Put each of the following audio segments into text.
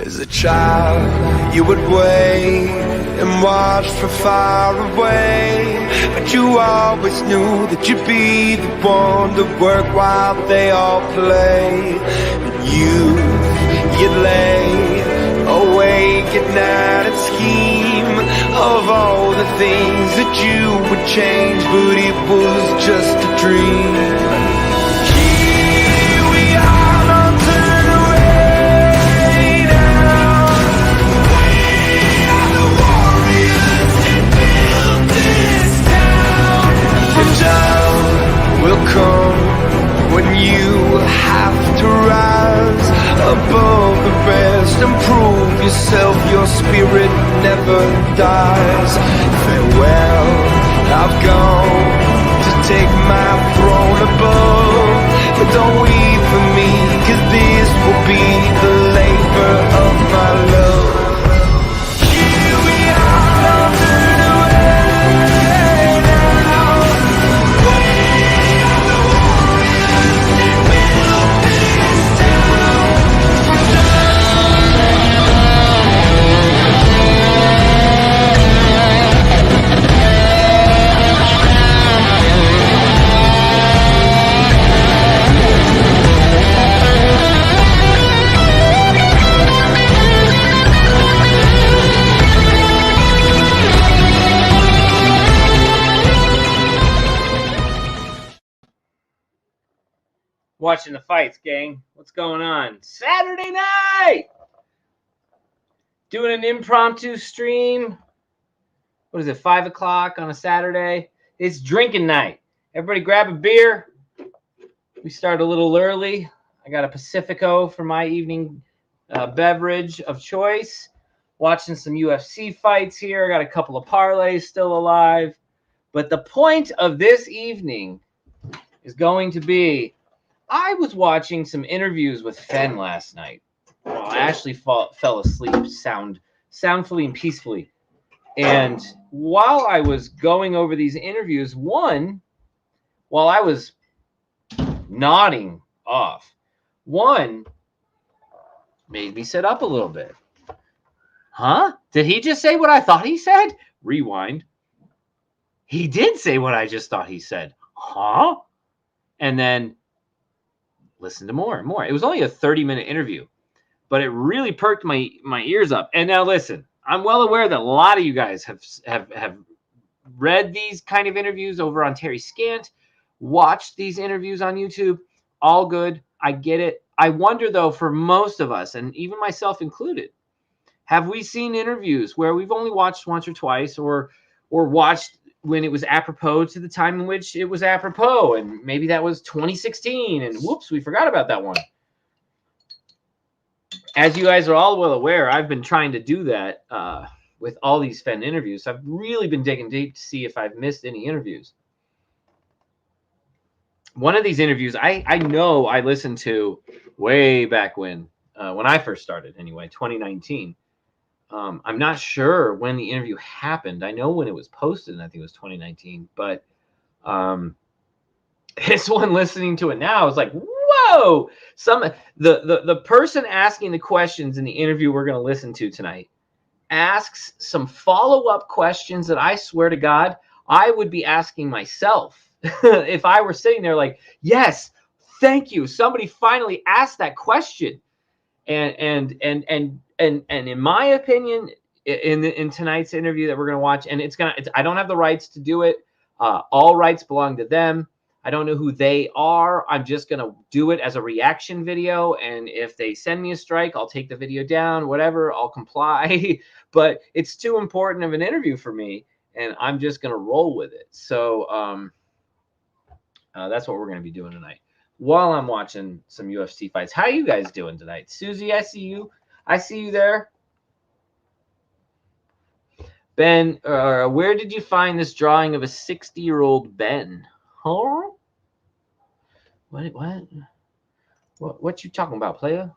As a child, you would wait and watch from far away, but you always knew that you'd be the one to work while they all play. And you'd lay awake at night and scheme of all the things that you would change, but it was just a dream. Will come when you have to rise above the rest and prove yourself. Your spirit never dies. Farewell, I've gone to take my throne above, but don't weep for me, 'cause this will be the labor of my love. Watching the fights, gang. What's going on? Saturday night! Doing an impromptu stream. What is it, 5 o'clock on a Saturday? It's drinking night. Everybody grab a beer. We start a little early. I got a Pacifico for my evening beverage of choice. Watching some UFC fights here. I got a couple of parlays still alive. But the point of this evening is going to be, I was watching some interviews with Fenn last night. Well, I actually fell asleep soundfully and peacefully. And while I was going over these interviews, while I was nodding off, one made me sit up a little bit. Huh? Did he just say what I thought he said? Rewind. He did say what I just thought he said. Huh? And then listen to more and more. It was only a 30-minute interview, but it really perked my ears up. And now listen, I'm well aware that a lot of you guys have read these kind of interviews over on Terry Scant, watched these interviews on YouTube. All good. I get it. I wonder, though, for most of us, and even myself included, have we seen interviews where we've only watched once or twice, or watched when it was apropos to the time in which it was apropos, and maybe that was 2016, and whoops, we forgot about that one. As you guys are all well aware, I've been trying to do that with all these Fenn interviews. I've really been digging deep to see if I've missed any interviews. One of these interviews I know I listened to way back when I first started, anyway, 2019. I'm not sure when the interview happened. I know when it was posted, and I think it was 2019. But this one, listening to it now, is like, whoa! The person asking the questions in the interview we're going to listen to tonight asks some follow-up questions that I swear to God I would be asking myself if I were sitting there. Like, yes, thank you. Somebody finally asked that question. And in my opinion, in tonight's interview that we're going to watch, and I don't have the rights to do it. All rights belong to them. I don't know who they are. I'm just going to do it as a reaction video. And if they send me a strike, I'll take the video down, whatever, I'll comply. But it's too important of an interview for me, and I'm just going to roll with it. So that's what we're going to be doing tonight while I'm watching some UFC fights. How are you guys doing tonight? Susie, I see you. I see you there. Ben, where did you find this drawing of a 60-year-old Ben? Huh? What you talking about, playa?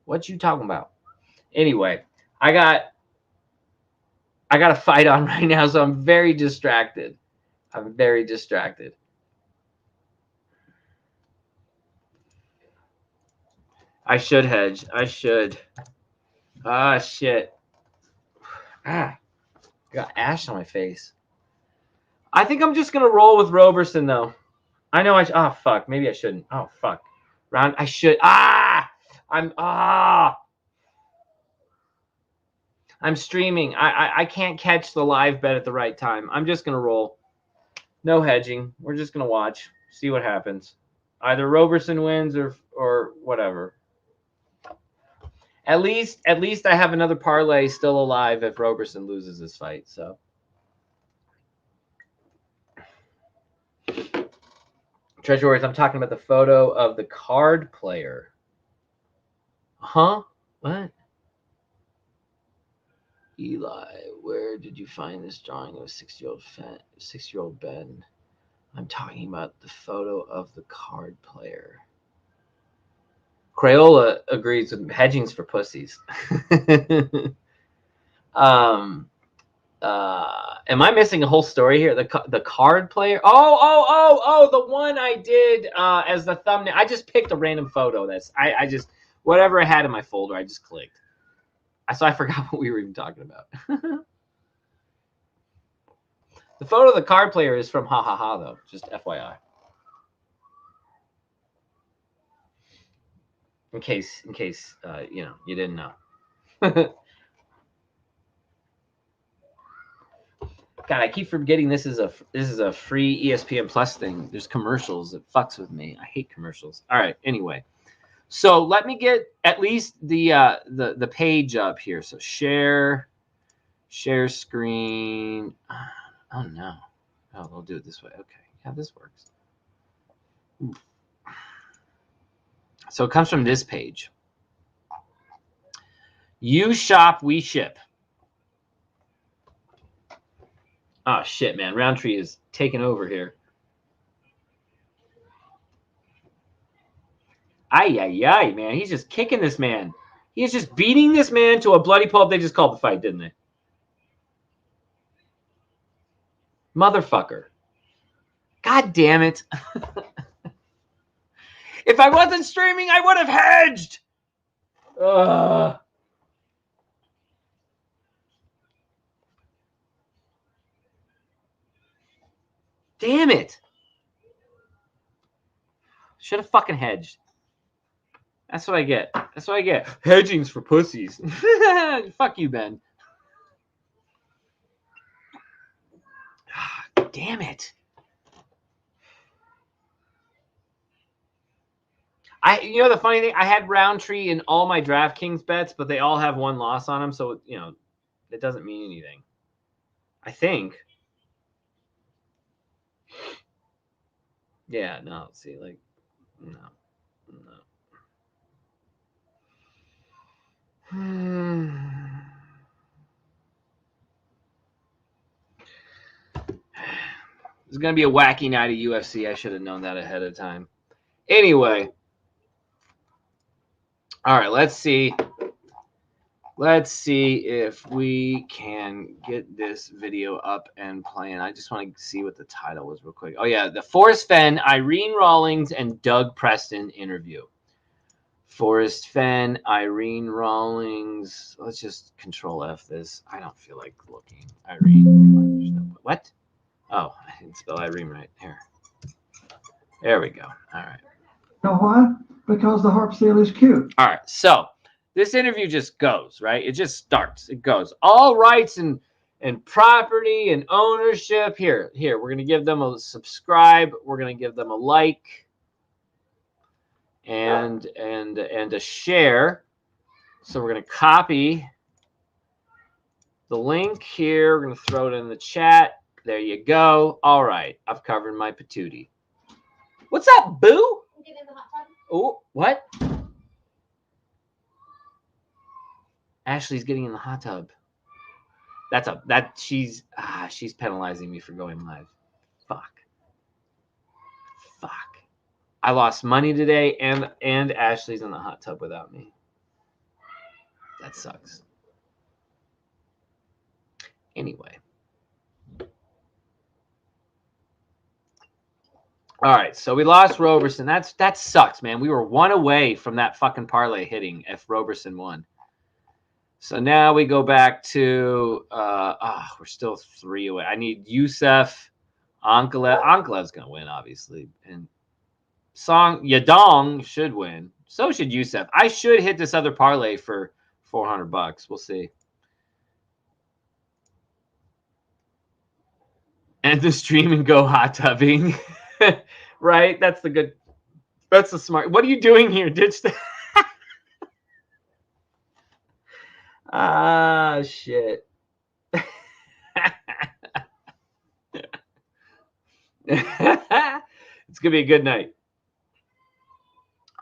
What you talking about? Anyway, I got a fight on right now, so I'm very distracted. I'm very distracted. I should hedge. I should. Ah, shit. Ah, got ash on my face. I think I'm just gonna roll with Roberson though. I know oh fuck, maybe I shouldn't. Oh fuck. I should. I'm streaming. I can't catch the live bet at the right time. I'm just gonna roll. No hedging. We're just gonna watch. See what happens. Either Roberson wins or whatever. At least I have another parlay still alive if Roberson loses this fight. So Treasure Warriors, I'm talking about the photo of the card player. Huh? What? Eli, where did you find this drawing of a 6-year-old Ben? I'm talking about the photo of the card player. Crayola agrees with hedging's for pussies. Am I missing a whole story here? The card player? Oh, the one I did as the thumbnail. I just picked a random photo. I just whatever I had in my folder, I just clicked. So I forgot what we were even talking about. The photo of the card player is from Ha Ha Ha though, just FYI. In case you didn't know. God, I keep forgetting this is a free ESPN Plus thing. There's commercials. It fucks with me. I hate commercials. All right. Anyway, so let me get at least the page up here. So share screen. Oh no. Oh, we'll do it this way. Okay. Yeah, this works. So it comes from this page. You shop, we ship. Oh shit, man! Roundtree is taking over here. Ay, man! He's just kicking this man. He's just beating this man to a bloody pulp. They just called the fight, didn't they? Motherfucker! God damn it! If I wasn't streaming, I would have hedged. Damn it! Should have fucking hedged. That's what I get. That's what I get. Hedging's for pussies. Fuck you, Ben. Damn it. The funny thing, I had Roundtree in all my DraftKings bets, but they all have one loss on them, so it doesn't mean anything. I think. Yeah, no, see, like, no. It's going to be a wacky night of UFC. I should have known that ahead of time. Anyway. All right, let's see. Let's see if we can get this video up and playing. I just want to see what the title was real quick. Oh, yeah, the Forrest Fenn, Irene Rawlings, and Doug Preston interview. Forrest Fenn, Irene Rawlings. Let's just Control F this. I don't feel like looking. Irene. What? Oh, I didn't spell Irene right. Here. There we go. All right. Know why? Because the harp seal is cute. All right. So this interview just goes, right? It just starts. It goes. All rights and property and ownership. Here. We're going to give them a subscribe. We're going to give them a like. And a share. So we're going to copy the link here. We're going to throw it in the chat. There you go. All right. I've covered my patootie. What's up, boo? Get in the hot tub. Oh, what? Ashley's getting in the hot tub. She's penalizing me for going live. Fuck. I lost money today, and Ashley's in the hot tub without me. That sucks. Anyway. All right, so we lost Roberson. That sucks, man. We were 1 away from that fucking parlay hitting if Roberson won. So now we go back to we're still 3 away. I need Youssef, Ankalev. Ankalev's gonna win, obviously, and Song Yadong should win. So should Youssef. I should hit this other parlay for $400. We'll see. End the stream and go hot tubbing. Right? That's the smart. What are you doing here? Ditch the shit. It's gonna be a good night.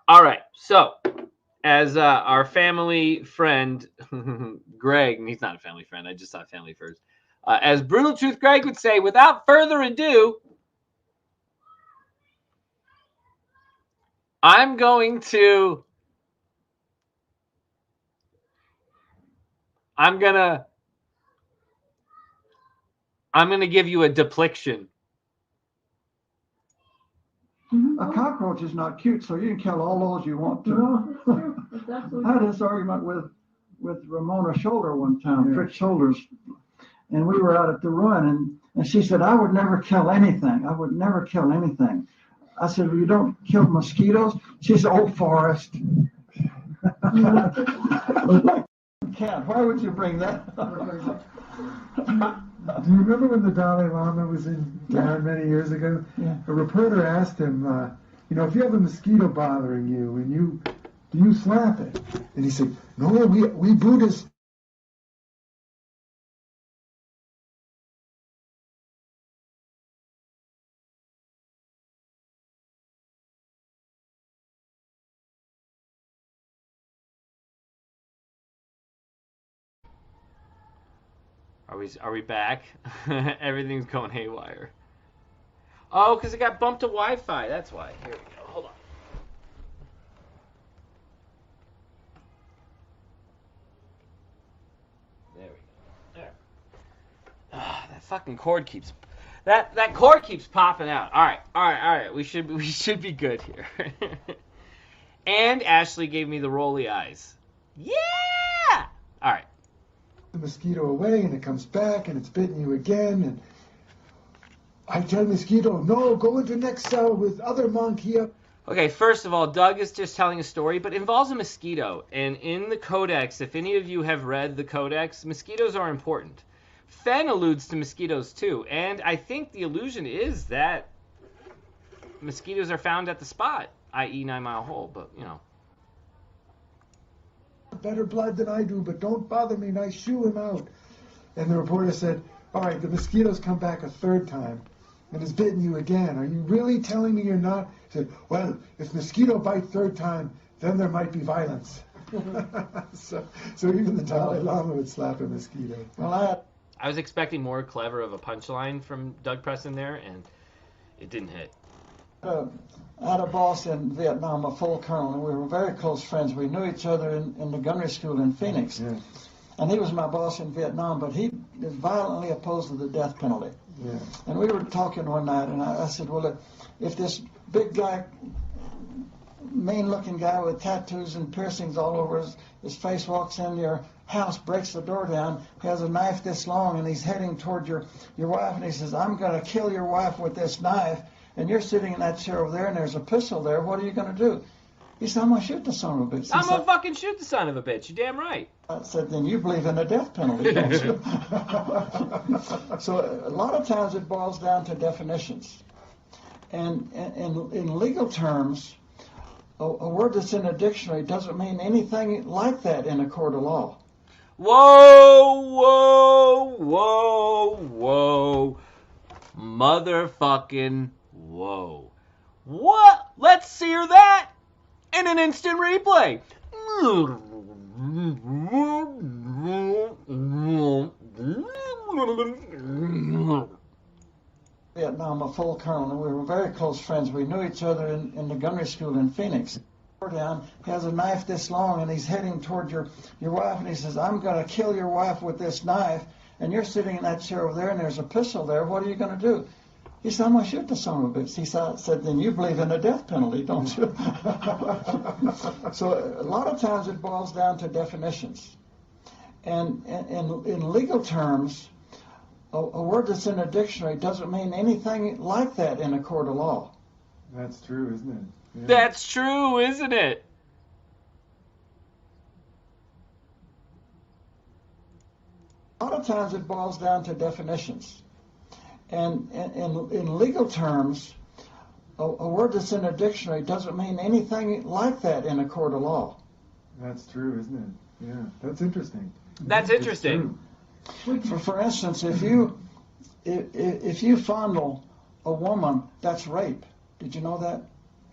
All right, so as our family friend Greg, he's not a family friend, I just thought family first, as Brutal Truth Greg would say, without further ado, I'm gonna give you a depliction. A cockroach is not cute, so you can kill all those you want to. I had this argument with Ramona Shoulder one time, Fritz Shoulders, and we were out at the run, and she said, I would never kill anything. I would never kill anything. I said, well, you don't kill mosquitoes? She said, oh, Forrest. Cat, why would you bring that up? Do you remember when the Dalai Lama was in town many years ago? Yeah. A reporter asked him, if you have a mosquito bothering you, and do you slap it? And he said, no, we Buddhists. Are we back? Everything's going haywire. Oh, because it got bumped to Wi-Fi. That's why. Here we go. Hold on. There we go. There. That fucking cord keeps popping out. All right. We should be good here. And Ashley gave me the rolly eyes. Yeah. All right. The mosquito away, and it comes back, and it's bitten you again, and I tell the mosquito, no, go into next cell with other monkey. Okay, first of all, Doug is just telling a story, but it involves a mosquito. And in the Codex, if any of you have read the Codex, mosquitoes are important. Fenn alludes to mosquitoes too, and I think the allusion is that mosquitoes are found at the spot, i.e. 9 Mile Hole, but, Better blood than I do, but don't bother me, and I shoo him out. And the reporter said, all right, the mosquitoes come back a third time, and it's bitten you again. Are you really telling me you're not? He said, well, if mosquito bite third time, then there might be violence. so even the Dalai Lama would slap a mosquito. Well, I was expecting more clever of a punchline from Doug Preston there, and it didn't hit. I had a boss in Vietnam, a full colonel, and we were very close friends. We knew each other in the gunnery school in Phoenix. Yeah. And he was my boss in Vietnam, but he is violently opposed to the death penalty. Yeah. And we were talking one night, and I said, well, if this big guy, mean-looking guy with tattoos and piercings all over his face walks in your house, breaks the door down, has a knife this long, and he's heading toward your wife, and he says, I'm going to kill your wife with this knife, and you're sitting in that chair over there, and there's a pistol there, what are you going to do? He said, I'm going to shoot the son of a bitch. I'm going to fucking shoot the son of a bitch. You're damn right. I said, then you believe in the death penalty, don't you? So a lot of times it boils down to definitions. And in legal terms, a word that's in a dictionary doesn't mean anything like that in a court of law. Whoa. Motherfucking whoa. What? Let's hear that in an instant replay. Vietnam, a full colonel, and we were very close friends. We knew each other in the gunnery school in Phoenix. Down, he has a knife this long, and he's heading toward your wife, and he says, I'm going to kill your wife with this knife, and you're sitting in that chair over there, and there's a pistol there. What are you going to do? He said, I'm going to shoot the son of a bitch. He said, then you believe in the death penalty, don't you? So a lot of times it boils down to definitions. And in legal terms, a word that's in a dictionary doesn't mean anything like that in a court of law. That's true, isn't it? Yeah. That's true, isn't it? A lot of times it boils down to definitions. And in legal terms, a word that's in a dictionary doesn't mean anything like that in a court of law. That's true, isn't it? Yeah, that's interesting. That's interesting. For instance, if you fondle a woman, that's rape. Did you know that?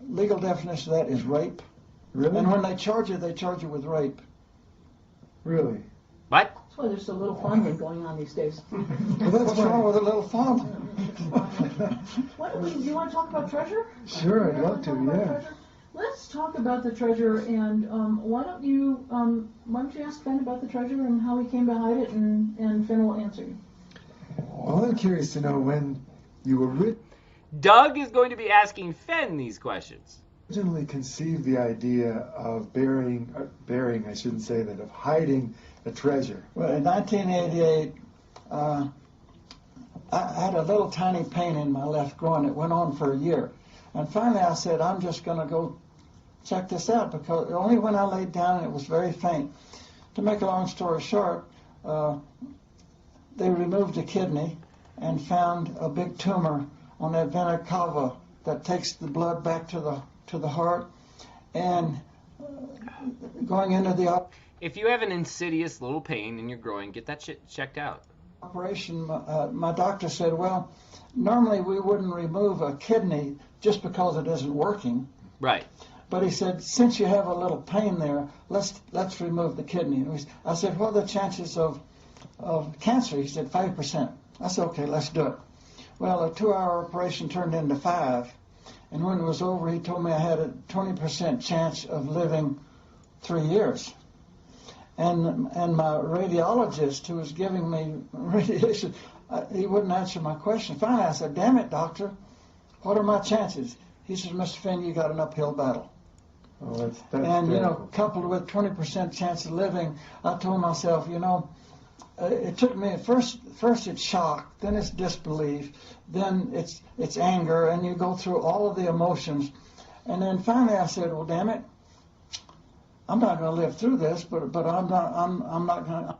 Legal definition of that is rape. Really? And when they charge you with rape. Really? What? That's why there's so little fondling going on these days. Well, that's What's wrong with a little fondling? Why don't we, do you want to talk about treasure? Sure, I'd love to, Talk about yeah. treasure? Let's talk about the treasure, and why don't you ask Fenn about the treasure and how he came to hide it, and Fenn will answer you. Well, I'm curious to know when you Doug is going to be asking Fenn these questions. originally conceived the idea of burying, I shouldn't say that, of hiding a treasure. Well, in 1988, I had a little tiny pain in my left groin. It went on for a year. And finally I said, I'm just going to go check this out, because only when I laid down it was very faint. To make a long story short, they removed a kidney and found a big tumor on that vena cava that takes the blood back to the heart. And going into the If you have an insidious little pain in your groin, get that shit checked out. operation, my doctor said, well, normally we wouldn't remove a kidney just because it isn't working. Right. But he said, since you have a little pain there, let's remove the kidney. I said, what are the chances of cancer? He said, 5%. I said, okay, let's do it. Well, a 2-hour operation turned into 5. And when it was over, he told me I had a 20% chance of living 3 years. And my radiologist, who was giving me radiation, he wouldn't answer my question. Finally, I said, damn it, doctor, what are my chances? He says, Mr. Fenn, you got an uphill battle. Oh, that's And, terrible. coupled with 20% chance of living, I told myself, it took me, first it's shock, then it's disbelief, then it's anger, and you go through all of the emotions. And then finally I said, well, damn it, I'm not going to live through this, but I'm not going to.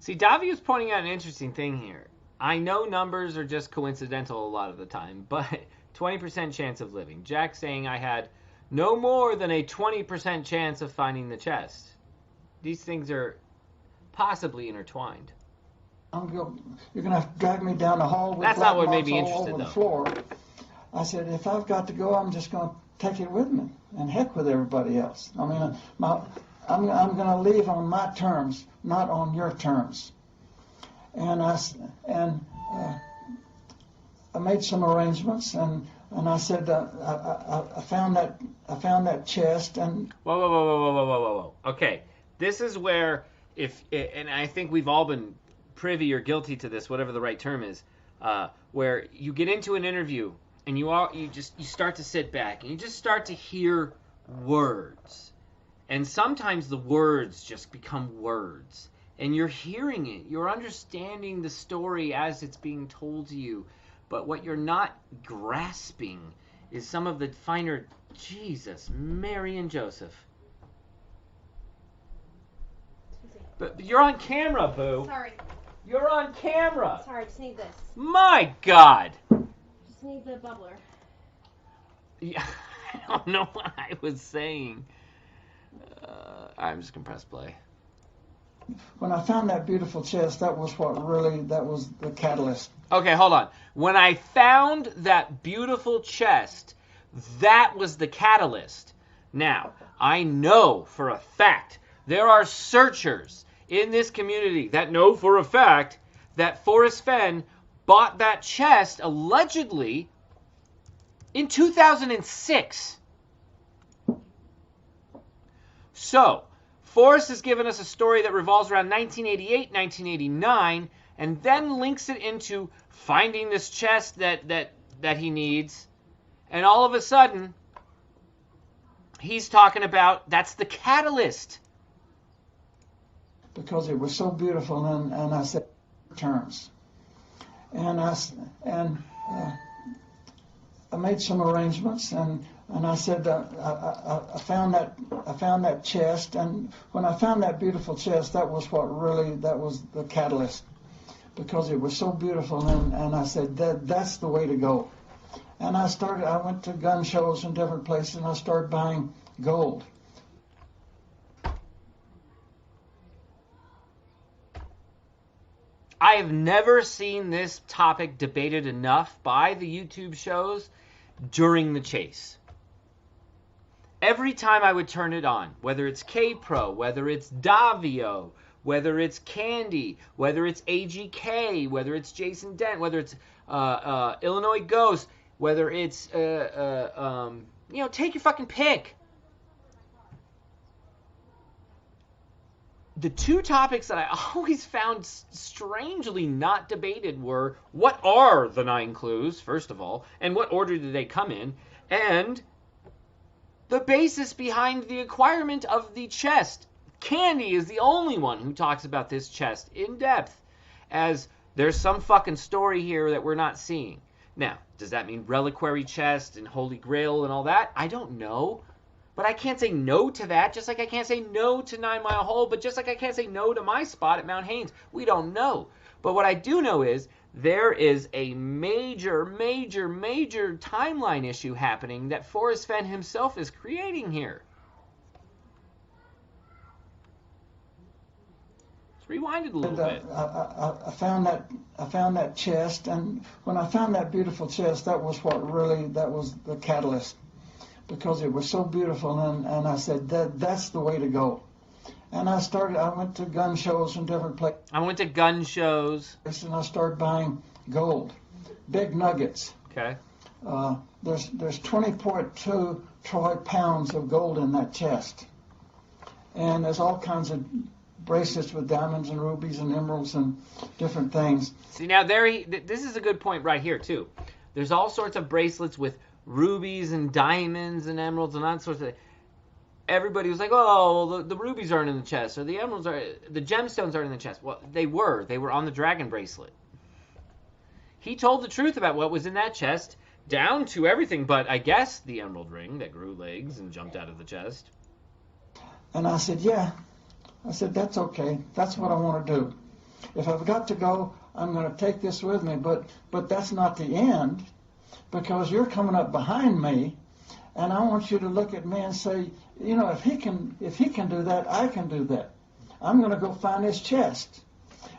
See, Davi is pointing out an interesting thing here. I know numbers are just coincidental a lot of the time, but 20% chance of living. Jack saying I had no more than a 20% chance of finding the chest. These things are possibly intertwined. You're going to have to drag me down the hall with That's black not what made marks me all interested, over the though. floor. I said, if I've got to go, I'm just going to take it with me, and heck with everybody else. I mean, I'm going to leave on my terms, not on your terms. And I made some arrangements, and I said, I found that chest, and Whoa. Okay, this is where, and I think we've all been privy or guilty to this, whatever the right term is, where you get into an interview and you start to sit back and you just start to hear words, and sometimes the words just become words, and you're hearing it, you're understanding the story as it's being told to you, but what you're not grasping is some of the finer. Jesus, Mary and Joseph. But you're on camera, Boo. Sorry. You're on camera. Sorry, just need this. My God. Just need the bubbler. Yeah, I don't know what I was saying. I'm just going to press play. when I found that beautiful chest, that was the catalyst. Okay, hold on. When I found that beautiful chest, that was the catalyst. Now, I know for a fact there are searchers in this community that know for a fact that Forrest Fenn bought that chest allegedly in 2006. So, Forrest has given us a story that revolves around 1988, 1989, and then links it into finding this chest that he needs, and all of a sudden he's talking about that's the catalyst. Because it was so beautiful, and I said terms, and I made some arrangements, and I said I found that chest, and when I found that beautiful chest, that was the catalyst, because it was so beautiful, and I said that's the way to go, and I went to gun shows in different places, and I started buying gold. I have never seen this topic debated enough by the YouTube shows during the chase. Every time I would turn it on, whether it's K-Pro, whether it's Davio, whether it's Candy, whether it's AGK, whether it's Jason Dent, whether it's Illinois Ghost, whether it's, take your fucking pick. The two topics that I always found strangely not debated were, what are the 9 clues, first of all, and what order do they come in, and the basis behind the acquirement of the chest. Candy is the only one who talks about this chest in depth, as there's some fucking story here that we're not seeing. Now, does that mean reliquary chest and Holy Grail and all that? I don't know. But I can't say no to that, just like I can't say no to 9 Mile Hole, but just like I can't say no to my spot at Mount Haines. We don't know. But what I do know is there is a major, major, major timeline issue happening that Forrest Fenn himself is creating here. Let's rewind it a little bit. I found that chest, and when I found that beautiful chest, that was the catalyst. Because it was so beautiful, and I said that's the way to go, and I went to gun shows in different places. I went to gun shows, and I started buying gold, big nuggets. Okay. There's 20.2 troy pounds of gold in that chest, and there's all kinds of bracelets with diamonds and rubies and emeralds and different things. See, now this is a good point right here too. There's all sorts of bracelets with rubies and diamonds and emeralds and all sorts of. Everybody was like, "Oh, well, the rubies aren't in the chest, or the gemstones aren't in the chest." Well, they were on the dragon bracelet. He told the truth about what was in that chest, down to everything, but I guess the emerald ring that grew legs and jumped out of the chest. And I said, "Yeah," I said, "that's okay. That's what I want to do. If I've got to go, I'm going to take this with me. But that's not the end." Because you're coming up behind me, and I want you to look at me and say, if he can do that, I can do that. I'm going to go find his chest.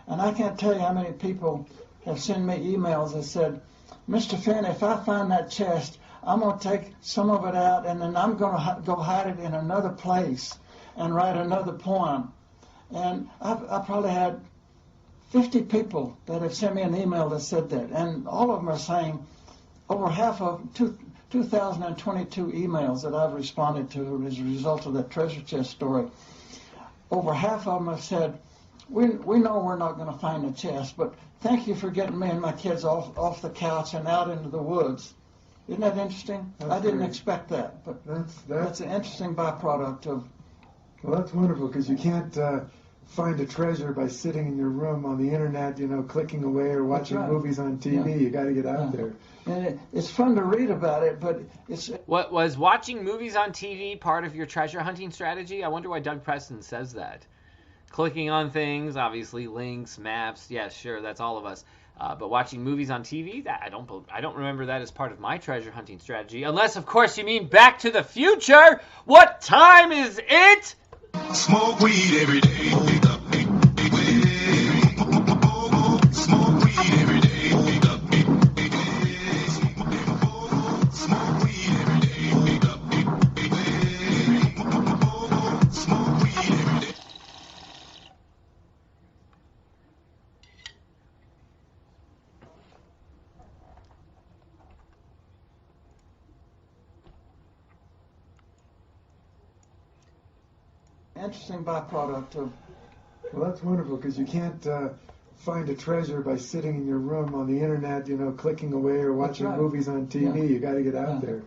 And I can't tell you how many people have sent me emails that said, "Mr. Fenn, if I find that chest, I'm going to take some of it out, and then I'm going to go hide it in another place and write another poem." And I probably had 50 people that have sent me an email that said that, and all of them are saying, over half of 2,022 emails that I've responded to as a result of that treasure chest story, over half of them have said, we know we're not going to find the chest, but thank you for getting me and my kids off the couch and out into the woods. Isn't that interesting? I didn't expect that, but that's an interesting byproduct of... Well, that's wonderful, because you can't find a treasure by sitting in your room on the internet, clicking away or watching movies on TV. Yeah. You got to get out there. And it's fun to read about it, but it's... What was watching movies on TV part of your treasure hunting strategy? I wonder why Doug Preston says that. Clicking on things, obviously links, maps. Yes, sure, that's all of us. But watching movies on TV, I don't remember that as part of my treasure hunting strategy. Unless, of course, you mean Back to the Future. What time is it? Smoke weed every day. Smoke weed every day. Interesting byproduct of... Well, that's wonderful, because you can't find a treasure by sitting in your room on the internet, you know, clicking away or watching right. movies on TV. Yeah. You got to get out there.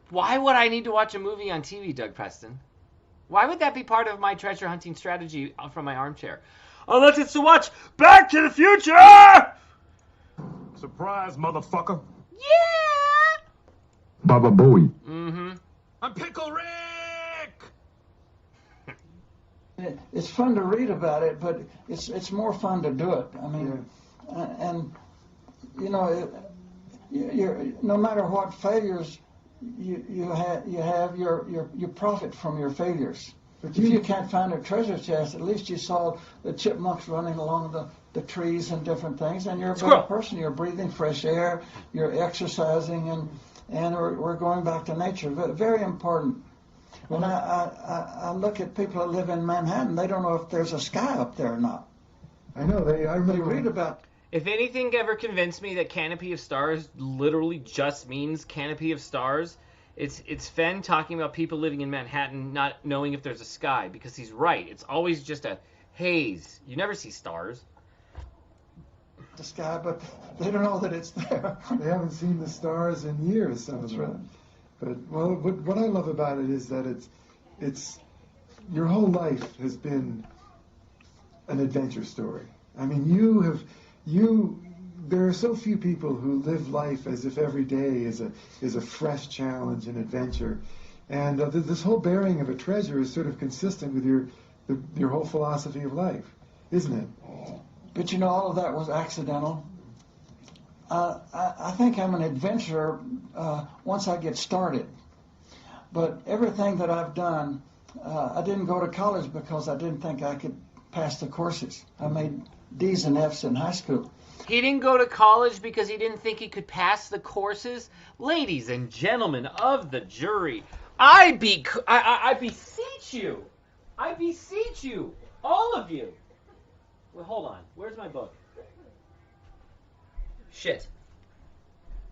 Why would I need to watch a movie on TV, Doug Preston? Why would that be part of my treasure hunting strategy from my armchair? Unless it's to watch Back to the Future! Surprise, motherfucker. Yeah! Baba Booey. Mm-hmm. I'm Pickle Rick. It's fun to read about it, but it's more fun to do it. I mean, and you know, you're no matter what failures you have, you profit from your failures. But if you can't find a treasure chest, at least you saw the chipmunks running along the trees and different things, and you're a better person. You're breathing fresh air, you're exercising, and we're going back to nature. Very important. When I look at people that live in Manhattan, they don't know if there's a sky up there or not. I know. I They remember read about. If anything ever convinced me that canopy of stars literally just means canopy of stars, it's Fenn talking about people living in Manhattan not knowing if there's a sky, because he's right. It's always just a haze. You never see stars. The sky, but they don't know that it's there. They haven't seen the stars in years, some of them. But well, what I love about it is that it's your whole life has been an adventure story. I mean, there are so few people who live life as if every day is a fresh challenge and adventure, and this whole bearing of a treasure is sort of consistent with your whole philosophy of life, isn't it? But you know, all of that was accidental. I think I'm an adventurer once I get started. But everything that I've done, I didn't go to college because I didn't think I could pass the courses. I made D's and F's in high school. He didn't go to college because he didn't think he could pass the courses. Ladies and gentlemen of the jury, I beseech you, all of you. Well, hold on. Where's my book? Shit.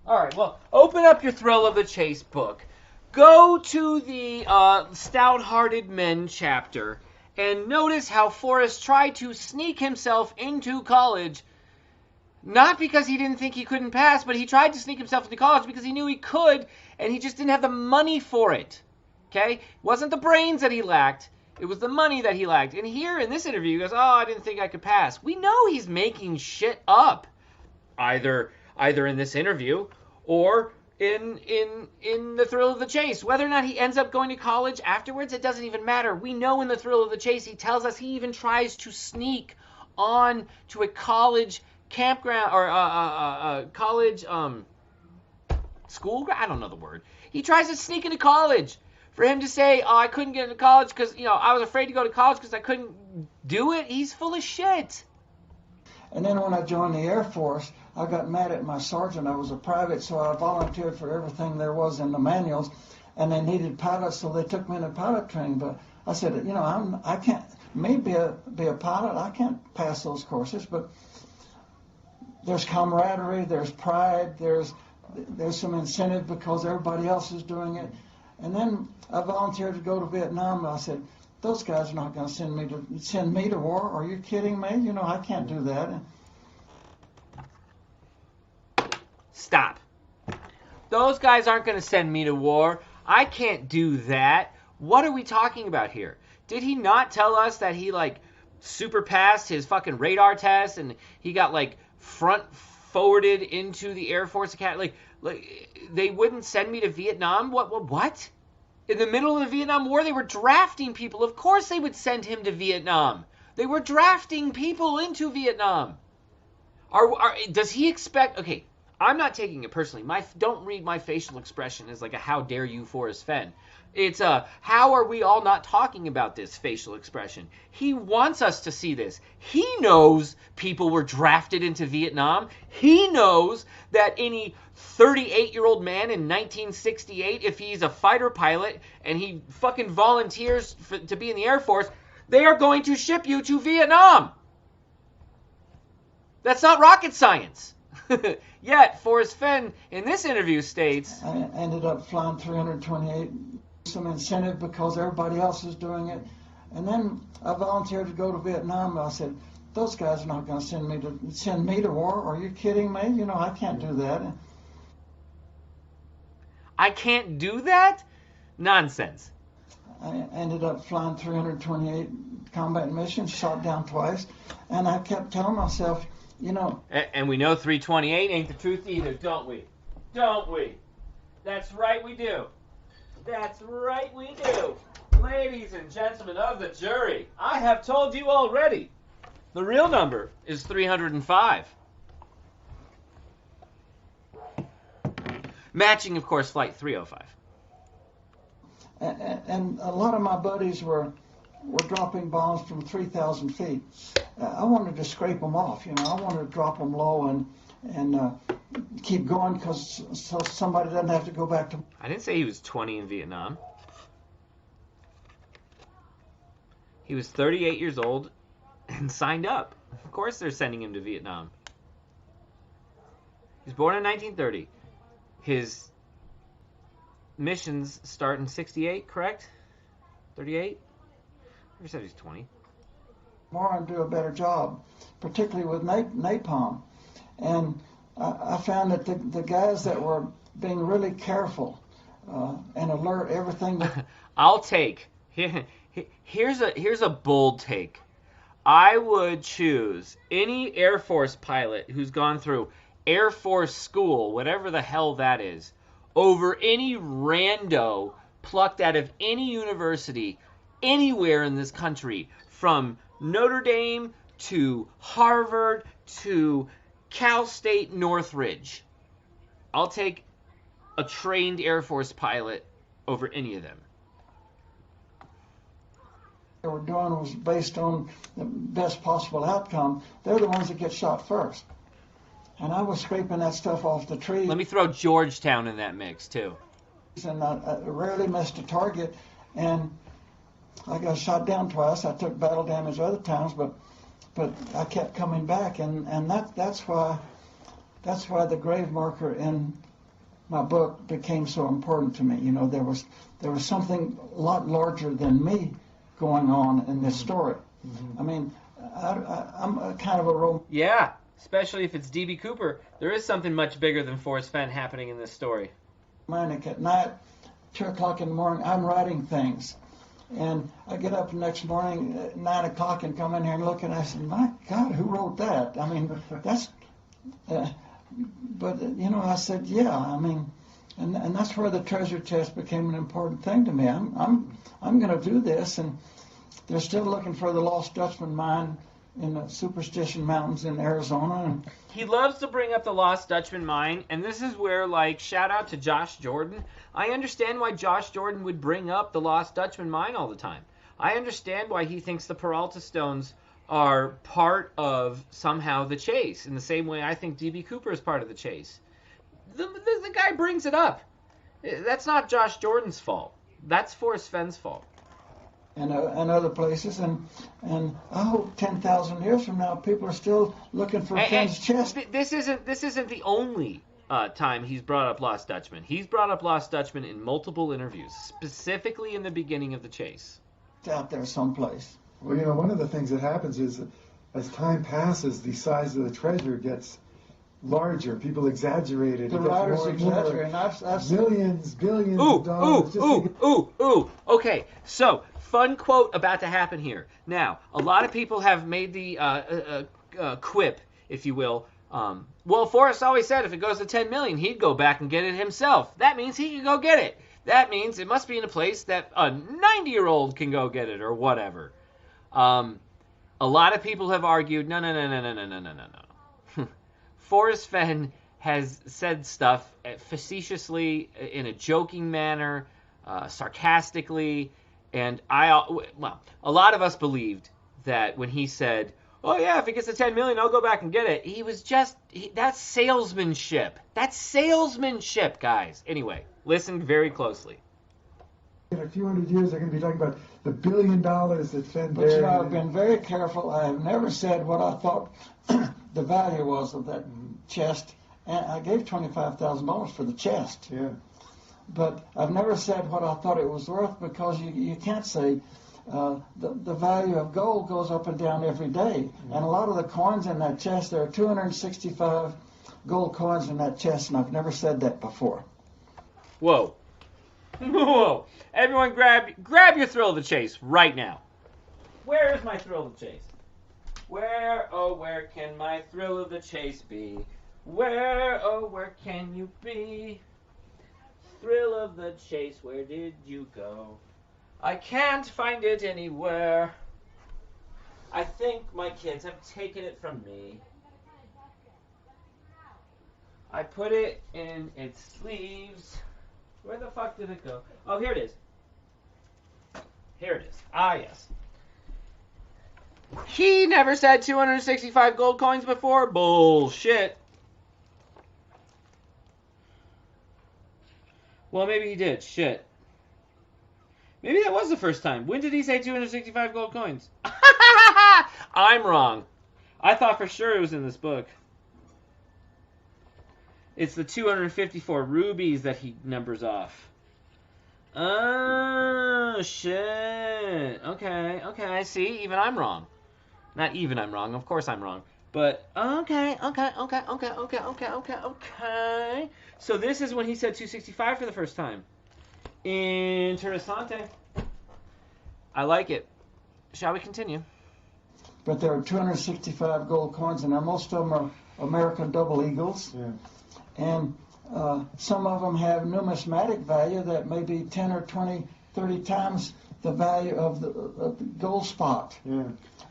All right, well, open up your Thrill of the Chase book. Go to the Stout-Hearted Men chapter and notice how Forrest tried to sneak himself into college, not because he didn't think he couldn't pass, but he tried to sneak himself into college because he knew he could, and he just didn't have the money for it. Okay? It wasn't the brains that he lacked. It was the money that he lacked. And here in this interview, he goes, I didn't think I could pass. We know he's making shit up. Either in this interview or in the Thrill of the Chase. Whether or not he ends up going to college afterwards, it doesn't even matter. We know in the Thrill of the Chase, he tells us he even tries to sneak on to a college campground or college school. I don't know the word. He tries to sneak into college. For him to say, I couldn't get into college because, I was afraid to go to college because I couldn't do it, he's full of shit. And then when I joined the Air Force, I got mad at my sergeant. I was a private, so I volunteered for everything there was in the manuals, and they needed pilots, so they took me into pilot training. But I said, I can't, maybe be a pilot. I can't pass those courses, but there's camaraderie, there's pride, there's some incentive because everybody else is doing it. And then I volunteered to go to Vietnam, and I said, those guys are not going to send me to war. Are you kidding me? I can't do that. Stop. Those guys aren't going to send me to war. I can't do that. What are we talking about here? Did he not tell us that he, super passed his fucking radar test and he got, front forwarded into the Air Force Academy? They wouldn't send me to Vietnam? What? In the middle of the Vietnam War, they were drafting people. Of course they would send him to Vietnam. They were drafting people into Vietnam. Does he expect... Okay, I'm not taking it personally. Don't read my facial expression as a how dare you, Forrest Fenn. It's how are we all not talking about this facial expression? He wants us to see this. He knows people were drafted into Vietnam. He knows that any 38-year-old man in 1968, if he's a fighter pilot and he fucking volunteers to be in the Air Force, they are going to ship you to Vietnam. That's not rocket science. Yet, Forrest Fenn in this interview states... I ended up flying 328, some incentive because everybody else is doing it. And then I volunteered to go to Vietnam. I said, those guys are not going to send me to war. Are you kidding me? You know, I can't do that. I can't do that? Nonsense. I ended up flying 328 combat missions, shot down twice, and I kept telling myself, you know. And we know 328 ain't the truth either, don't we? Don't we? That's right, we do. That's right, we do. Ladies and gentlemen of the jury, I have told you already. The real number is 305. Matching, of course, Flight 305. And a lot of my buddies were dropping bombs from 3,000 feet. I wanted to scrape them off, you know. I wanted to drop them low and keep going so somebody doesn't have to go back to... I didn't say he was 20 in Vietnam. He was 38 years old and signed up. Of course they're sending him to Vietnam. He was born in 1930. His missions start in 68, correct? 38? I said he's 20. More and do a better job, particularly with napalm. And I found that the guys that were being really careful and alert, everything... I'll take... Here's a bold take. I would choose any Air Force pilot who's gone through Air Force school, whatever the hell that is, over any rando plucked out of any university anywhere in this country, from Notre Dame to Harvard to Cal State Northridge. I'll take a trained Air Force pilot over any of them. They were doing was based on the best possible outcome. They're the ones that get shot first. And I was scraping that stuff off the trees. Let me throw Georgetown in that mix, too. And I rarely missed a target. And I got shot down twice. I took battle damage other times, but I kept coming back. And that's why the grave marker in my book became so important to me. You know, there was something a lot larger than me going on in this story. Mm-hmm. I mean, I'm a kind of a role. Yeah, especially if it's D.B. Cooper. There is something much bigger than Forrest Fenn happening in this story. Manic at night, 2 o'clock in the morning, I'm writing things. And I get up the next morning at 9 o'clock and come in here and look, and I said, my God, who wrote that? I mean, that's... but, you know, I said, yeah, I mean... And that's where the treasure chest became an important thing to me. I'm going to do this, and they're still looking for the lost Dutchman mine in the Superstition Mountains in Arizona. And he loves to bring up the lost Dutchman mine, and this is where, like, shout out to Josh Jordan. I understand why Josh Jordan would bring up the lost Dutchman mine all the time. I understand why he thinks the Peralta stones are part of somehow the chase, in the same way I think D.B. Cooper is part of the chase. The guy brings it up. That's not Josh Jordan's fault. That's Forrest Fenn's fault. And other places, and I hope 10,000 years from now people are still looking for Fenn's chest. This isn't the only time he's brought up Lost Dutchman. He's brought up Lost Dutchman in multiple interviews, specifically in the beginning of the chase. It's out there someplace. Well, you know, one of the things that happens is as time passes, the size of the treasure gets larger. People exaggerate it. The writers exaggerate. I've millions, billions of dollars. Ooh. Okay, so fun quote about to happen here. Now, a lot of people have made the quip, if you will. Well, Forrest always said if it goes to 10 million, he'd go back and get it himself. That means he can go get it. That means it must be in a place that a 90-year-old can go get it or whatever. A lot of people have argued, no. Forrest Fenn has said stuff facetiously, in a joking manner, sarcastically, and a lot of us believed that when he said, oh yeah, if it gets to 10 million, I'll go back and get it, he was just, that's salesmanship. That's salesmanship, guys. Anyway, listen very closely. In a few hundred years, they're going to be talking about the $1 billion that Fenn buried. But you know, I've been very careful. I have never said what I thought the value was of that chest. And I gave $25,000 for the chest. Yeah. But I've never said what I thought it was worth, because you can't say the value of gold goes up and down every day. And a lot of the coins in that chest, there are 265 gold coins in that chest, and I've never said that before. Whoa. Whoa. Everyone grab your thrill of the chase right now. Where is my thrill of the chase? Where, oh, where can my thrill of the chase be? Where, oh, where can you be? Thrill of the chase, where did you go? I can't find it anywhere. I think my kids have taken it from me. I put it in its sleeves. Where the fuck did it go? Oh, here it is. Here it is. Ah, yes. He never said 265 gold coins before? Bullshit. Well, maybe he did. Shit. Maybe that was the first time. When did he say 265 gold coins? I'm wrong. I thought for sure it was in this book. It's the 254 rubies that he numbers off. Oh, shit. Okay. See, even I'm wrong. Not even I'm wrong. Of course I'm wrong. But, okay. So this is when he said 265 for the first time. Interessante. I like it. Shall we continue? But there are 265 gold coins, and most of them are American double eagles. Yeah. And some of them have numismatic value that may be 10 or 20, 30 times the value of the gold spot. Yeah.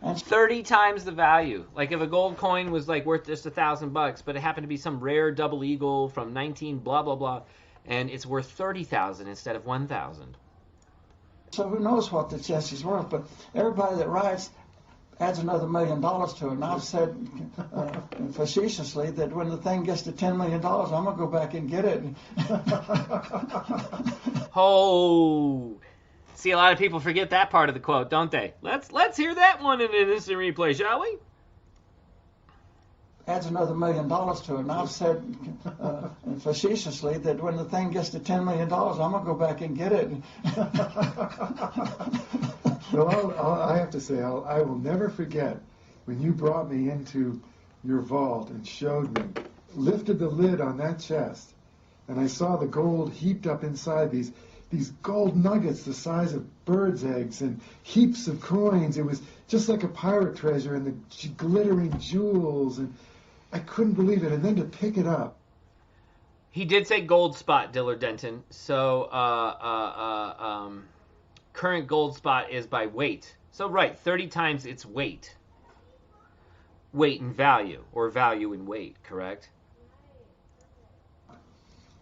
And 30 times the value. Like if a gold coin was like worth just $1,000, but it happened to be some rare double eagle from 19 blah blah blah, and it's worth 30,000 instead of 1,000. so who knows what the chest is worth? But everybody that writes adds another $1 million to it. And I've said facetiously that when the thing gets to $10 million, I'm gonna go back and get it. Oh. See, a lot of people forget that part of the quote, don't they? Let's hear that one in an instant replay, shall we? Adds another $1 million to it. And I've said facetiously that when the thing gets to $10 million, I'm gonna go back and get it. Well, I have to say, I will never forget when you brought me into your vault and showed me, lifted the lid on that chest, and I saw the gold heaped up inside these gold nuggets the size of birds' eggs and heaps of coins. It was just like a pirate treasure, and the glittering jewels, and I couldn't believe it. And then to pick it up. He did say gold spot, Dillard Denton. So, current gold spot is by weight. So, right, 30 times its weight. Weight in value, or value in weight, correct?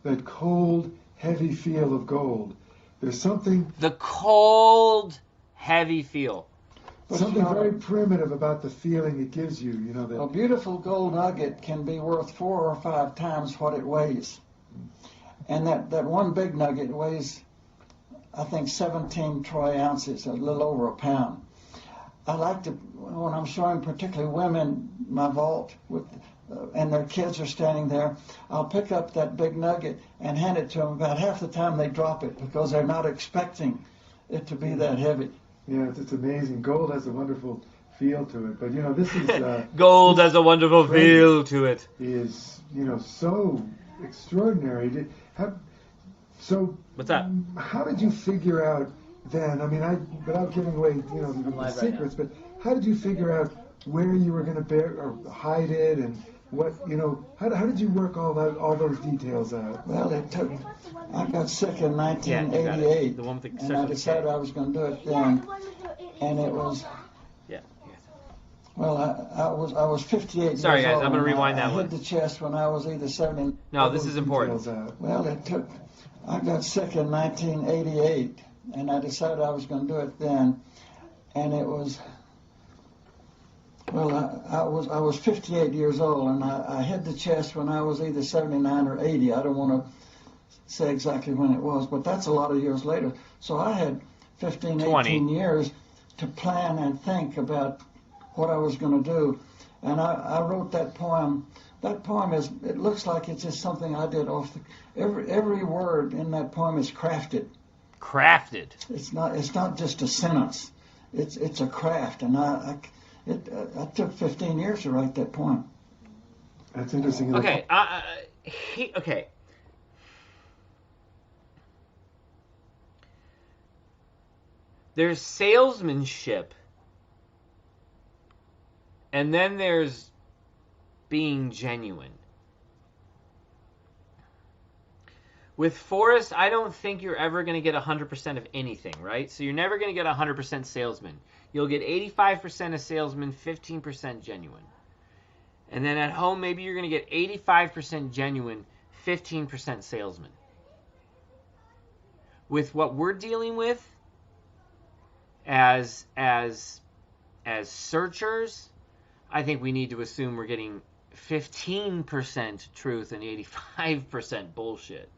That cold, heavy feel of gold. There's something... The cold, heavy feel. Something very primitive about the feeling it gives you, you know. That A beautiful gold nugget can be worth 4 or 5 times what it weighs. And that one big nugget weighs, I think, 17 troy ounces, a little over a pound. I like to, when I'm showing particularly women my vault with, and their kids are standing there, I'll pick up that big nugget and hand it to them. About half the time they drop it because they're not expecting it to be that heavy. Yeah, it's amazing. Gold has a wonderful feel to it. But, you know, this is... Gold has a wonderful feel to it. Is, you know, so extraordinary. So... What's that? How did you figure out then, I mean, without giving away, you know, the secrets, but how did you figure out where you were going to hide it, and what, you know, how did you work all those details out? Well, I got sick in 1988, the one with the and I decided I was going to do it then, and it was... Well, I was 58 years old. Sorry, guys, I'm going to rewind that I one. hit the chest when I was either 70... No, this is important. Well, I got sick in 1988, and I decided I was going to do it then, and it was... Well, I was 58 years old, and I hit the chest when I was either 79 or 80. I don't want to say exactly when it was, but that's a lot of years later. So I had 15, 18 years to plan and think about what I was going to do. And I wrote that poem. That poem it looks like it's just something I did off the... Every word in that poem is crafted. Crafted. It's not just a sentence. it's a craft, and it took 15 years to write that poem. That's interesting. Okay, okay. There's salesmanship, and then there's being genuine. With Forrest, I don't think you're ever going to get 100% of anything, right? So you're never going to get 100% salesman. You'll get 85% of salesman, 15% genuine. And then at home, maybe you're going to get 85% genuine, 15% salesman. With what we're dealing with as searchers, I think we need to assume we're getting 15% truth and 85% bullshit.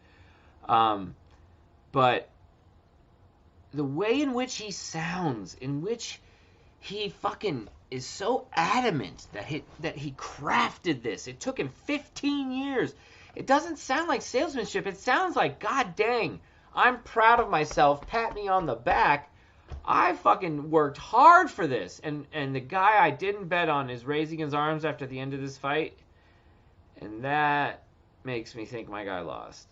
But the way in which he sounds, in which he fucking is so adamant that he crafted this. It took him 15 years. It doesn't sound like salesmanship. It sounds like, God dang, I'm proud of myself. Pat me on the back. I fucking worked hard for this. And the guy I didn't bet on is raising his arms after the end of this fight. And that makes me think my guy lost.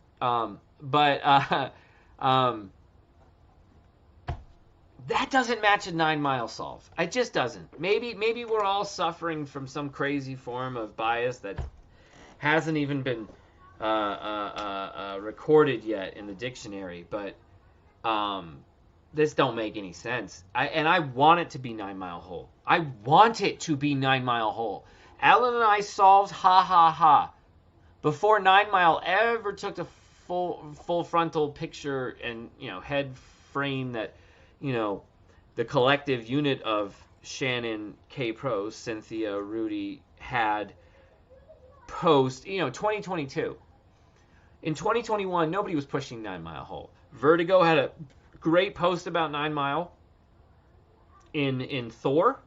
That doesn't match a 9 Mile solve. It just doesn't. Maybe we're all suffering from some crazy form of bias that hasn't even been recorded yet in the dictionary. But this don't make any sense. I want it to be 9 Mile Hole. I want it to be 9 Mile Hole. Alan and I solved ha ha ha before 9 Mile ever took a full frontal picture and head frame that the collective unit of Shannon, K-Pro, Cynthia, Rudy had post 2022. In 2021, nobody was pushing 9 Mile Hole. Vertigo had a great post about 9 Mile in Thor,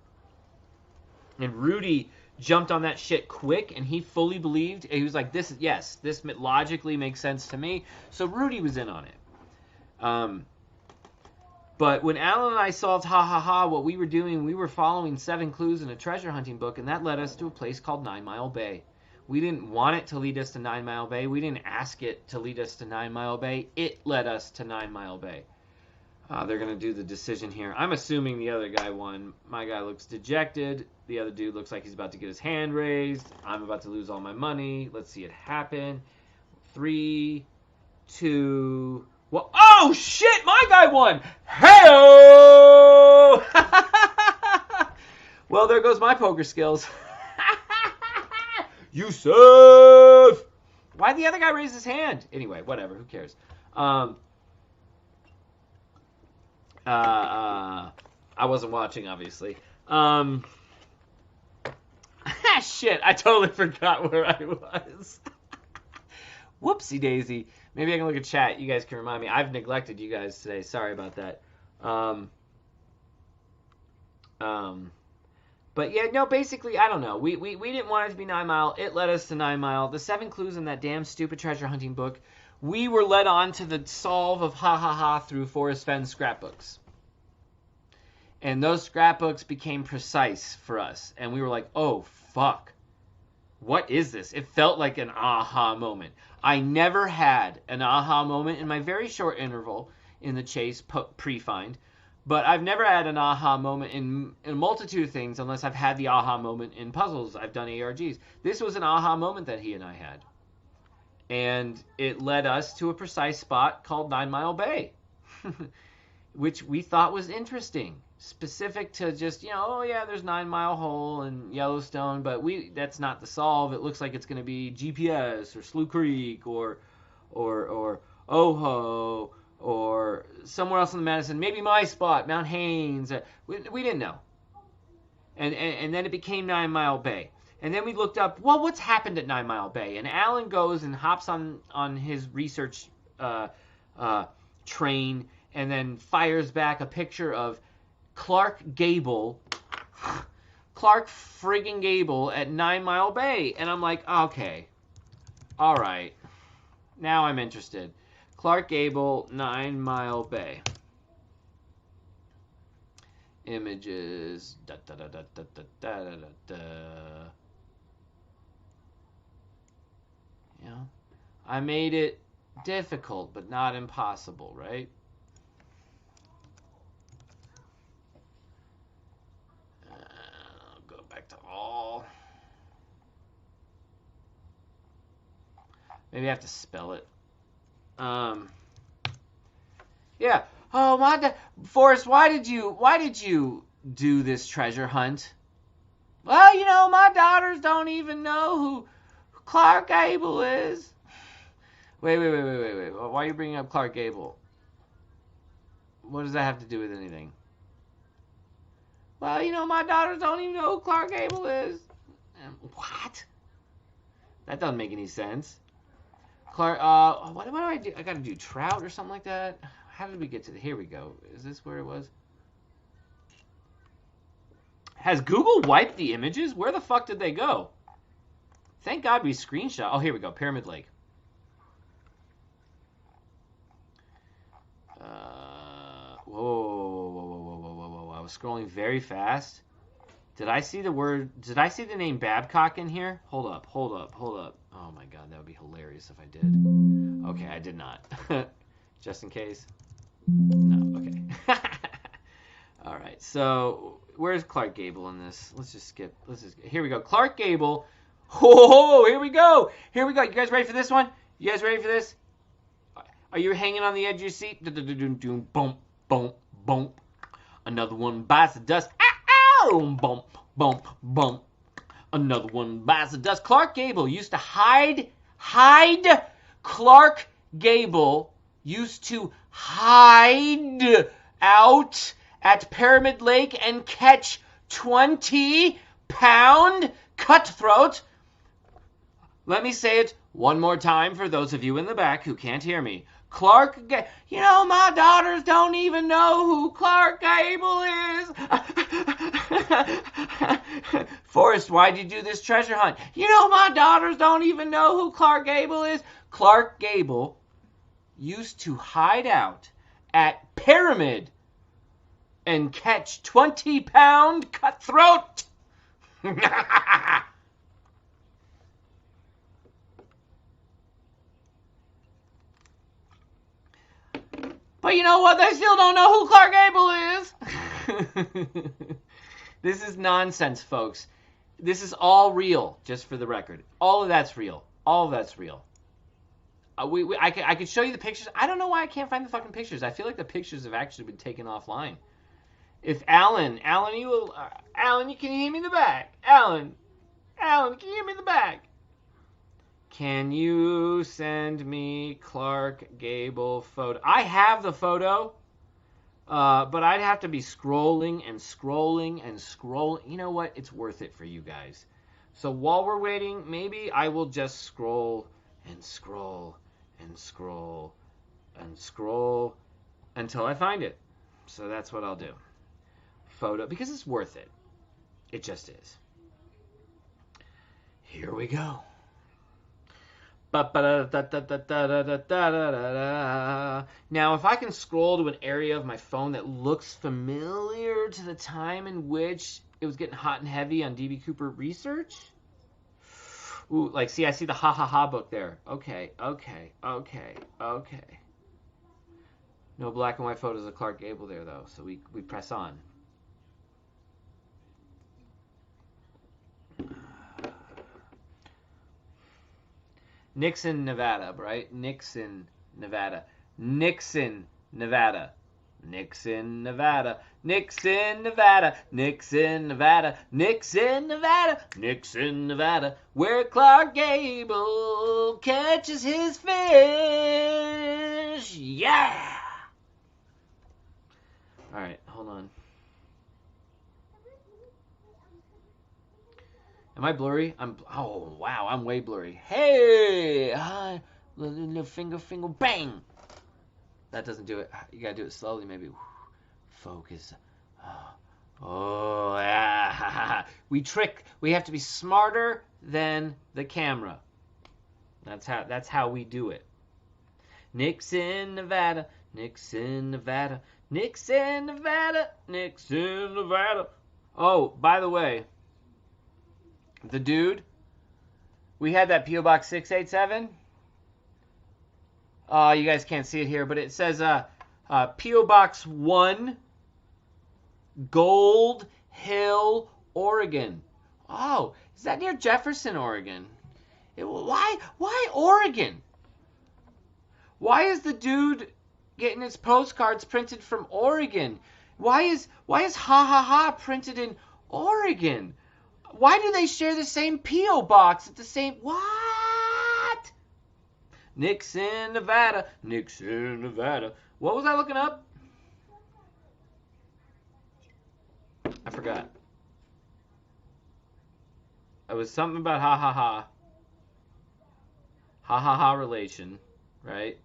and Rudy jumped on that shit quick, and he fully believed. He was like, this logically makes sense to me. So Rudy was in on it. But when Alan and I solved ha ha ha, what we were doing, we were following 7 clues in a treasure hunting book, and that led us to a place called 9 Mile Bay. We didn't want it to lead us to 9 Mile Bay. We didn't ask it to lead us to 9 Mile Bay. It led us to 9 Mile Bay. They're going to do the decision here. I'm assuming the other guy won. My guy looks dejected. The other dude looks like he's about to get his hand raised. I'm about to lose all my money. Let's see it happen. 3, 2... Well, oh shit! My guy won. Hey-o! Well, there goes my poker skills. Yusuf! Why'd the other guy raise his hand? Anyway, whatever. Who cares? I wasn't watching, obviously. Shit! I totally forgot where I was. Whoopsie daisy. Maybe I can look at chat. You guys can remind me. I've neglected you guys today. Sorry about that. But yeah, no, basically, I don't know. We didn't want it to be 9 Mile. It led us to 9 Mile. The 7 clues in that damn stupid treasure hunting book. We were led on to the solve of ha ha ha through Forrest Fenn's scrapbooks. And those scrapbooks became precise for us. And we were like, oh, fuck. What is this? It felt like an aha moment. I never had an aha moment in my very short interval in the chase pre-find, but I've never had an aha moment in a multitude of things unless I've had the aha moment in puzzles. I've done ARGs. This was an aha moment that he and I had. And it led us to a precise spot called 9 Mile Bay, which we thought was interesting. Specific to just, oh yeah, there's 9 Mile Hole and Yellowstone, but that's not the solve. It looks like it's going to be GPS or Slough Creek or Oho or somewhere else in the Madison. Maybe my spot, Mount Haines. We didn't know. And then it became 9 Mile Bay. And then we looked up, well, what's happened at 9 Mile Bay? And Alan goes and hops on his research train and then fires back a picture of Clark friggin' Gable at 9 Mile Bay. And I'm like, okay, all right, now I'm interested. Clark Gable, 9 Mile Bay. Images. Da, da, da, da, da, da, da, da, da. You know, I made it difficult, but not impossible, right? I'll go back to all. Maybe I have to spell it. Yeah. Oh my, Forrest, why did you do this treasure hunt? Well, you know, my daughters don't even know who Clark Gable is. Wait. Why are you bringing up Clark Gable? What does that have to do with anything? Well, you know, my daughters don't even know who Clark Gable is. What? That doesn't make any sense. Clark, what do I do? I gotta do trout or something like that? How did we get to here we go. Is this where it was? Has Google wiped the images? Where the fuck did they go? Thank God we screenshot. Oh, here we go. Pyramid Lake. Whoa. I was scrolling very fast. Did I see the name Babcock in here? Hold up. Oh my God, that would be hilarious if I did. Okay, I did not. Just in case. No, okay. All right, so where's Clark Gable in this? Let's just skip. Here we go. Clark Gable. Oh, here we go. You guys ready for this one? You guys ready for this? Are you hanging on the edge of your seat? Bump, bump, bump. Another one bites the dust. Ow! Bump, bump, bump. Another one bites the dust. Clark Gable used to hide. Clark Gable used to hide out at Pyramid Lake and catch 20-pound cutthroat. Let me say it one more time for those of you in the back who can't hear me. You know, my daughters don't even know who Clark Gable is. Forrest, why'd you do this treasure hunt? You know, my daughters don't even know who Clark Gable is. Clark Gable used to hide out at Pyramid and catch 20-pound cutthroat. But you know what? They still don't know who Clark Gable is. This is nonsense, folks. This is all real, just for the record. All of that's real. I could show you the pictures. I don't know why I can't find the fucking pictures. I feel like the pictures have actually been taken offline. If Alan, can you hear me in the back? Alan, can you hear me in the back? Can you send me Clark Gable photo? I have the photo, but I'd have to be scrolling. You know what? It's worth it for you guys. So while we're waiting, maybe I will just scroll until I find it. So that's what I'll do. Photo, because it's worth it. It just is. Here we go. Now, if I can scroll to an area of my phone that looks familiar to the time in which it was getting hot and heavy on D.B. Cooper research. Ooh, like, see, I see the Ha Ha Ha book there. Okay. No black and white photos of Clark Gable there, though, so we press on. Nixon, Nevada, right? Nixon, Nevada. Where Clark Gable catches his fish. Yeah! All right, hold on. Am I blurry? Oh, wow, I'm way blurry. Hey! Hi. Little finger, bang! That doesn't do it. You gotta do it slowly, maybe. Focus. Oh, yeah. We have to be smarter than the camera. That's how we do it. Nixon, Nevada. Nixon, Nevada. Nixon, Nevada. Oh, by the way, the dude, we had that P.O. Box 687. You guys can't see it here, but it says P.O. Box 1, Gold Hill, Oregon. Oh, is that near Jefferson, Oregon? Why Oregon? Why is the dude getting his postcards printed from Oregon? Why is ha ha ha printed in Oregon? Why do they share the same P.O. box at the same... What? Nixon, Nevada. Nixon, Nevada. What was I looking up? I forgot. It was something about ha ha ha. Ha ha ha relation, right?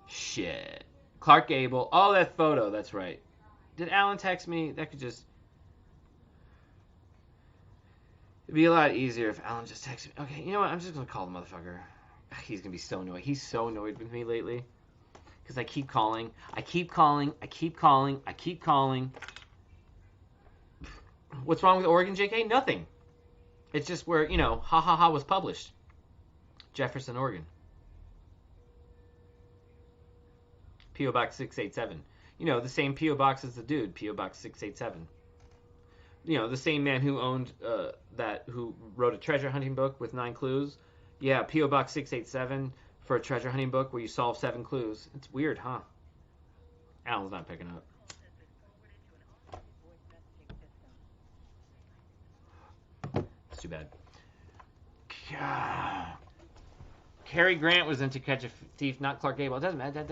Shit. Clark Gable. Oh, that photo. That's right. Did Alan text me? That could just... It'd be a lot easier if Alan just texted me. Okay, you know what? I'm just going to call the motherfucker. He's going to be so annoyed. He's so annoyed with me lately. Because I keep calling. I keep calling. I keep calling. I keep calling. What's wrong with Oregon, JK? Nothing. It's just where, you know, Ha Ha Ha was published. Jefferson, Oregon. P.O. Box 687. You know, the same P.O. Box as the dude. P.O. Box 687. You know, the same man who owned who wrote a treasure hunting book with 9 clues. Yeah, P.O. Box 687 for a treasure hunting book where you solve 7 clues. It's weird, huh? Alan's not picking up. It's too bad. Cary Grant was into Catch a Thief, not Clark Gable. It doesn't matter.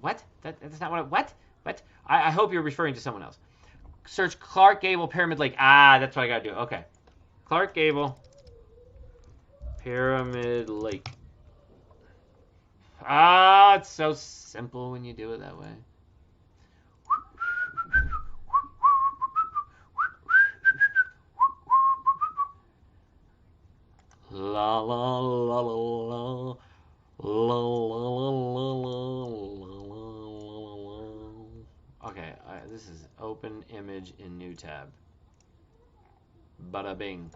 What? That's not what. What? I hope you're referring to someone else. Search Clark Gable, Pyramid Lake. Ah, that's what I gotta do. Okay. Clark Gable, Pyramid Lake. Ah, it's so simple when you do it that way. La la la la la la la la. Okay, this is open image in new tab. Bada bing.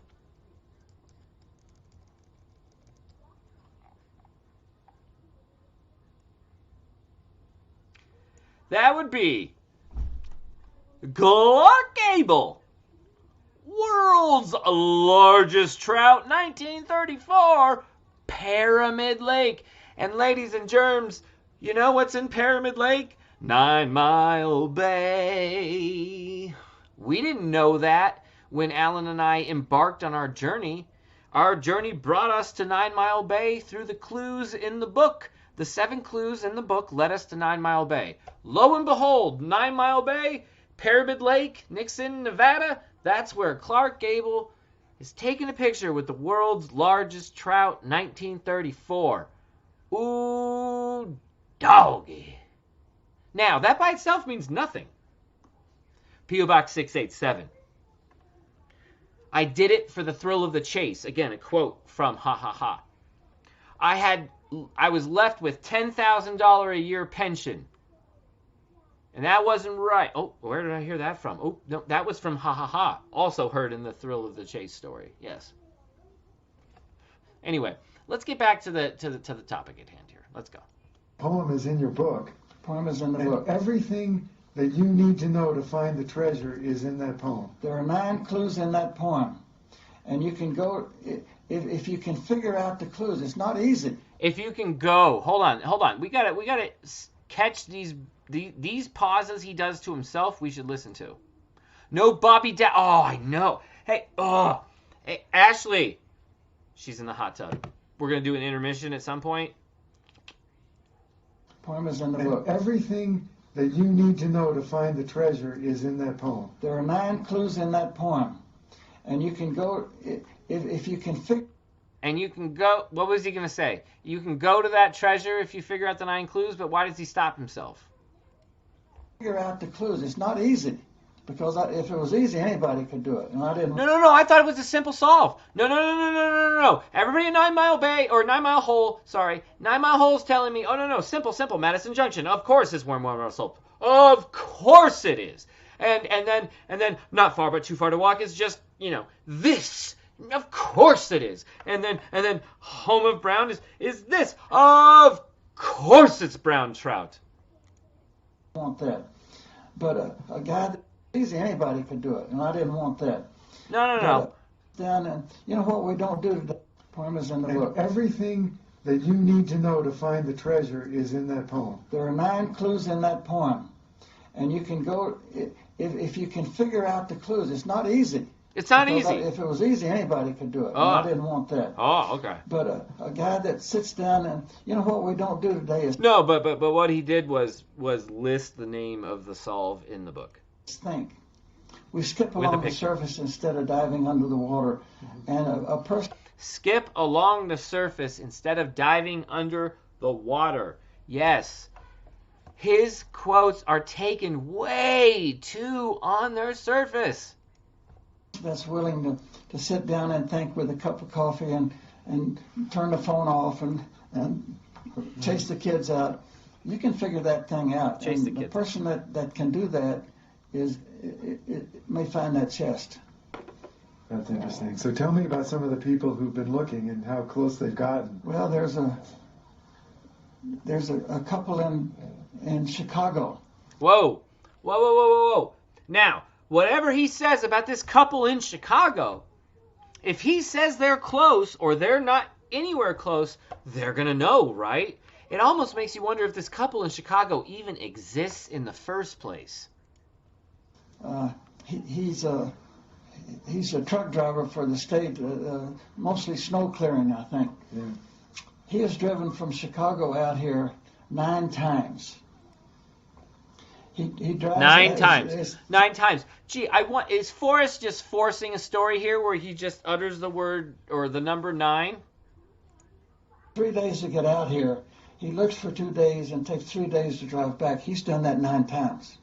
That would be Clark Gable, world's largest trout, 1934, Pyramid Lake. And ladies and germs, you know what's in Pyramid Lake? 9 Mile Bay. We didn't know that when Alan and I embarked on our journey. Our journey brought us to 9 Mile Bay through the clues in the book. The 7 clues in the book led us to 9 Mile Bay. Lo and behold, 9 Mile Bay, Pyramid Lake, Nixon, Nevada. That's where Clark Gable is taking a picture with the world's largest trout, 1934. Ooh, doggy. Now, that by itself means nothing. P.O. Box 687. I did it for the thrill of the chase. Again, a quote from Ha Ha Ha. I was left with $10,000 a year pension. And that wasn't right. Oh, where did I hear that from? Oh, no, that was from Ha Ha Ha. Also heard in the thrill of the chase story. Yes. Anyway, let's get back to the topic at hand here. Let's go. Poem is in your book. Poem is in the And book. everything that you need to know to find the treasure is in that poem. There are 9 clues in that poem. And you can go, if you can figure out the clues, it's not easy. If you can go, hold on. We gotta catch these pauses he does to himself. We should listen to. No Bobby Oh, I know. Hey, Ashley. She's in the hot tub. We're gonna do an intermission at some point. Poem is in the And book. everything that you need to know to find the treasure is in that poem. There are 9 clues in that poem. And you can go, if you can figure... And you can go, what was he going to say? You can go to that treasure if you figure out the 9 clues, but why does he stop himself? Figure out the clues. It's not easy. Because if it was easy, anybody could do it. And I didn't... No, I thought it was a simple solve. No. Everybody in 9 Mile Bay, or 9 Mile Hole, sorry. 9 Mile Hole's telling me, oh, no, simple, Madison Junction. Of course it's warm water soap. Of course it is. And then not far but too far to walk is just, this. Of course it is. And then home of brown is this. Of course it's brown trout. Want that. But a guy that easy, anybody could do it, and I didn't want that. No. Down and what we don't do today. Poem is in the book. Everything that you need to know to find the treasure is in that poem. There are 9 clues in that poem, and you can go if you can figure out the clues. It's not easy. It's not Because easy. If it was easy, anybody could do it. And I didn't want that. Oh, okay. But a guy that sits down and what we don't do today is No, but what he did was list the name of the solve in the book. think. We skip With a along the picture. surface instead of diving under the water, and a person. Skip along the surface instead of diving under the water. Yes. His quotes are taken way too on their surface. That's willing to sit down and think with a cup of coffee and turn the phone off and chase the kids out. You can figure that thing out. Chase and the kids. The person that can do that may find that chest. That's interesting. So tell me about some of the people who've been looking and how close they've gotten. Well, there's a couple in Chicago. Whoa. Now, whatever he says about this couple in Chicago, if he says they're close or they're not anywhere close, they're going to know, right? It almost makes you wonder if this couple in Chicago even exists in the first place. He's a truck driver for the state, mostly snow clearing, I think. Yeah. He has driven from Chicago out here 9 times. He drives 9 times. 9 times. Gee, is Forrest just forcing a story here where he just utters the word or the number 9? 3 days to get out here. He looks for 2 days and takes 3 days to drive back. He's done that 9 times.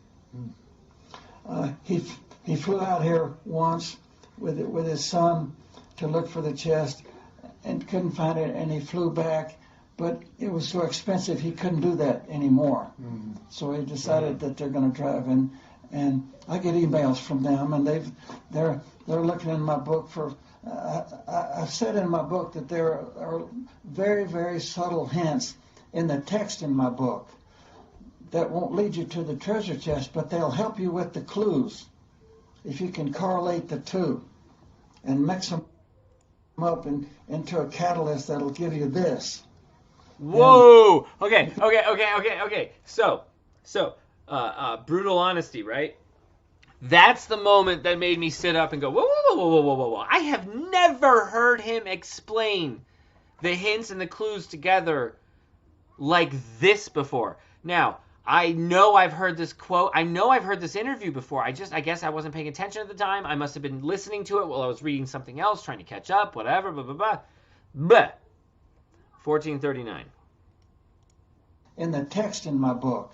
He flew out here once with his son to look for the chest and couldn't find it, and he flew back, but it was so expensive he couldn't do that anymore. Mm-hmm. So he decided that they're going to drive in, and I get emails from them, and they're looking in my book for. I've said in my book that there are very, very subtle hints in the text in my book that won't lead you to the treasure chest, but they'll help you with the clues if you can correlate the two and mix them up into a catalyst that'll give you this. Whoa! Okay. So, brutal honesty, right? That's the moment that made me sit up and go, whoa. I have never heard him explain the hints and the clues together like this before. Now, I know I've heard this quote. I know I've heard this interview before. I guess I wasn't paying attention at the time. I must have been listening to it while I was reading something else, trying to catch up, whatever, blah, blah, blah. But 1439. In the text in my book,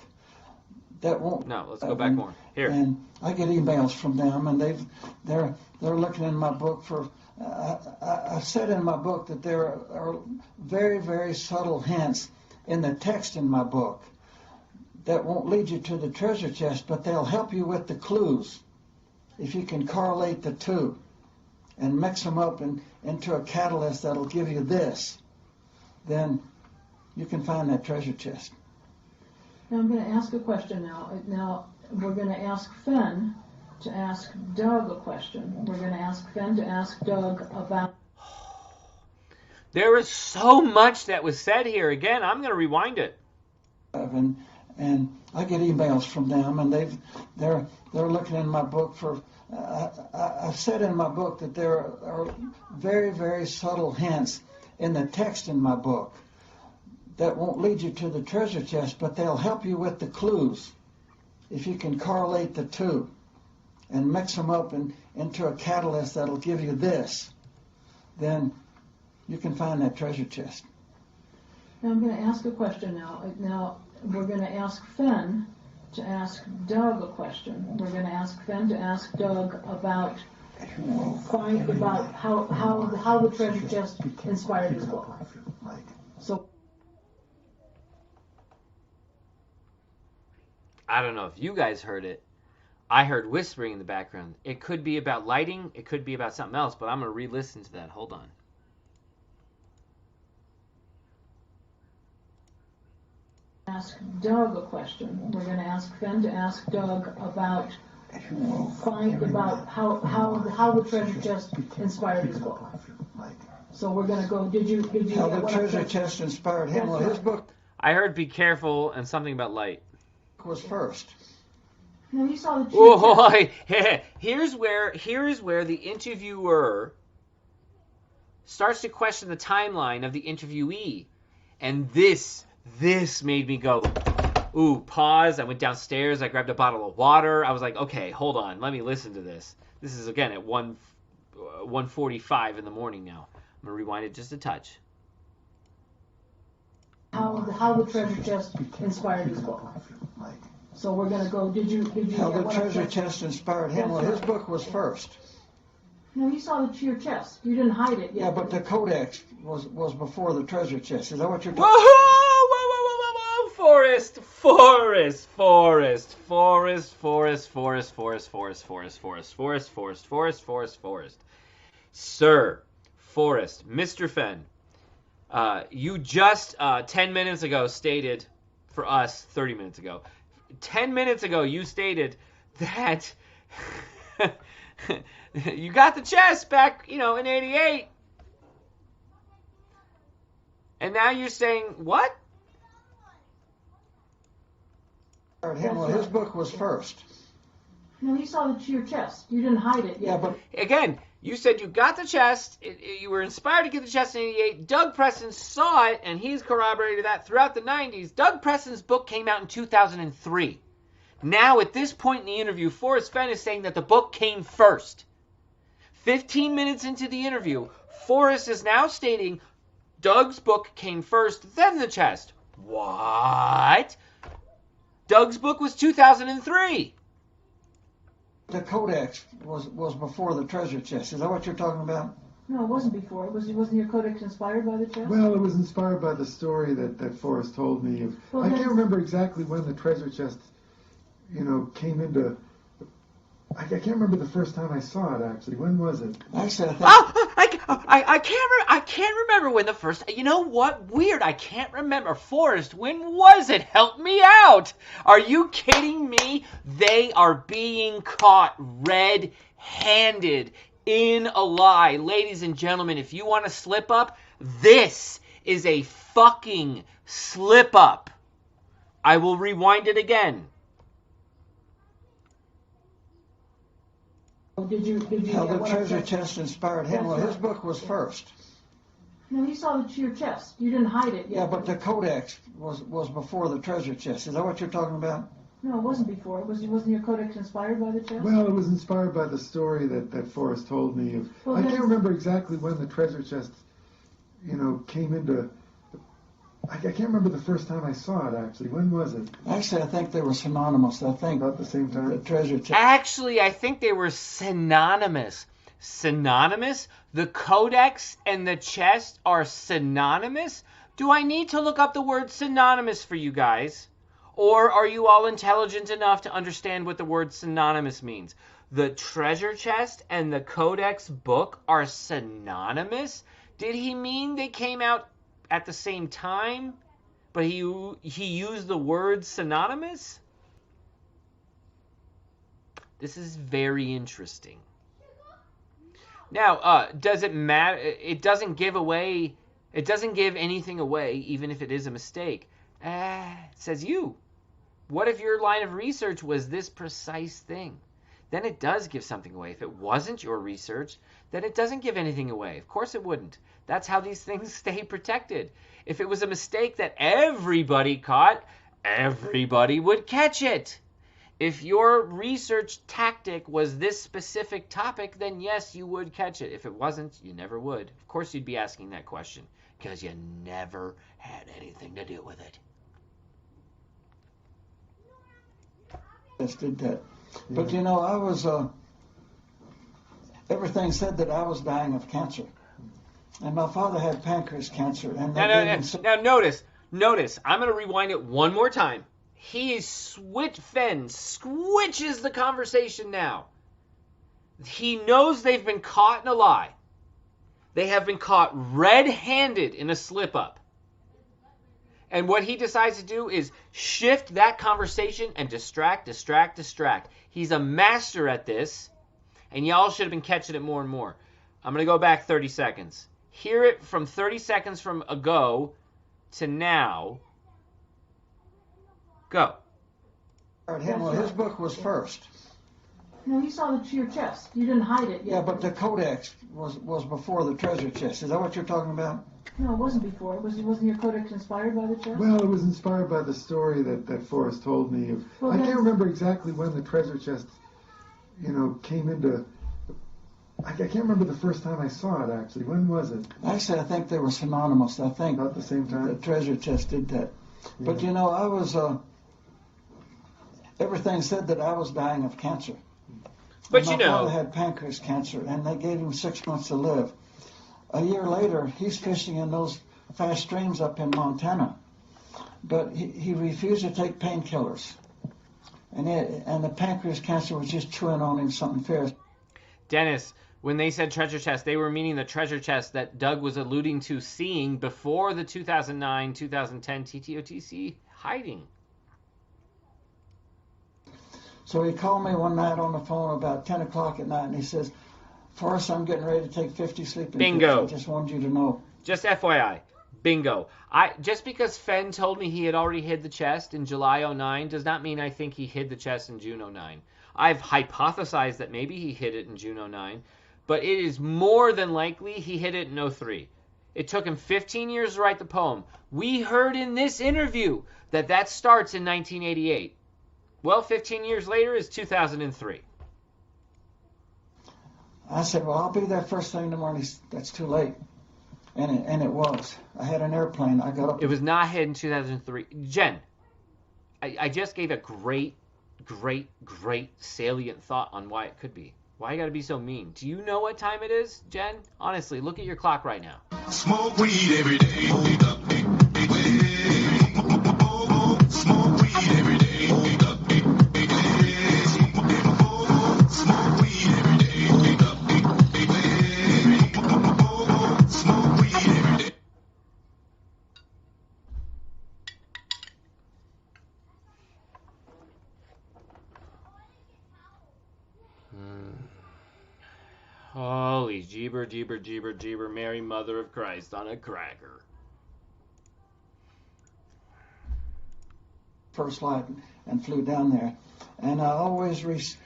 that won't. No, let's go back more. Here. And I get emails from them, and they're looking in my book for. I've said in my book that there are very, very subtle hints in the text in my book that won't lead you to the treasure chest, but they'll help you with the clues if you can correlate the two and mix them up into a catalyst that'll give you this. Then you can find that treasure chest. Now I'm going to ask a question now. Now we're going to ask Fenn to ask Doug a question. We're going to ask Fenn to ask Doug about... There is so much that was said here. Again, I'm going to rewind it. And I get emails from them, and they're looking in my book for. I've said in my book that there are very, very subtle hints in the text in my book that won't lead you to the treasure chest, but they'll help you with the clues if you can correlate the two and mix them up into a catalyst that'll give you this. Then you can find that treasure chest. Now I'm going to ask a question now. Now we're going to ask Fenn to ask Doug a question. We're going to ask Fenn to ask Doug about how the treasure chest inspired his book. So I don't know if you guys heard it. I heard whispering in the background. It could be about lighting. It could be about something else, but I'm going to re-listen to that. Hold on. Ask Doug a question. We're going to ask Fenn to ask Doug about how the treasure chest inspired his book. So we're going to go. Did you? How the treasure chest inspired him. Well, his book I heard be careful and something about light. was first. No, you saw the. Oh, here's where the interviewer starts to question the timeline of the interviewee, and this made me go, ooh, pause. I went downstairs. I grabbed a bottle of water. I was like, okay, hold on. Let me listen to this. This is, again, at 1:45 in the morning now. I'm going to rewind it just a touch. How the treasure chest inspired his book. So we're going to go. Did you? How the treasure chest inspired him. Well, his book was first. No, you saw your chest. You didn't hide it yet. Yeah, but the codex was before the treasure chest. Is that what you're Whoa, talking whoa, Forrest. Sir, Forrest, Mr. Fenn, you just 10 minutes ago stated, for us 30 minutes ago, 10 minutes ago you stated that you got the chest back, in 88. And now you're saying, what? him? Well, his book was first. No, you saw your chest. You didn't hide it yet. Yeah, but Again, you said you got the chest. You were inspired to get the chest in 88. Doug Preston saw it, and he's corroborated that throughout the 90s. Doug Preston's book came out in 2003. Now, at this point in the interview, Forrest Fenn is saying that the book came first. 15 minutes into the interview, Forrest is now stating Doug's book came first, then the chest. What? Doug's book was 2003. the codex was before the treasure chest. Is that what you're talking about? No, it wasn't before. Wasn't your codex inspired by the chest? Well, it was inspired by the story that Forrest told me. I can't remember exactly when the treasure chest, came into. I can't remember the first time I saw it. Actually, when was it? Actually, I think. I can't remember when the first. You know what? Weird. I can't remember. Forrest, when was it? Help me out. Are you kidding me? They are being caught red-handed in a lie. Ladies and gentlemen, if you want to slip up, this is a fucking slip up. I will rewind it again. Did you How the treasure chest inspired him. Well, his book was first. No, you saw your chest. You didn't hide it yet. Yeah, but the codex was before the treasure chest. Is that what you're talking about? No, it wasn't before. Wasn't your codex inspired by the chest? Well, it was inspired by the story that Forrest told me. I can't remember exactly when the treasure chest, came into. I can't remember the first time I saw it, actually. When was it? Actually, I think they were synonymous. I think About the same time? the treasure chest. Actually, I think they were synonymous. Synonymous? The codex and the chest are synonymous? Do I need to look up the word synonymous for you guys? Or are you all intelligent enough to understand what the word synonymous means? The treasure chest and the codex book are synonymous? Did he mean they came out at the same time, but he used the word synonymous? This is very interesting. Now, does it matter? It doesn't give anything away, even if it is a mistake. It says you. What if your line of research was this precise thing? Then it does give something away. If it wasn't your research, then it doesn't give anything away. Of course it wouldn't. That's how these things stay protected. If it was a mistake that everybody caught, everybody would catch it. If your research tactic was this specific topic, then yes, you would catch it. If it wasn't, you never would. Of course you'd be asking that question, because you never had anything to do with it. Just did that. But I was. Everything said that I was dying of cancer, and my father had pancreas cancer. And Now notice. I'm going to rewind it one more time. Fenn switches the conversation now. He knows they've been caught in a lie. They have been caught red-handed in a slip-up. And what he decides to do is shift that conversation and distract. He's a master at this, and y'all should have been catching it more and more. I'm going to go back 30 seconds. Hear it from 30 seconds from ago to now. Go. Well, his book was first. No, he saw your chest. You didn't hide it yet. Yeah, but the codex was before the treasure chest. Is that what you're talking about? No, it wasn't before. Wasn't your codex inspired by the chest? Well, it was inspired by the story that Forrest told me. Well, I can't remember exactly when the treasure chest, came into. I can't remember the first time I saw it, actually. When was it? Actually, I think they were synonymous. I think About the same time? the treasure chest did that. Yeah. But I was. Everything said that I was dying of cancer. But My father had pancreas cancer, and they gave him 6 months to live. A year later, he's fishing in those fast streams up in Montana, but he refused to take painkillers, and the pancreas cancer was just chewing on him something fierce. Dennis, when they said treasure chest, they were meaning the treasure chest that Doug was alluding to seeing before the 2009-2010 TTOTC hiding. So he called me one night on the phone about 10 o'clock at night, and he says, Forrest, I'm getting ready to take 50 sleeping Bingo. pills. I just wanted you to know. Just FYI. Bingo. Just because Fenn told me he had already hid the chest in July 2009 does not mean I think he hid the chest in June 2009. I've hypothesized that maybe he hid it in June 2009, but it is more than likely he hid it in 2003. It took him 15 years to write the poem. We heard in this interview that starts in 1988. Well, 15 years later is 2003. I said, well, I'll be there first thing in the morning. He said, that's too late. And it was. I had an airplane. I got up. It was not hit in 2003. Jen, I just gave a great salient thought on why it could be. Why you gotta be so mean? Do you know what time it is, Jen? Honestly, look at your clock right now. Smoke weed every day. Smoke weed every day. Holy jeeber, Mary Mother of Christ on a cracker. First flight and flew down there. And I always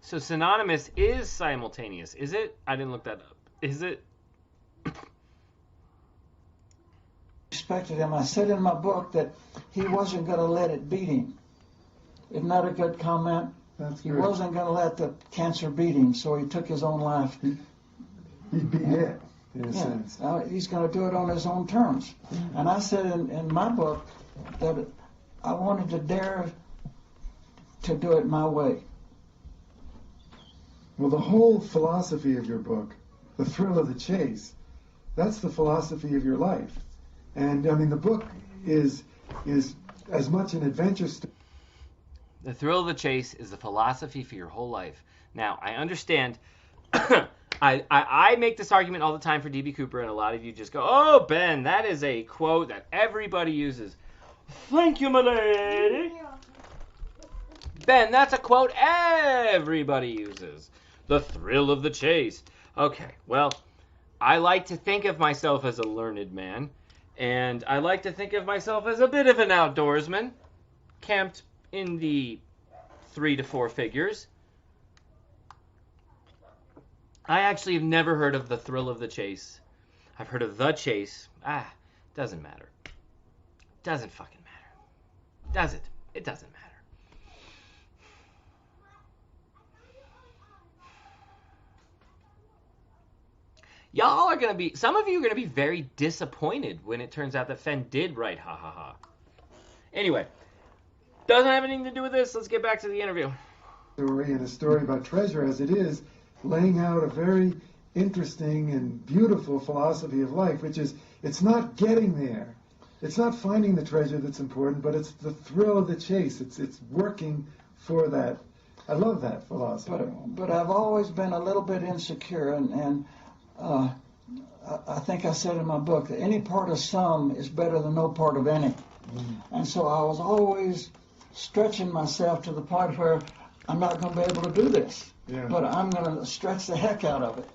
So synonymous is simultaneous, is it? I didn't look that up. Is it? respected him. I said in my book that he wasn't going to let it beat him. Isn't that a good comment? That's He good. wasn't going to let the cancer beat him, so he took his own life. He beat it, in a sense. He's going to do it on his own terms. And I said in my book that I wanted to dare to do it my way. Well, the whole philosophy of your book, the thrill of the chase, that's the philosophy of your life. And, I mean, the book is as much an adventure story. The thrill of the chase is the philosophy for your whole life. Now, I understand. I make this argument all the time for D.B. Cooper, and a lot of you just go, "Oh, Ben, that is a quote that everybody uses." Thank you, my lady. Ben, that's a quote everybody uses. The thrill of the chase. Okay, well, I like to think of myself as a learned man, and I like to think of myself as a bit of an outdoorsman, camped in the 3 to 4 figures. I actually have never heard of the thrill of the chase. I've heard of the chase. Doesn't matter. Doesn't fucking matter. Does it? It doesn't matter. Y'all are gonna be, some of you are gonna be very disappointed when it turns out that Fenn did write ha ha ha. Anyway, doesn't have anything to do with this. Let's get back to the interview. Story, and a story about treasure as it is, laying out a very interesting and beautiful philosophy of life, which is, it's not getting there. it's not finding the treasure that's important, but it's the thrill of the chase. It's working for that. I love that philosophy. But I've always been a little bit insecure, and I think I said in my book that any part of some is better than no part of any. And so I was always stretching myself to the point where I'm not going to be able to do this, but I'm going to stretch the heck out of it.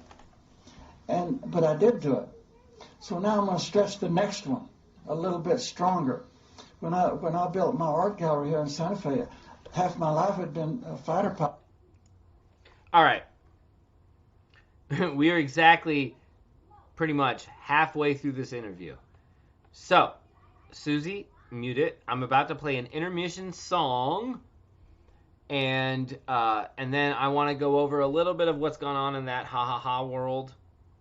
But I did do it. So now I'm going to stretch the next one a little bit stronger. When I built my art gallery here in Santa Fe, half my life had been a fighter pilot. All right. We are exactly pretty much halfway through this interview. So, Susie, mute it. I'm about to play an intermission song, and then I want to go over a little bit of what's gone on in that ha world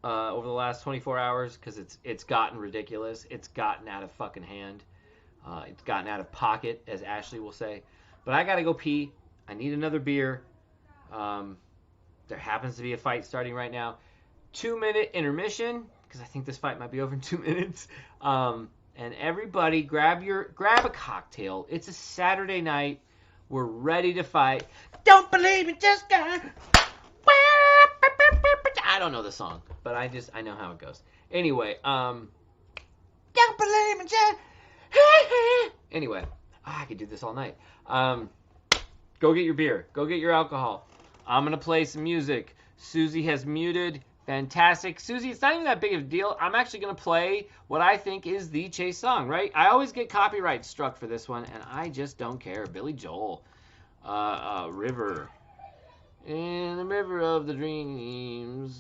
over the last 24 hours, because it's gotten ridiculous. It's gotten out of fucking hand. It's gotten out of pocket, as Ashley will say. But I gotta go pee. I need another beer. There happens to be a fight starting right now. 2-minute intermission, because I think this fight might be over in 2 minutes. And everybody grab a cocktail. It's a Saturday night. We're ready to fight. Don't believe it, just got. I don't know the song, but I know how it goes. Anyway, don't believe it, just. Anyway, I could do this all night. Go get your beer. Go get your alcohol. I'm going to play some music. Susie has muted. Fantastic. Susie, it's not even that big of a deal. I'm actually going to play what I think is the Chase song, right? I always get copyright struck for this one, and I just don't care. Billy Joel. River. In the river of the dreams.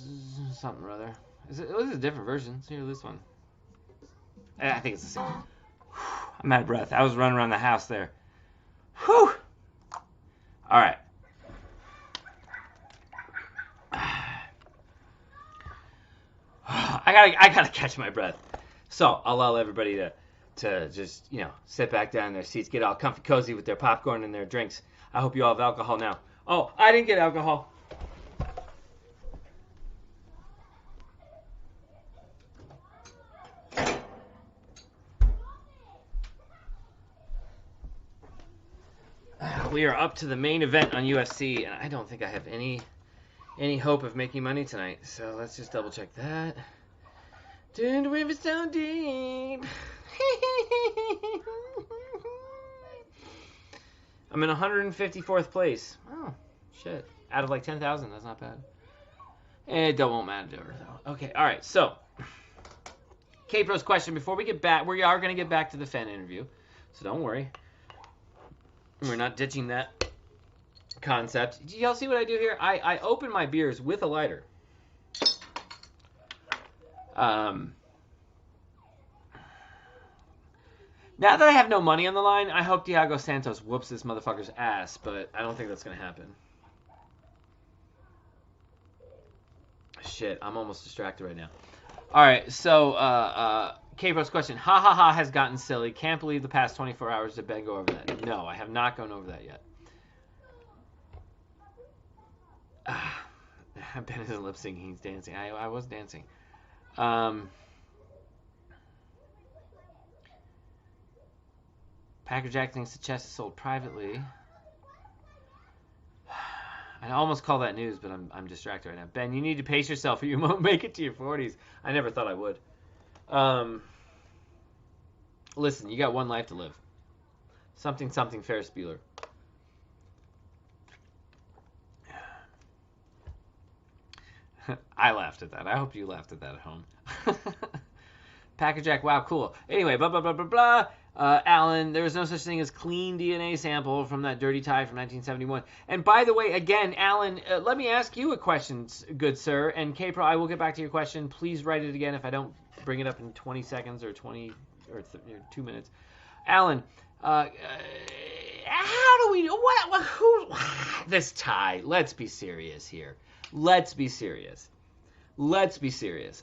Something or other. This is a different version. Let's hear this one. I think it's the same. I'm out of breath. I was running around the house there. Whew. All right. I gotta catch my breath. So I'll allow everybody to just, sit back down in their seats, get all comfy cozy with their popcorn and their drinks. I hope you all have alcohol now. Oh, I didn't get alcohol. We are up to the main event on UFC, and I don't think I have any hope of making money tonight. So let's just double check that. Did the river so deep? I'm in 154th place. Oh, shit. Out of like 10,000, that's not bad. It won't matter though. Okay, all right. So, K-Pro's question before we get back. We are going to get back to the Fenn interview, so don't worry. We're not ditching that concept. Do y'all see what I do here? I open my beers with a lighter. Now that I have no money on the line, I hope Thiago Santos whoops this motherfucker's ass, but I don't think that's going to happen. Shit, I'm almost distracted right now. All right, so K-Pro's question. Ha ha ha has gotten silly. Can't believe the past 24 hours. Did Ben go over that? No, I have not gone over that yet. Ben isn't lip syncing. He's dancing. I was dancing. Packer Jack thinks the chest is sold privately. I almost call that news, but I'm distracted right now. Ben, you need to pace yourself or you won't make it to your 40s. I never thought I would. Listen, you got one life to live. Something, Ferris Bueller. I laughed at that. I hope you laughed at that at home. Packer Jack, wow, cool. Anyway, blah, blah, blah, blah, blah. Alan, there was no such thing as clean DNA sample from that dirty tie from 1971. And by the way, again, Alan, let me ask you a question, good sir. And K-Pro, I will get back to your question. Please write it again if I don't bring it up in 20 seconds or 20 or 2 minutes. Alan, how do we who this tie? Let's be serious here. Let's be serious.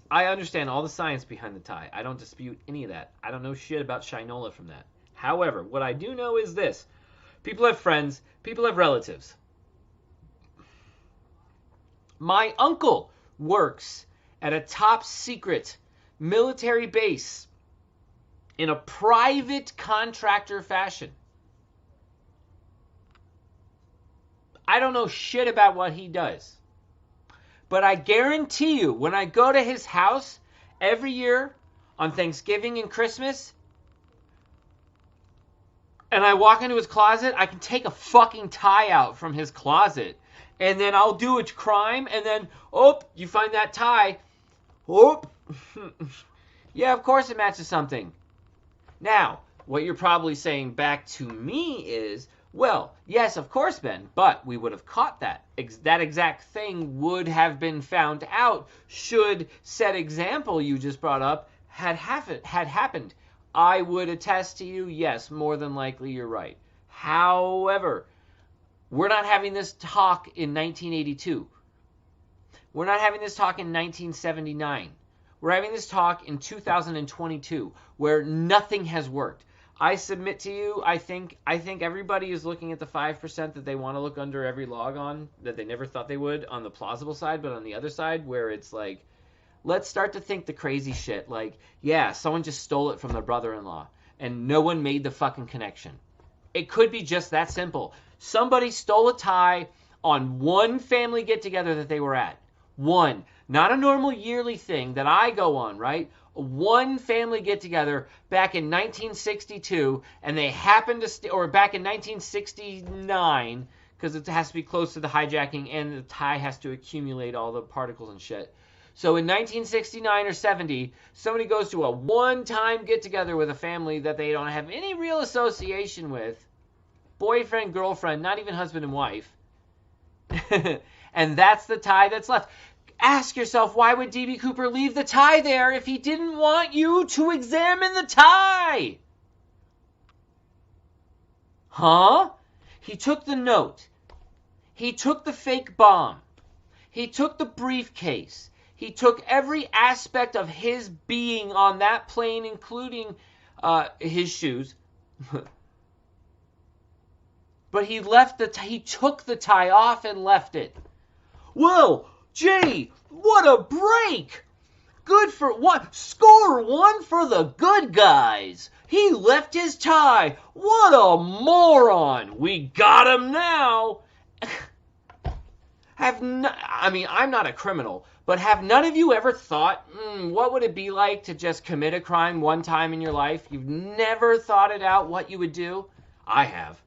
I understand all the science behind the tie. I don't dispute any of that. I don't know shit about Shinola from that. However, what I do know is this. People have friends. People have relatives. My uncle works at a top secret military base in a private contractor fashion. I don't know shit about what he does. But I guarantee you, when I go to his house every year on Thanksgiving and Christmas, and I walk into his closet, I can take a fucking tie out from his closet. And then I'll do a crime, and then, oh, you find that tie. Oh, yeah, of course it matches something. Now, what you're probably saying back to me is, well, yes, of course, Ben, but we would have caught that. That exact thing would have been found out should said example you just brought up had happened. I would attest to you, yes, more than likely you're right. However, we're not having this talk in 1982. We're not having this talk in 1979. We're having this talk in 2022, where nothing has worked. I submit to you, I think everybody is looking at the 5% that they want to look under every log on, that they never thought they would on the plausible side, but on the other side, where it's like, let's start to think the crazy shit. Like, yeah, someone just stole it from their brother-in-law, and no one made the fucking connection. It could be just that simple. Somebody stole a tie on one family get-together that they were at. One. Not a normal yearly thing that I go on, right? One family get-together back in 1962, and they happened to, or back in 1969, because it has to be close to the hijacking, and the tie has to accumulate all the particles and shit. So in 1969 or 70, somebody goes to a one-time get-together with a family that they don't have any real association with, boyfriend, girlfriend, not even husband and wife, and that's the tie that's left. Ask yourself, why would D.B. Cooper leave the tie there if he didn't want you to examine the tie? Huh? He took the note. He took the fake bomb. He took the briefcase. He took every aspect of his being on that plane, including his shoes. But he took the tie off and left it. Well, gee, what a break! Good for what? Score one for the good guys. He left his tie. What a moron! We got him now. I'm not a criminal, but have none of you ever thought, what would it be like to just commit a crime one time in your life? You've never thought it out what you would do? I have.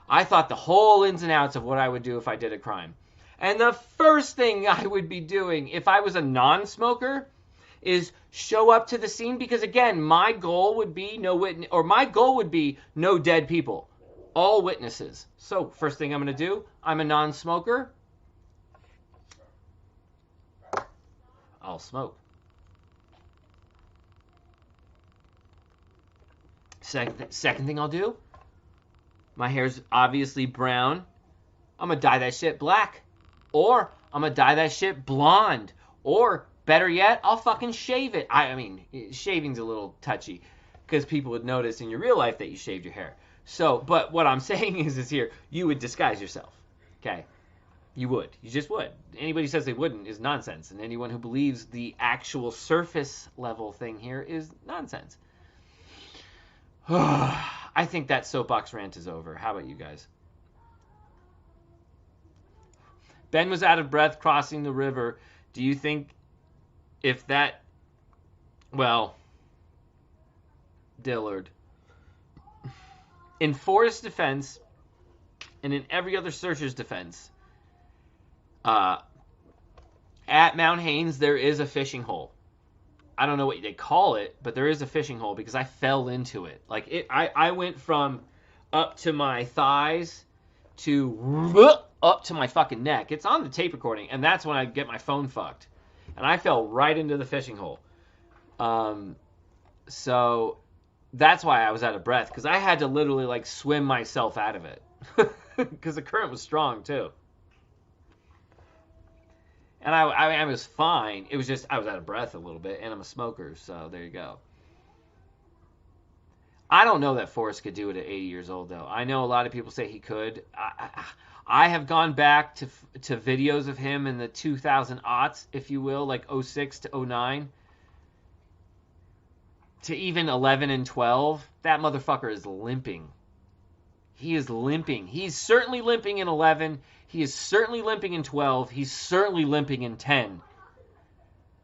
I thought the whole ins and outs of what I would do if I did a crime. And the first thing I would be doing if I was a non-smoker is show up to the scene, because again, my goal would be no dead people, all witnesses. So first thing I'm going to do, I'm a non-smoker. I'll smoke. Second thing I'll do, my hair's obviously brown. I'm going to dye that shit black. Or I'm going to dye that shit blonde. Or, better yet, I'll fucking shave it. I mean, shaving's a little touchy, because people would notice in your real life that you shaved your hair. So, but what I'm saying is here, you would disguise yourself. Okay? You would. You just would. Anybody who says they wouldn't is nonsense. And anyone who believes the actual surface level thing here is nonsense. I think that soapbox rant is over. How about you guys? Ben was out of breath crossing the river. Do you think if that... Well, Dillard. In Forrest's defense, and in every other searcher's defense, at Mount Haines, there is a fishing hole. I don't know what they call it, but there is a fishing hole because I fell into it. Like, I went from up to my thighs to up to my fucking neck. It's on the tape recording, and that's when I get my phone fucked. And I fell right into the fishing hole. So that's why I was out of breath, because I had to literally like swim myself out of it because the current was strong too. And I was fine. It was just I was out of breath a little bit, and I'm a smoker, so there you go. I don't know that Forrest could do it at 80 years old, though. I know a lot of people say he could. I have gone back to videos of him in the 2000 aughts, if you will, like 06 to 09. to even 11 and 12, that motherfucker is limping. He is limping. He's certainly limping in 11. He is certainly limping in 12. He's certainly limping in 10.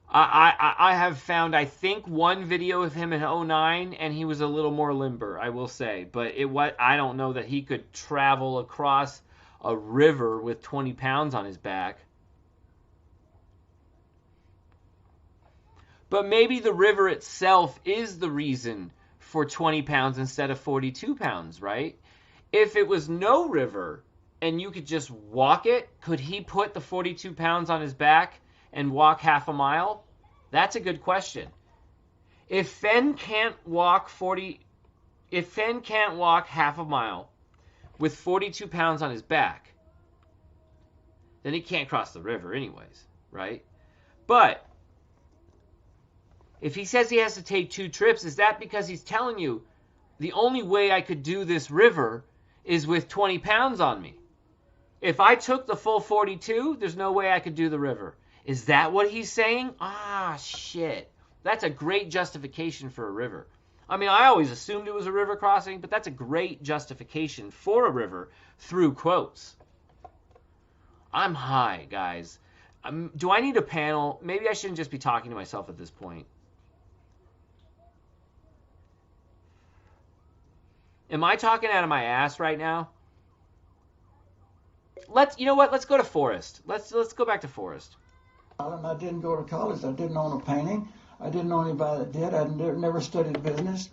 I have found, I think, one video of him in 09, and he was a little more limber, I will say. But I don't know that he could travel across a river with 20 pounds on his back. But maybe the river itself is the reason for 20 pounds instead of 42 pounds, right? If it was no river and you could just walk it, could he put the 42 pounds on his back and walk half a mile? That's a good question. If Fenn can't walk half a mile with 42 pounds on his back, then he can't cross the river anyways, right? But if he says he has to take 2 trips, is that because he's telling you the only way I could do this river is with 20 pounds on me? If I took the full 42, there's no way I could do the river. Is that what he's saying? Ah, shit. That's a great justification for a river. I mean, I always assumed it was a river crossing, but that's a great justification for a river through quotes. I'm high, guys. Do I need a panel? Maybe I shouldn't just be talking to myself at this point. Am I talking out of my ass right now? You know what? Let's go to Forrest. Let's go back to Forrest. I didn't go to college. I didn't own a painting. I didn't know anybody that did. I never studied business.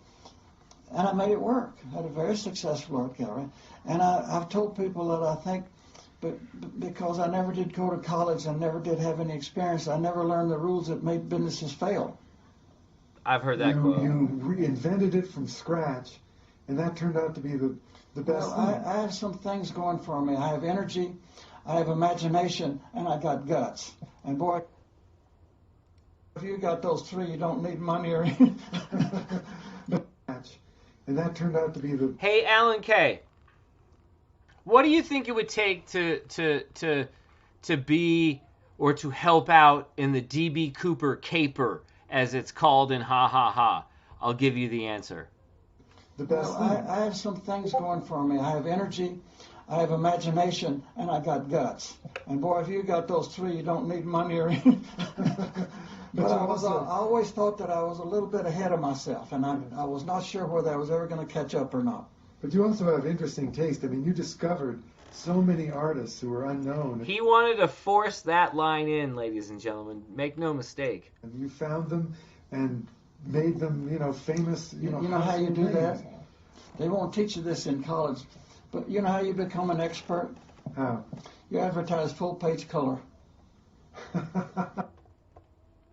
And I made it work. I had a very successful art gallery. And I've told people that I think, because I never did go to college, I never did have any experience, I never learned the rules that made businesses fail. I've heard that quote. You reinvented it from scratch, and that turned out to be the best Well, thing. I have some things going for me. I have energy, I have imagination, and I got guts. And boy, if you got those 3, you don't need money or anything. And that turned out to be the... Hey, Alan Kay, what do you think it would take to be or to help out in the D.B. Cooper caper, as it's called in Ha Ha Ha? I'll give you the answer. The best Well, thing. I have some things going for me. I have energy, I have imagination, and I got guts. And boy, if you got those 3, you don't need money or anything. But I always thought that I was a little bit ahead of myself, and I was not sure whether I was ever going to catch up or not. But you also have interesting taste. I mean, you discovered so many artists who were unknown. He wanted to force that line in, ladies and gentlemen. Make no mistake. And you found them and made them, famous. You know how you do that? They won't teach you this in college, but you know how you become an expert? How? You advertise full-page color.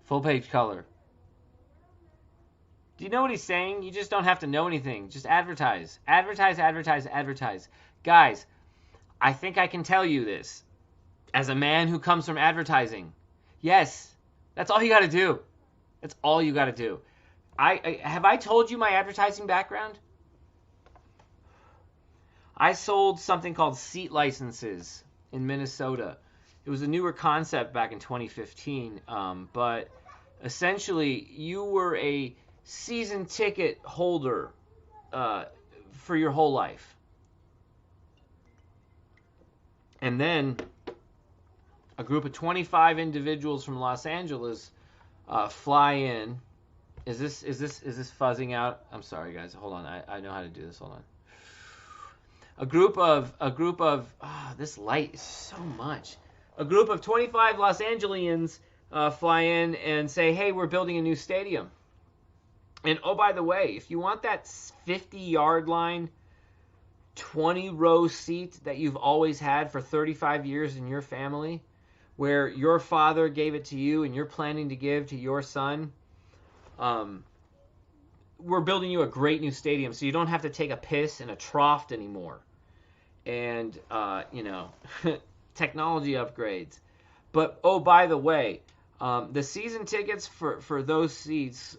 Full page color. Do you know what he's saying? You just don't have to know anything. Just advertise. Advertise, advertise, advertise. Guys, I think I can tell you this. As a man who comes from advertising. Yes, that's all you got to do. That's all you got to do. Have I told you my advertising background? I sold something called seat licenses in Minnesota. It was a newer concept back in 2015, but essentially you were a season ticket holder for your whole life. And then a group of 25 individuals from Los Angeles fly in. Is this fuzzing out? I'm sorry, guys. Hold on. I know how to do this. Hold on. A group of this light is so much. A group of 25 Los Angeles fly in and say, hey, we're building a new stadium. And oh, by the way, if you want that 50-yard line, 20-row seat that you've always had for 35 years in your family, where your father gave it to you and you're planning to give to your son, we're building you a great new stadium so you don't have to take a piss in a trough anymore. And, technology upgrades. But, oh, by the way, the season tickets for those seats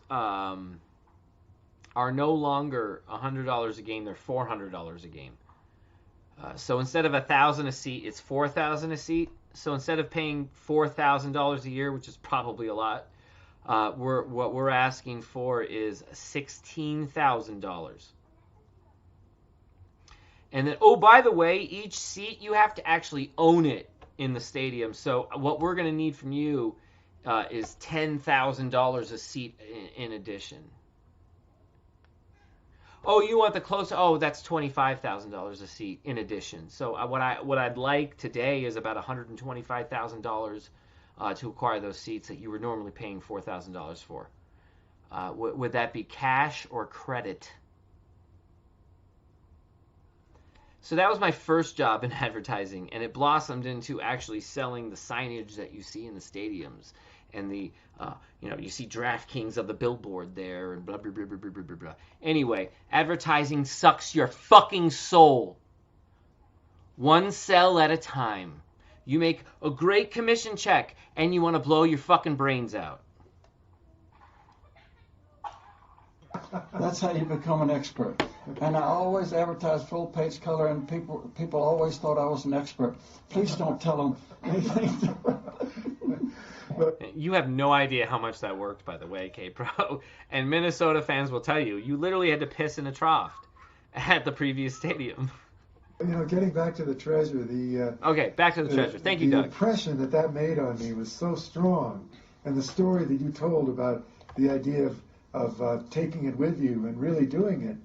are no longer $100 a game. They're $400 a game. So instead of $1,000 a seat, it's $4,000 a seat. So instead of paying $4,000 a year, which is probably a lot, What we're asking for is $16,000. And then, oh, by the way, each seat, you have to actually own it in the stadium. So what we're going to need from you is $10,000 a seat in addition. Oh, you want the close? Oh, that's $25,000 a seat in addition. So what I'd like today is about $125,000 to acquire those seats that you were normally paying $4,000 for. Would that be cash or credit? So that was my first job in advertising, and it blossomed into actually selling the signage that you see in the stadiums, and the you see DraftKings of the billboard there, and blah blah blah blah blah blah blah. Anyway, advertising sucks your fucking soul. One cell at a time. You make a great commission check, and you want to blow your fucking brains out. That's how you become an expert. And I always advertise full page color, and people always thought I was an expert. Please don't tell them anything. You have no idea how much that worked, by the way, K-Pro. And Minnesota fans will tell you, you literally had to piss in a trough at the previous stadium. Getting back to the treasure, Okay, back to the treasure. Thank you, Doug. The impression that made on me was so strong, and the story that you told about the idea of taking it with you and really doing it.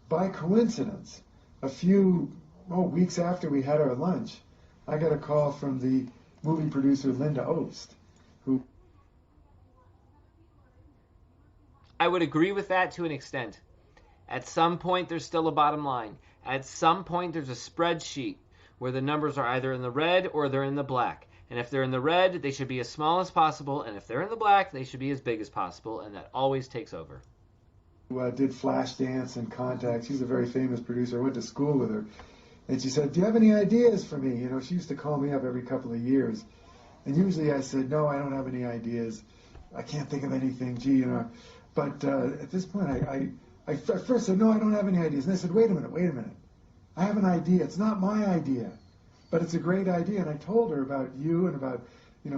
By coincidence, a few weeks after we had our lunch, I got a call from the movie producer Linda Obst, who... I would agree with that to an extent. At some point, there's still a bottom line. At some point, there's a spreadsheet where the numbers are either in the red or they're in the black. And if they're in the red, they should be as small as possible. And if they're in the black, they should be as big as possible. And that always takes over. Who did Flashdance and Contact. She's a very famous producer. I went to school with her. And she said, do you have any ideas for me? She used to call me up every couple of years. And usually I said, no, I don't have any ideas. I can't think of anything. But at this point, I first said, no, I don't have any ideas. And I said, wait a minute. I have an idea. It's not my idea, but it's a great idea. And I told her about you and about,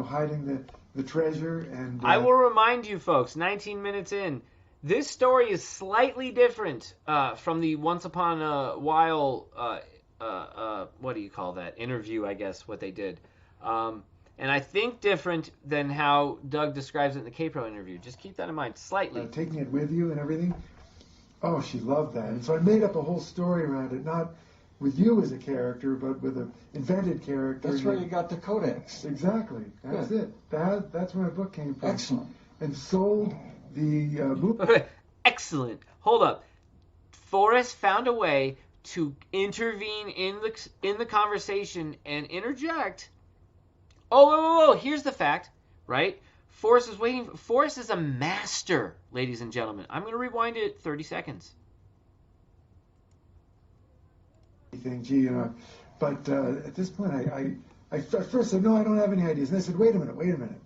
hiding the treasure. And I will remind you folks, 19 minutes in, this story is slightly different from the Once Upon a While, what do you call that? Interview, I guess, what they did. And I think different than how Doug describes it in the K-Pro interview. Just keep that in mind, slightly. Taking it with you and everything. Oh, she loved that. And so I made up a whole story around it, not with you as a character, but with an invented character. That's where you got the codex. Exactly. That's it. That's where my book came from. Excellent. And sold the movie. Excellent. Hold up. Forrest found a way to intervene in the conversation and interject. Oh, here's the fact, right? Forrest is waiting. Forrest is a master, ladies and gentlemen. I'm going to rewind it 30 seconds. But at this point, I first said, no, I don't have any ideas. And I said, wait a minute.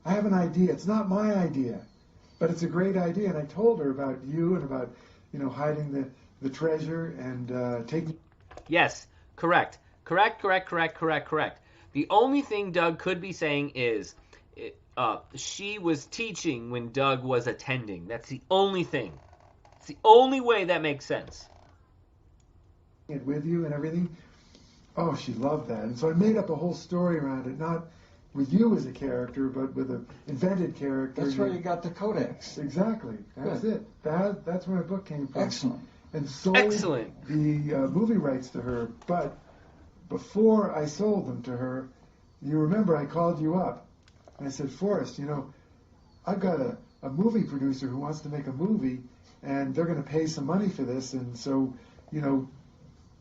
I have an idea. It's not my idea, but it's a great idea. And I told her about you and about, hiding the treasure and taking... Yes, correct. The only thing Doug could be saying is she was teaching when Doug was attending. That's the only thing. It's the only way that makes sense. It with you and everything. Oh, she loved that. And so I made up a whole story around it, not with you as a character, but with an invented character. That's where you got the codex. Exactly. That's it. That's where my book came from. Excellent. And sold Excellent. the movie rights to her. But before I sold them to her, you remember I called you up. And I said, Forrest, I've got a movie producer who wants to make a movie, and they're going to pay some money for this. And so,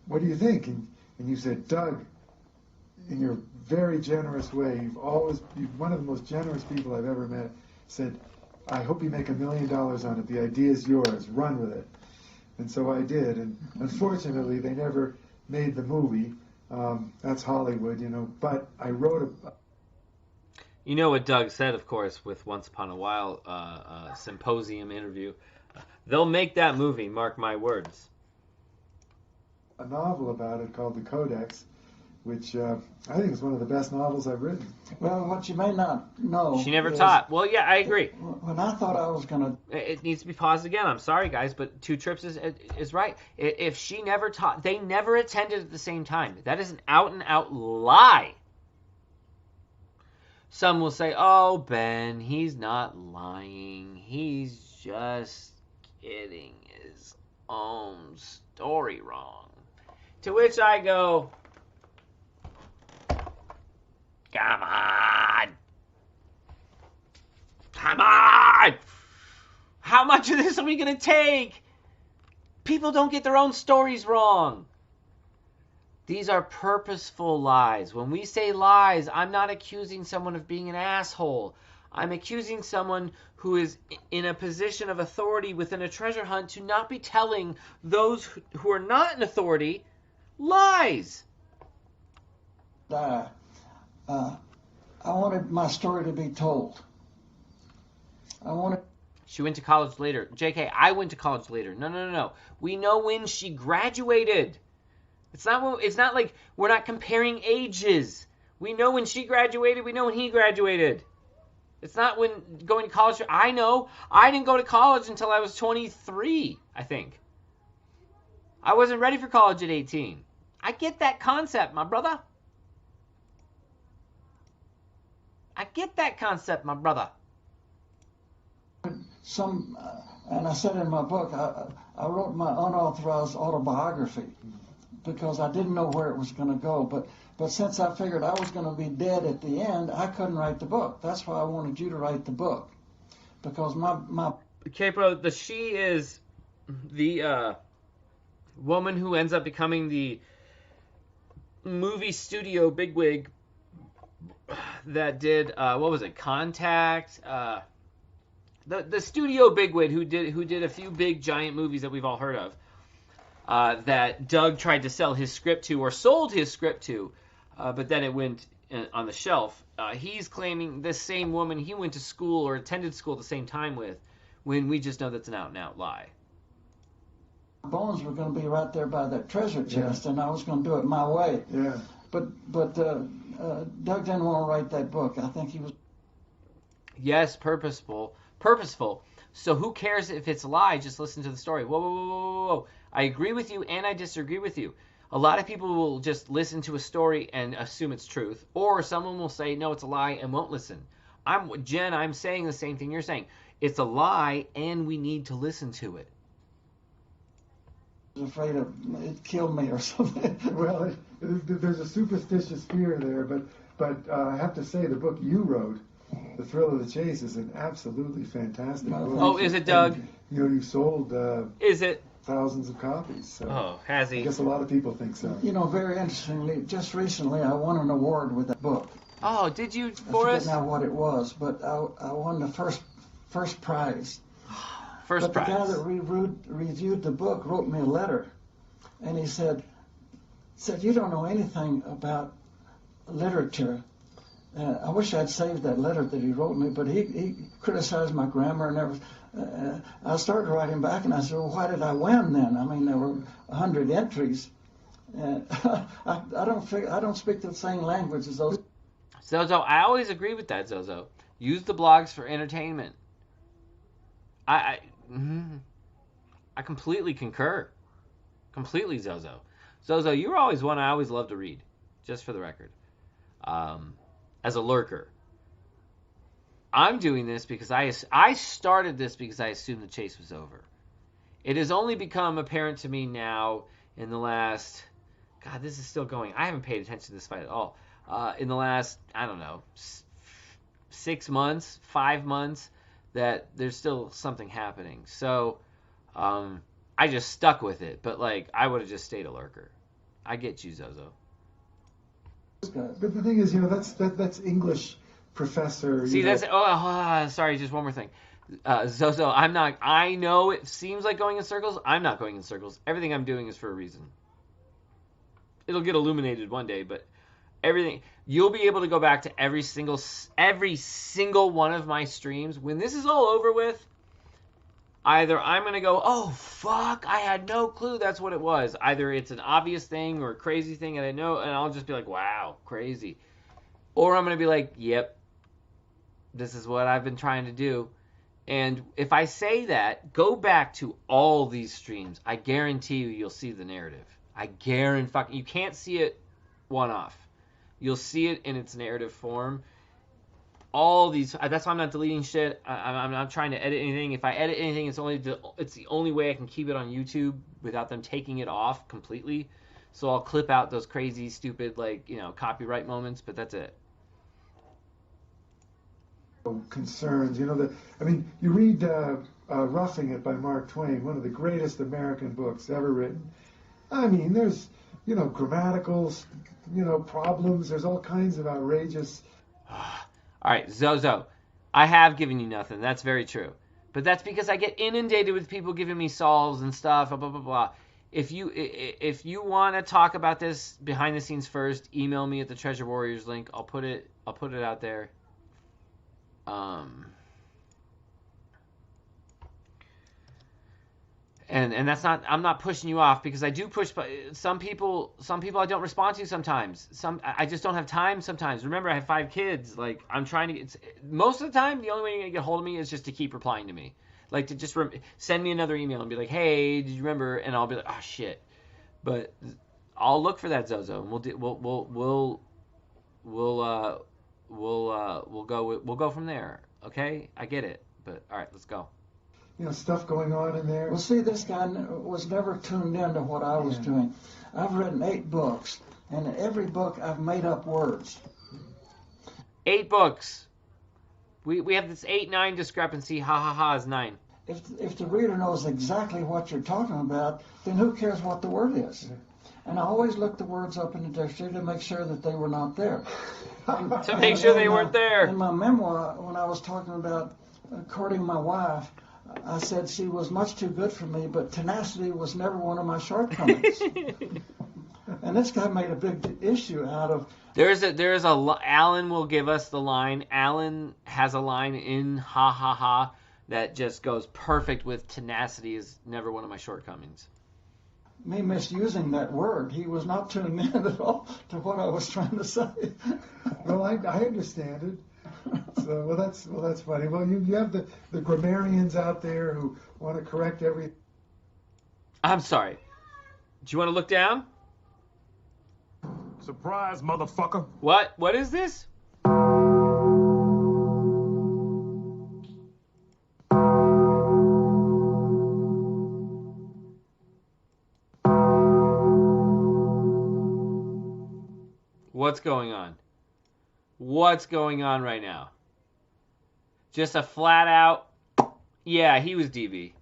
what do you think? And you said, Doug, in your very generous way, you're one of the most generous people I've ever met, said, I hope you make $1 million on it. The idea is yours. Run with it. And so I did. And unfortunately, they never made the movie. That's Hollywood, But I wrote a... You know what Doug said, of course, with Once Upon a While symposium interview. They'll make that movie, mark my words. A novel about it called The Codex. which I think is one of the best novels I've written. Well, what you may not know. She never is taught. Well, yeah, I agree. When I thought I was going to. It needs to be paused again. I'm sorry, guys, but 2 trips is right. If she never taught, they never attended at the same time. That is an out-and-out lie. Some will say, oh, Ben, he's not lying. He's just getting his own story wrong. To which I go, come on. Come on. How much of this are we going to take? People don't get their own stories wrong. These are purposeful lies. When we say lies, I'm not accusing someone of being an asshole. I'm accusing someone who is in a position of authority within a treasure hunt to not be telling those who are not in authority lies. I wanted my story to be told. I wanted. She went to college later. JK, I went to college later. No. We know when she graduated. It's not like we're not comparing ages. We know when she graduated. We know when he graduated. It's not when going to college. I know. I didn't go to college until I was 23, I think. I wasn't ready for college at 18. I get that concept, my brother. I get that concept, my brother. And I said in my book, I wrote my unauthorized autobiography because I didn't know where it was going to go. But since I figured I was going to be dead at the end, I couldn't write the book. That's why I wanted you to write the book, because my. Okay, bro. The she is the woman who ends up becoming the movie studio bigwig that did what was it? Contact. The studio bigwig who did a few big giant movies that we've all heard of. That Doug tried to sell his script to, or sold his script to, but then it went on the shelf. He's claiming this same woman he went to school or attended school at the same time with, when we just know that's an out-and-out lie. Bones were going to be right there by that treasure chest, and I was going to do it my way. Yeah. But Doug didn't want to write that book. I think he was. Yes, purposeful. So who cares if it's a lie? Just listen to the story. Whoa. I agree with you and I disagree with you. A lot of people will just listen to a story and assume it's truth. Or someone will say, no, it's a lie and won't listen. I'm saying the same thing you're saying. It's a lie and we need to listen to it. Afraid of it killed me or something. Well, there's a superstitious fear there, but I have to say the book you wrote, The Thrill of the Chase, is an absolutely fantastic book. Oh, is it, Doug? And, you sold is it thousands of copies. So has he? I guess a lot of people think so. Very interestingly, just recently I won an award with that book. Oh, did you, I Forrest? forget now what it was, but I won the first prize. First prize. The guy that reviewed the book wrote me a letter, and he said, you don't know anything about literature. I wish I'd saved that letter that he wrote me, but he criticized my grammar and everything. I started writing back, and I said, well, why did I win then? I mean, there were 100 entries. I don't speak the same language as those. Zozo, I always agree with that, Zozo. Use the blogs for entertainment. I completely concur. Completely, Zozo. Zozo, you were always one I always loved to read, just for the record. As a lurker. I'm doing this because I started this because I assumed the chase was over. It has only become apparent to me now in the last... God, this is still going. I haven't paid attention to this fight at all. In the last, I don't know, 6 months, 5 months, that there's still something happening. So, I just stuck with it. But, I would have just stayed a lurker. I get you, Zozo. But the thing is, that's English professor. See, that's... sorry, just one more thing. Zozo, I'm not... I know it seems like going in circles. I'm not going in circles. Everything I'm doing is for a reason. It'll get illuminated one day, but everything... You'll be able to go back to every single one of my streams. When this is all over with, Either I'm going to go, oh, fuck, I had no clue that's what it was. Either it's an obvious thing or a crazy thing and I know, and I'll just be like, wow, crazy. Or I'm going to be like, yep, this is what I've been trying to do. And if I say that, go back to all these streams. I guarantee you'll see the narrative. I guarantee you can't see it one off. You'll see it in its narrative form. All these, that's why I'm not deleting shit. I'm not trying to edit anything. If I edit anything, it's the only way I can keep it on YouTube without them taking it off completely. So I'll clip out those crazy, stupid, copyright moments, but that's it. Concerns, you read Roughing It by Mark Twain, one of the greatest American books ever written. There's, grammatical, problems. There's all kinds of outrageous. All right, Zozo, I have given you nothing. That's very true. But that's because I get inundated with people giving me solves and stuff, blah, blah, blah, blah. If you want to talk about this behind the scenes first, email me at the Treasure Warriors link. I'll put it out there. And that's not, I'm not pushing you off because I do push some people I don't respond to sometimes. I just don't have time sometimes. Remember, I have 5 kids. Like, I'm trying to get, most of the time, the only way you're going to get hold of me is just to keep replying to me. Like, to just send me another email and be like, hey, did you remember? And I'll be like, oh shit. But I'll look for that, Zozo, and we'll go from there. Okay? I get it. But all right, let's go. Stuff going on in there. Well, see, this guy was never tuned into what I was doing. I've written 8 books, and in every book I've made up words. 8 books. We have this 8-9 discrepancy. Ha ha ha is 9. If the reader knows exactly what you're talking about, then who cares what the word is? And I always looked the words up in the dictionary to make sure that they were not there. To make sure they weren't there. In my memoir, when I was talking about courting my wife, I said she was much too good for me, but tenacity was never one of my shortcomings. And this guy made a big issue out of. Alan will give us the line. Alan has a line in Ha Ha Ha that just goes perfect with tenacity is never one of my shortcomings. Me misusing that word. He was not tuning in at all to what I was trying to say. Well, I understand it. So, that's funny. Well, you have the grammarians out there who want to correct everything. I'm sorry. Do you want to look down? Surprise, motherfucker. What? What is this? What's going on? What's going on right now? Just a flat out, yeah, he was DB.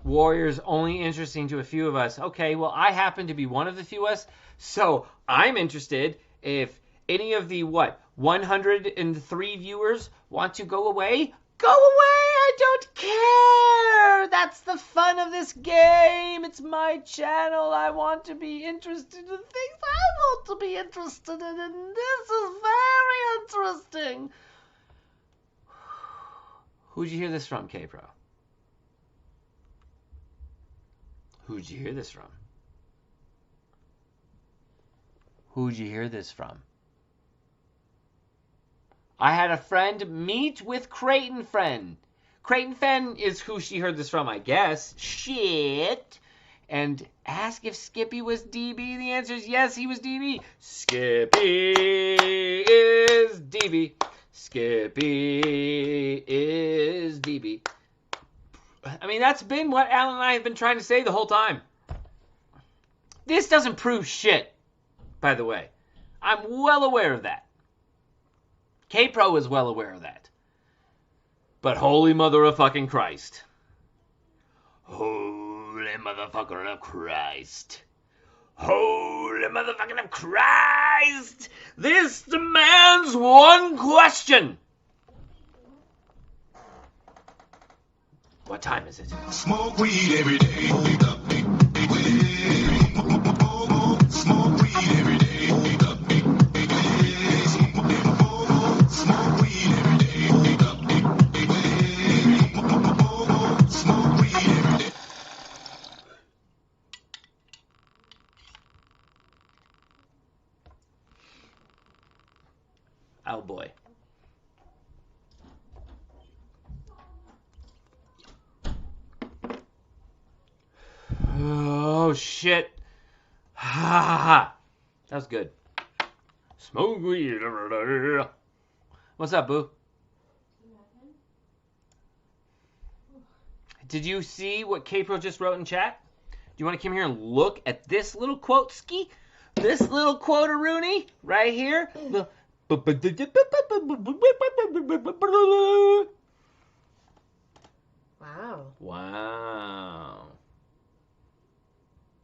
Warriors only interesting to a few of us. Okay, well, I happen to be one of the few of us, so I'm interested if any of the, 103 viewers want to go away? Go away! I don't care! That's the fun of this game! It's my channel. I want to be interested in things I want to be interested in, and this is very interesting. Who'd you hear this from, K-Pro? Who'd you hear this from? Who'd you hear this from? I had a friend meet with Creighton Fenn. Creighton Fenn is who she heard this from, I guess. Shit. And ask if Skippy was DB. The answer is yes, he was DB. Skippy is DB. Skippy is DB. I mean, that's been what Alan and I have been trying to say the whole time. This doesn't prove shit, by the way. I'm well aware of that. K-Pro is well aware of that. But holy mother of fucking Christ. Holy motherfucker of Christ. Holy motherfucker of Christ. This demands one question. What time is it? Smoke weed every day. Smoke weed every day. Oh, shit. Ha. That was good. Smoke weed. What's up, Boo? Did you see what K-Pro just wrote in chat? Do you want to come here and look at this little quote, Ski? This little quote, Rooney, right here. Wow. Wow.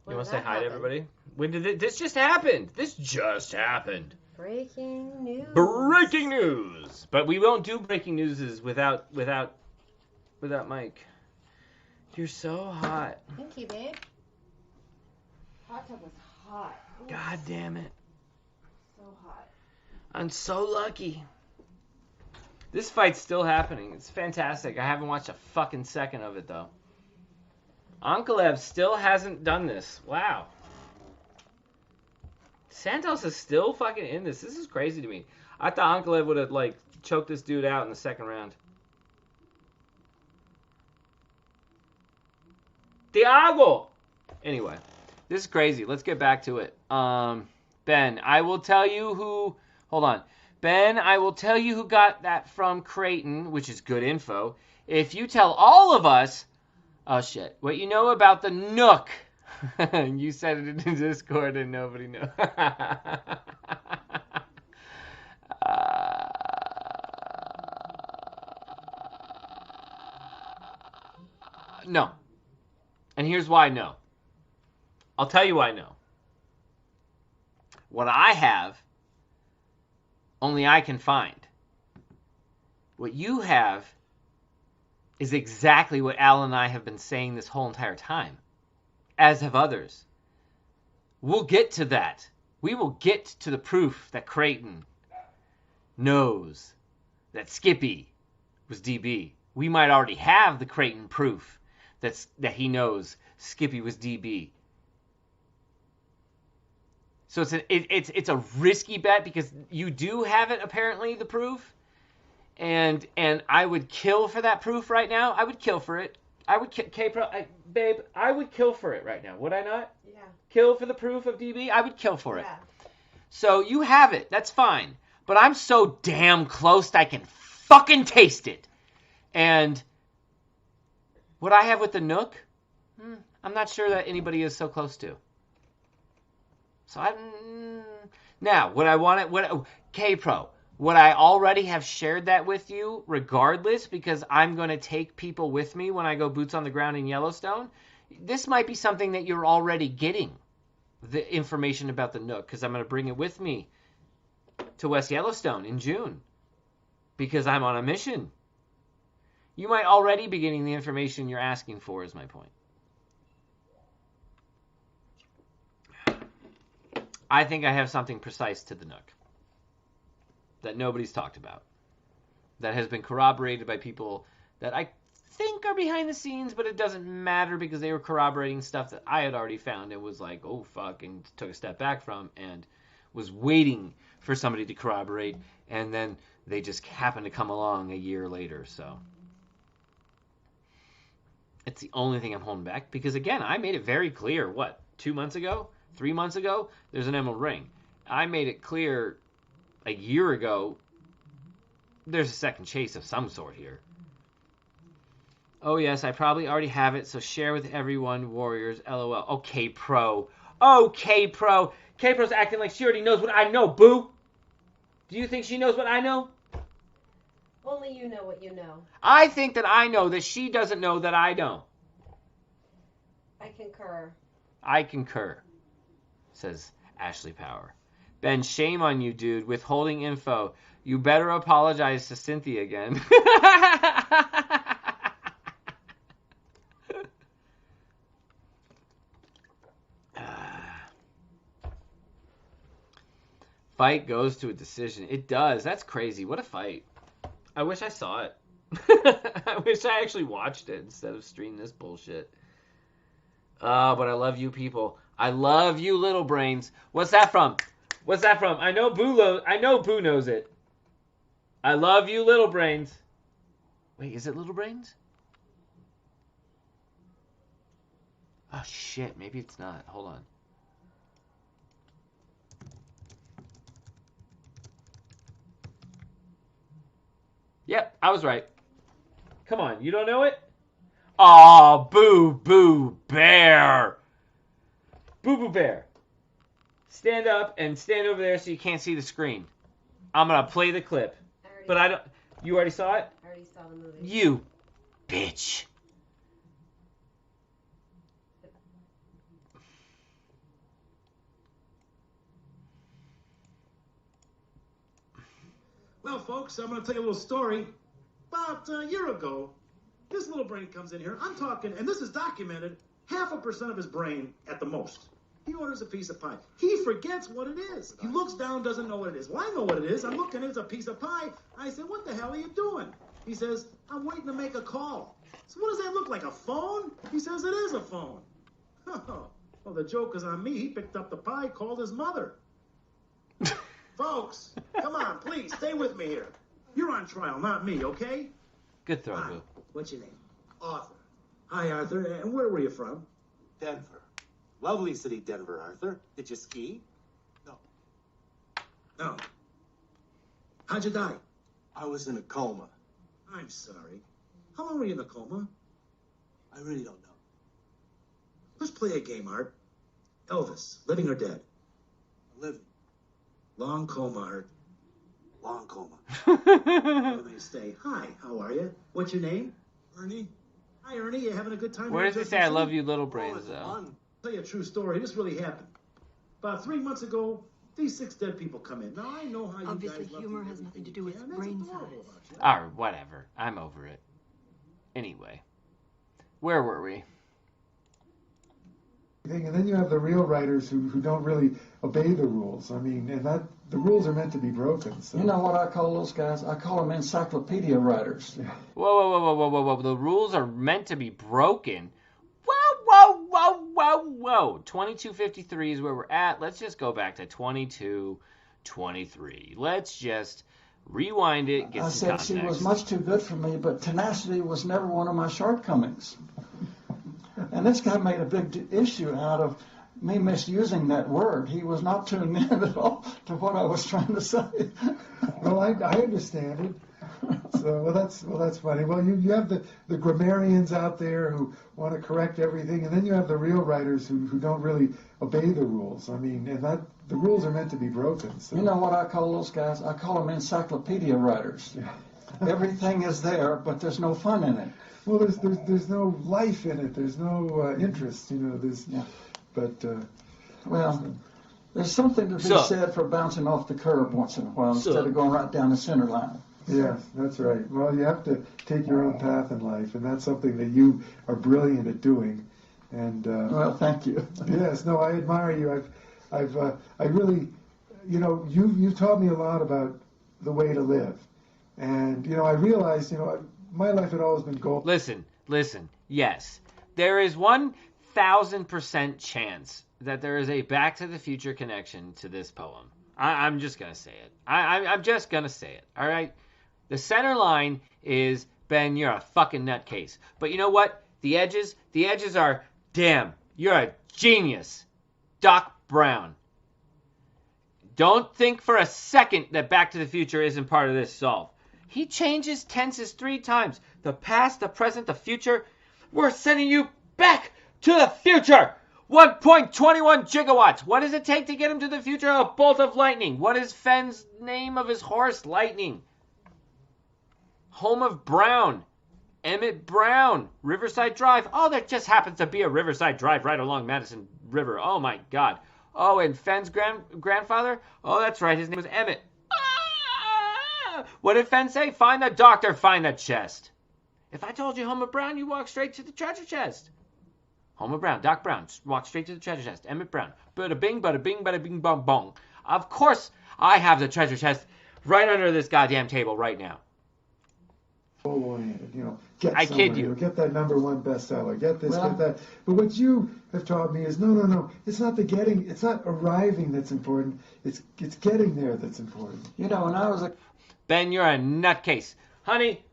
When You want did to say that hi to happen? everybody? When did it? This just happened. This just happened. Breaking news. Breaking news. But we won't do breaking news without Mike. You're so hot. Thank you, babe. Hot tub was hot. Ooh, God damn it. so hot. I'm so lucky. This fight's still happening. It's fantastic. I haven't watched a fucking second of it, though. Ankalev still hasn't done this. Wow. Santos is still fucking in this. This is crazy to me. I thought Ankalev would have, like, choked this dude out in the second round. Thiago! Anyway, this is crazy. Let's get back to it. Ben, I will tell you who... Hold on. Ben, I will tell you who got that from Creighton, which is good info. If you tell all of us... Oh, shit. What you know about the Nook. You said it in the Discord and nobody knows. No. And here's why no. I'll tell you why no. What I have, only I can find. What you have is exactly what Al and I have been saying this whole entire time, as have others. We'll get to that. We will get to the proof that Creighton knows that Skippy was DB. We might already have the Creighton proof that he knows Skippy was DB. So it's a risky bet because you do have it, apparently, the proof. And I would kill for that proof right now. I would kill for it. I would babe, I would kill for it right now. Would I not? Yeah. Kill for the proof of DB? I would kill for it. Yeah. So you have it. That's fine. But I'm so damn close that I can fucking taste it. And what I have with the Nook, I'm not sure that anybody is so close to. So now, K-Pro, would I already have shared that with you regardless because I'm going to take people with me when I go boots on the ground in Yellowstone? This might be something that you're already getting, the information about the Nook, because I'm going to bring it with me to West Yellowstone in June because I'm on a mission. You might already be getting the information you're asking for, is my point. I think I have something precise to the Nook that nobody's talked about, that has been corroborated by people that I think are behind the scenes, but it doesn't matter because they were corroborating stuff that I had already found and was like, oh, fuck, and took a step back from and was waiting for somebody to corroborate, and then they just happened to come along a year later, so... It's the only thing I'm holding back because, again, I made it very clear, 2 months ago? 3 months ago? There's an emerald ring. I made it clear a year ago there's a second chase of some sort here. Oh, yes, I probably already have it, so share with everyone, Warriors, LOL. Okay, Pro. Okay, Pro. K-Pro's acting like she already knows what I know, boo. Do you think she knows what I know? Only you know what you know. I think that I know that she doesn't know that I don't. I concur. I concur, says Ashley Power. Ben, shame on you, dude, withholding info. You better apologize to Cynthia again. Fight goes to a decision. It does. That's crazy. What a fight. I wish I saw it. I wish I actually watched it instead of streaming this bullshit. But I love you people. I love you, little brains. What's that from? What's that from? I know Boo knows it. I love you, little brains. Wait, is it little brains? Oh, shit. Maybe it's not. Hold on. Yep, I was right. Come on, you don't know it? Oh, Boo Boo Bear. Boo Boo Bear. Stand up and stand over there so you can't see the screen. I'm going to play the clip. But I don't... You already saw it? I already saw the movie. You bitch. Well, folks, I'm going to tell you a little story. About a year ago, this little brain comes in here. I'm talking, and this is documented, 0.5% of his brain at the most. He orders a piece of pie. He forgets what it is. He looks down, doesn't know what it is. Well, I know what it is. I'm looking, it's a piece of pie. I said, what the hell are you doing? He says, I'm waiting to make a call. So what does that look like, a phone? He says, it is a phone. Well, the joke is on me. He picked up the pie, called his mother. Folks, come on, please, stay with me here. You're on trial, not me, okay? Good throw, Hi, Boo. what's your name? Arthur. Hi, Arthur. And where were you from? Denver. Lovely city, Denver, Arthur. Did you ski? No. How'd you die? I was in a coma. I'm sorry. How long were you in a coma? I really don't know. Let's play a game, Art. Elvis, living or dead? Living. Long coma, Art. Long coma. Where do you stay? Hi, how are you? What's your name? Ernie? Hi, Ernie. You having a good time? Where here does in it say Jersey I love City? you, little Oh, brains, it's though? fun. I'll tell you a true story. This really happened. About 3 months ago, these 6 dead people come in. Now, I know how you Obviously, guys love humor to do has nothing everything to you do with can. That's brain adorable size. about you. Alright, whatever. I'm over it. Anyway. Where were we? And then you have the real writers who don't really obey the rules. I mean, and that the rules are meant to be broken. So. You know what I call those guys? I call them encyclopedia writers. Whoa, whoa, whoa, whoa, whoa, whoa, whoa. The rules are meant to be broken. Whoa, whoa, whoa, whoa, whoa. 2253 is where we're at. Let's just go back to 2223. Let's just rewind it, get I some said context. she was much too good for me, but tenacity was never one of my shortcomings. And this guy made a big issue out of me misusing that word. He was not tuned in at all to what I was trying to say. Well, I understand it. So that's funny. Well, you have the grammarians out there who want to correct everything, and then you have the real writers who don't really obey the rules. I mean, and that the rules are meant to be broken. So. You know what I call those guys? I call them encyclopedia writers. Everything is there, but there's no fun in it. Well, there's no life in it. There's no interest. You know, but there's something to be said for bouncing off the curb once in a while instead of going right down the center line. Yes, that's right. Well, you have to take your own path in life, and that's something that you are brilliant at doing. And well, thank you. Yes, no, I admire you. I really, you know, you've taught me a lot about the way to live, and you know, I realized, you know, my life had always been gold. Listen. Yes, there is 1,000% chance that there is a Back to the Future connection to this poem. I'm just gonna say it. I'm just gonna say it. All right. The center line is, Ben, you're a fucking nutcase. But you know what? The edges are, damn, you're a genius. Doc Brown. Don't think for a second that Back to the Future isn't part of this solve. He changes tenses 3 times. The past, the present, the future. We're sending you back to the future. 1.21 gigawatts. What does it take to get him to the future? A bolt of lightning. What is Fenn's name of his horse? Lightning. Home of Brown. Emmett Brown. Riverside Drive. Oh, there just happens to be a Riverside Drive right along Madison River. Oh, my God. Oh, and Fenn's grandfather? Oh, that's right. His name was Emmett. Ah! What did Fenn say? Find the doctor, find the chest. If I told you Home of Brown, you walk straight to the treasure chest. Home of Brown, Doc Brown, walk straight to the treasure chest. Emmett Brown. Bada bing, bada bing, bada bing, bong, bong. Of course, I have the treasure chest right under this goddamn table right now. Oriented, you know, get I somewhere, kid you. Get that #1 bestseller, get this, get that. But what you have taught me is no. It's not the getting, it's not arriving that's important. It's getting there that's important. You know, when I was a Ben, you're a nutcase. Honey.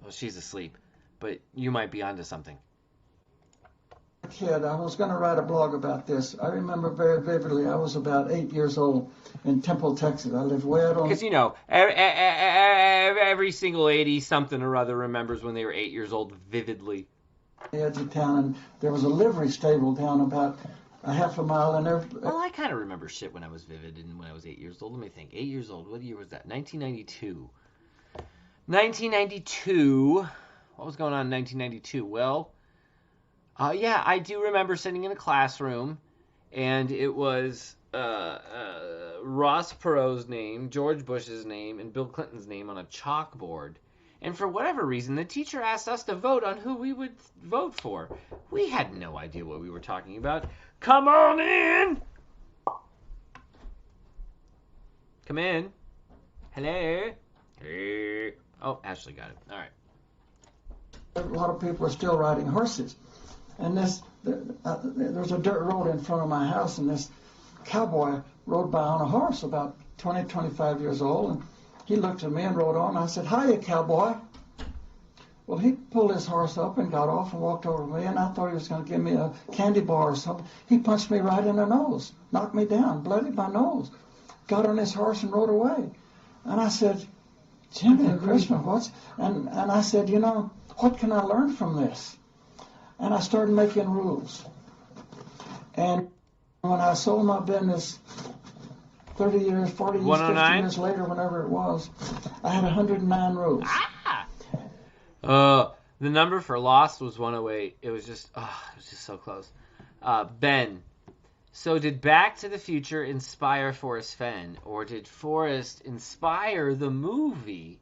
Well, she's asleep, but you might be onto something. Kid, I was going to write a blog about this. I remember very vividly, I was about 8 years old in Temple, Texas. I lived way out on... Because, you know, every single 80-something or other remembers when they were 8 years old vividly. The edge of town, and there was a livery stable down about a half a mile, and there... Well, I kind of remember shit when I was vivid and when I was 8 years old. Let me think. 8 years old. What year was that? 1992. 1992. What was going on in 1992? Well... yeah, I do remember sitting in a classroom, and it was Ross Perot's name, George Bush's name, and Bill Clinton's name on a chalkboard. And for whatever reason, the teacher asked us to vote on who we would vote for. We had no idea what we were talking about. Come on in! Come in. Hello? Hey. Oh, Ashley got it. All right. A lot of people are still riding horses. And there's a dirt road in front of my house, and this cowboy rode by on a horse about 20, 25 years old, and he looked at me and rode on. I said, "Hiya, cowboy." Well, he pulled his horse up and got off and walked over to me, and I thought he was going to give me a candy bar or something. He punched me right in the nose, knocked me down, bloodied my nose, got on his horse and rode away. And I said, "Jimmy Christmas, what's..." And I said, "You know, what can I learn from this?" And I started making rules. And when I sold my business 30 years, 40 years, 50 years later, whenever it was, I had 109 rules. The number for Lost was 108. It was just so close. Ben, so did Back to the Future inspire Forrest Fenn, or did Forrest inspire the movie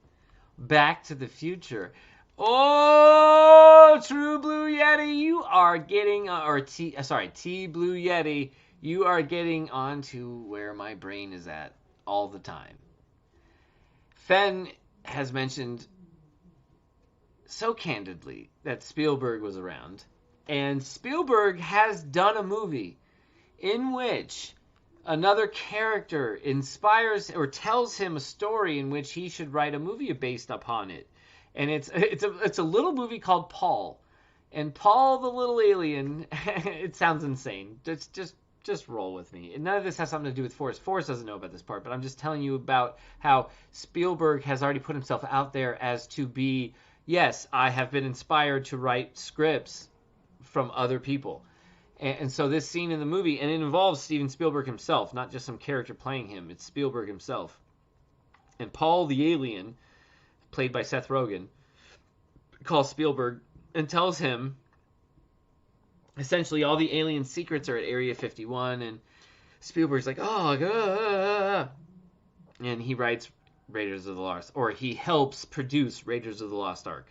Back to the Future? Oh, True Blue Yeti, you are getting, T Blue Yeti, you are getting onto where my brain is at all the time. Fenn has mentioned so candidly that Spielberg was around, and Spielberg has done a movie in which another character inspires or tells him a story in which he should write a movie based upon it. And it's a little movie called Paul. And Paul the Little Alien, it sounds insane. Just roll with me. And none of this has something to do with Forrest. Forrest doesn't know about this part, but I'm just telling you about how Spielberg has already put himself out there as to be, yes, I have been inspired to write scripts from other people. And so this scene in the movie, and it involves Steven Spielberg himself, not just some character playing him. It's Spielberg himself. And Paul the Alien, played by Seth Rogen, calls Spielberg and tells him essentially all the alien secrets are at Area 51, and Spielberg's like, and he writes Raiders of the Lost, or he helps produce Raiders of the Lost Ark.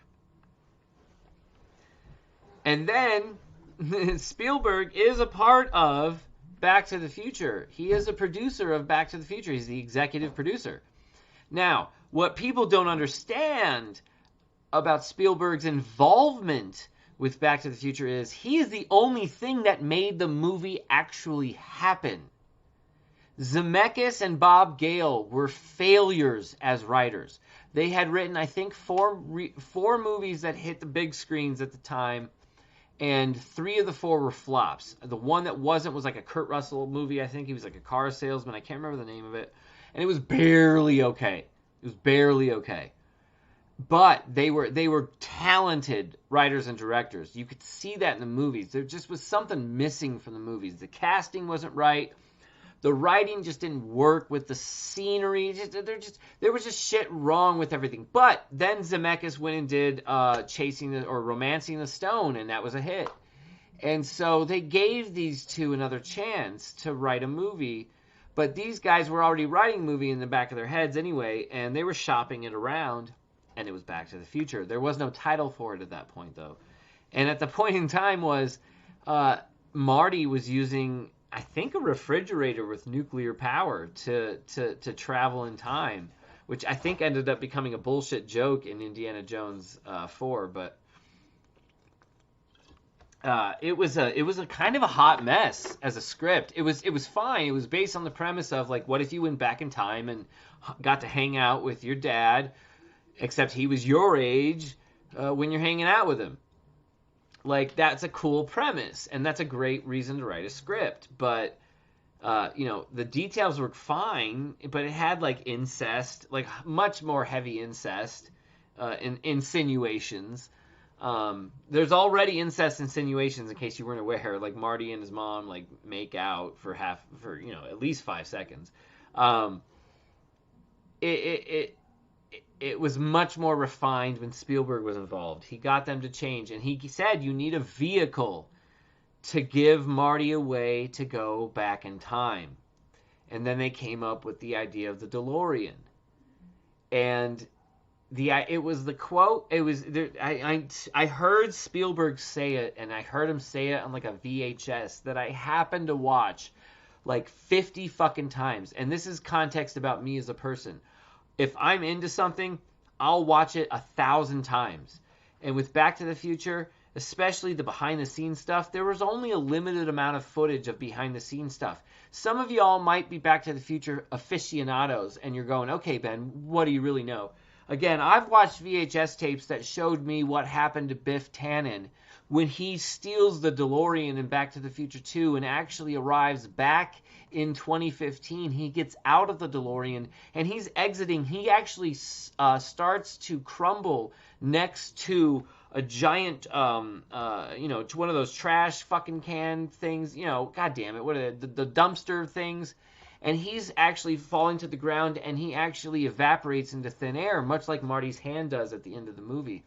And then Spielberg is a part of Back to the Future. He is a producer of Back to the Future. He's the executive producer. Now, what people don't understand about Spielberg's involvement with Back to the Future is he is the only thing that made the movie actually happen. Zemeckis and Bob Gale were failures as writers. They had written, I think, four movies that hit the big screens at the time, and 3 of the 4 were flops. The one that wasn't was like a Kurt Russell movie, I think. He was like a car salesman. I can't remember the name of it. And it was barely okay. It was barely okay. But they were talented writers and directors. You could see that in the movies. There just was something missing from the movies. The casting wasn't right. The writing just didn't work with the scenery. There was just shit wrong with everything. But then Zemeckis went and did Romancing the Stone, and that was a hit. And so they gave these two another chance to write a movie. But these guys were already writing a movie in the back of their heads anyway, and they were shopping it around, and it was Back to the Future. There was no title for it at that point, though. And at the point in time was Marty was using, I think, a refrigerator with nuclear power to travel in time, which I think ended up becoming a bullshit joke in Indiana Jones 4. But it was a kind of a hot mess as a script. It was fine. It was based on the premise of, like, what if you went back in time and got to hang out with your dad, except he was your age when you're hanging out with him. Like, that's a cool premise, and that's a great reason to write a script. But, the details were fine, but it had, like, incest, like, much more heavy incest, insinuations. There's already incest insinuations, in case you weren't aware. Like, Marty and his mom, like, make out for at least 5 seconds. It was much more refined when Spielberg was involved. He got them to change, and he said you need a vehicle to give Marty a way to go back in time. And then they came up with the idea of the DeLorean. And it was the quote. It was there. I heard Spielberg say it, and I heard him say it on like a VHS that I happened to watch like 50 fucking times. And this is context about me as a person. If I'm into something, I'll watch it 1,000 times. And with Back to the Future, especially the behind-the-scenes stuff, there was only a limited amount of footage of behind-the-scenes stuff. Some of y'all might be Back to the Future aficionados, and you're going, okay, Ben, what do you really know? Again, I've watched VHS tapes that showed me what happened to Biff Tannen when he steals the DeLorean in Back to the Future 2 and actually arrives back in 2015. He gets out of the DeLorean and he's exiting. He actually starts to crumble next to a giant, to one of those trash fucking can things, god damn it, what are the dumpster things. And he's actually falling to the ground, and he actually evaporates into thin air, much like Marty's hand does at the end of the movie.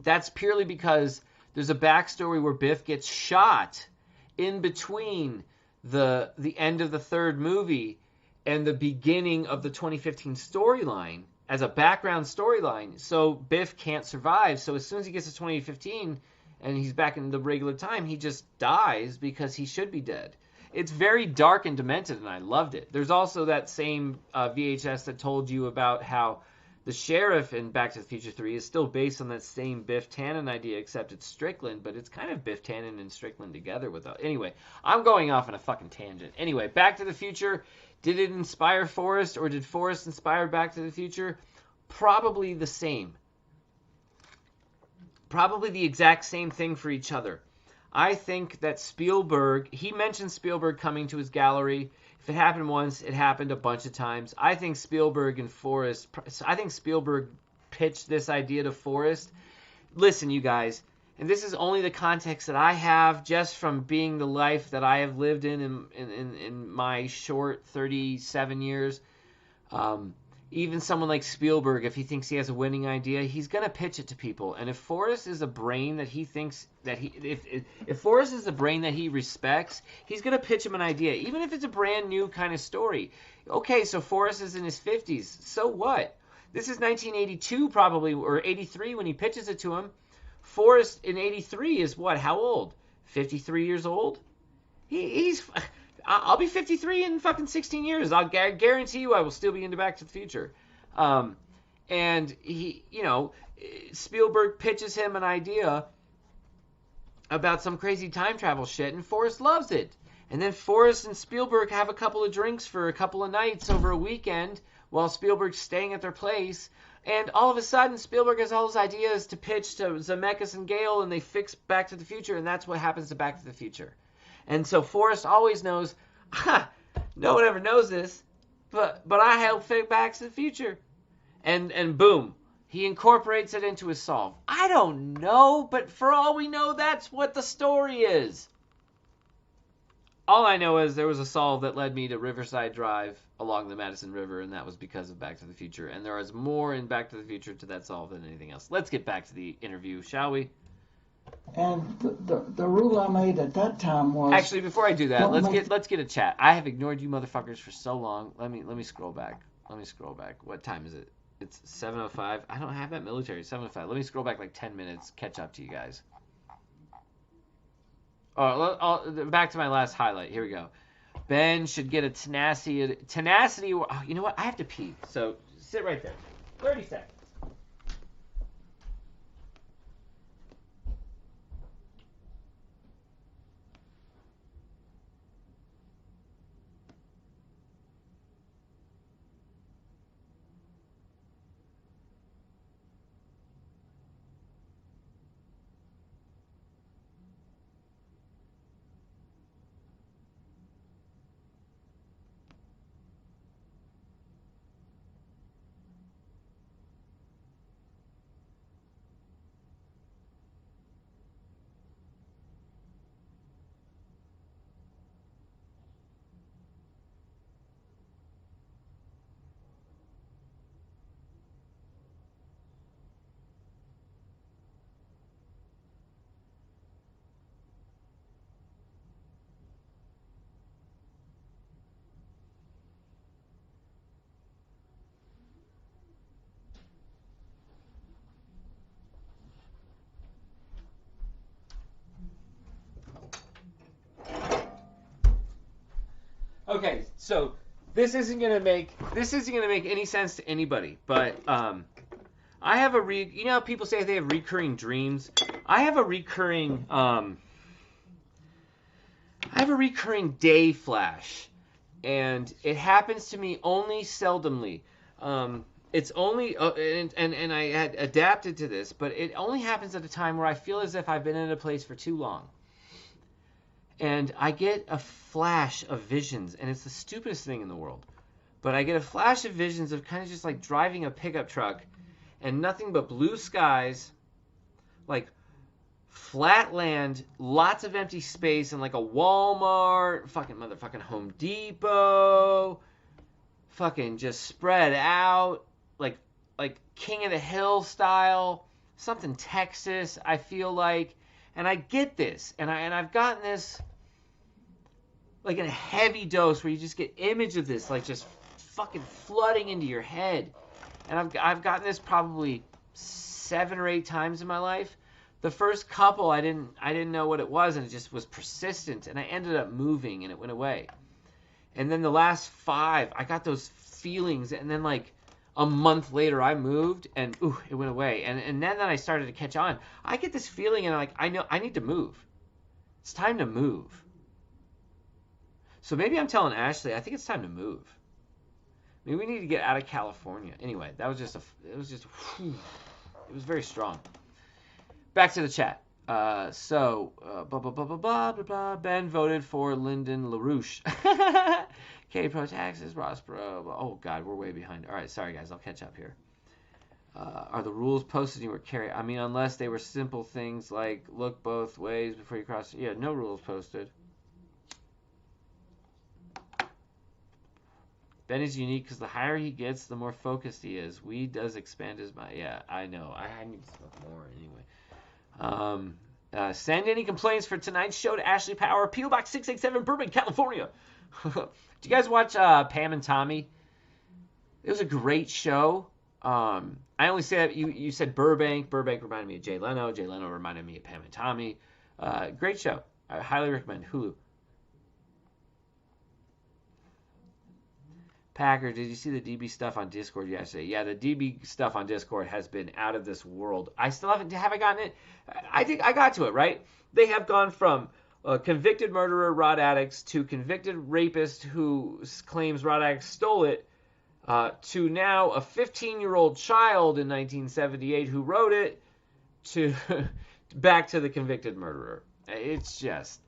That's purely because there's a backstory where Biff gets shot in between the end of the third movie and the beginning of the 2015 storyline as a background storyline. So Biff can't survive. So as soon as he gets to 2015 and he's back in the regular time, he just dies because he should be dead. It's very dark and demented, and I loved it. There's also that same VHS that told you about how the sheriff in Back to the Future 3 is still based on that same Biff Tannen idea, except it's Strickland, but it's kind of Biff Tannen and Strickland together with it. Anyway, I'm going off on a fucking tangent. Anyway, Back to the Future, did it inspire Forrest, or did Forrest inspire Back to the Future? Probably the same. Probably the exact same thing for each other. I think that Spielberg, he mentioned Spielberg coming to his gallery. If it happened once, it happened a bunch of times. I think Spielberg pitched this idea to Forrest. Listen, you guys, and this is only the context that I have just from being the life that I have lived in my short 37 years. Even someone like Spielberg, if he thinks he has a winning idea, he's going to pitch it to people. And if Forrest is a brain that he thinks that if Forrest is a brain that he respects, he's going to pitch him an idea, even if it's a brand new kind of story. Okay, so Forrest is in his 50s. So what? This is 1982 probably, or 83 when he pitches it to him. Forrest in 83 is what? How old? 53 years old? I'll be 53 in fucking 16 years. I'll guarantee you I will still be into Back to the Future. And Spielberg pitches him an idea about some crazy time travel shit, and Forrest loves it. And then Forrest and Spielberg have a couple of drinks for a couple of nights over a weekend while Spielberg's staying at their place. And all of a sudden, Spielberg has all his ideas to pitch to Zemeckis and Gale, and they fix Back to the Future, and that's what happens to Back to the Future. And so Forrest always knows, no one ever knows this, but I helped fix Back to the Future. And boom, he incorporates it into his solve. I don't know, but for all we know, that's what the story is. All I know is there was a solve that led me to Riverside Drive along the Madison River, and that was because of Back to the Future. And there is more in Back to the Future to that solve than anything else. Let's get back to the interview, shall we? And the rule I made at that time was... Actually, before I do that, let's get a chat. I have ignored you motherfuckers for so long. Let me scroll back. What time is it? It's 7:05. I don't have that military. 7:05. Let me scroll back like 10 minutes. Catch up to you guys. Back to my last highlight. Here we go. Ben should get a tenacity. Oh, you know what? I have to pee. So sit right there. 30 seconds. So this isn't gonna make any sense to anybody, but I have you know how people say they have recurring dreams? I have a recurring day flash, and it happens to me only seldomly. It's only and I had adapted to this, but it only happens at a time where I feel as if I've been in a place for too long. And I get a flash of visions, and it's the stupidest thing in the world. But I get a flash of visions of kind of just like driving a pickup truck and nothing but blue skies, like flat land, lots of empty space, and like a Walmart, fucking motherfucking Home Depot, fucking just spread out, like King of the Hill style, something Texas, I feel like. And I get this, and I've gotten this like in a heavy dose where you just get image of this like just fucking flooding into your head. And I've gotten this probably 7 or 8 times in my life. The first couple I didn't know what it was, and it just was persistent, and I ended up moving and it went away. And then the last 5, I got those feelings, and then like a month later I moved and it went away. And then I started to catch on. I get this feeling, and I know I need to move. It's time to move. So maybe I'm telling Ashley, I think it's time to move. Maybe we need to get out of California. Anyway, it was very strong. Back to the chat. Blah, blah, blah, blah, blah, blah, blah. Ben voted for Lyndon LaRouche. K Pro Taxes, Ross Pro. Oh, God, we're way behind. All right, sorry, guys. I'll catch up here. Are the rules posted anywhere? Carry? I mean, unless they were simple things like look both ways before you cross. Yeah, no rules posted. Ben is unique because the higher he gets, the more focused he is. Weed does expand his mind. Yeah, I know. I need to smoke more anyway. Send any complaints for tonight's show to Ashley Power, P.O. Box 687, Burbank, California. Do you guys watch Pam and Tommy? It was a great show. I only say that you said Burbank. Burbank reminded me of Jay Leno. Jay Leno reminded me of Pam and Tommy. Great show. I highly recommend. Hulu. Packer, did you see the DB stuff on Discord yesterday? Yeah, the DB stuff on Discord has been out of this world. I still haven't gotten it. I think I got to it, right? They have gone from a convicted murderer, Rod Addicts, to convicted rapist who claims Rod Addicts stole it, to now a 15-year-old child in 1978 who wrote it, to back to the convicted murderer. It's just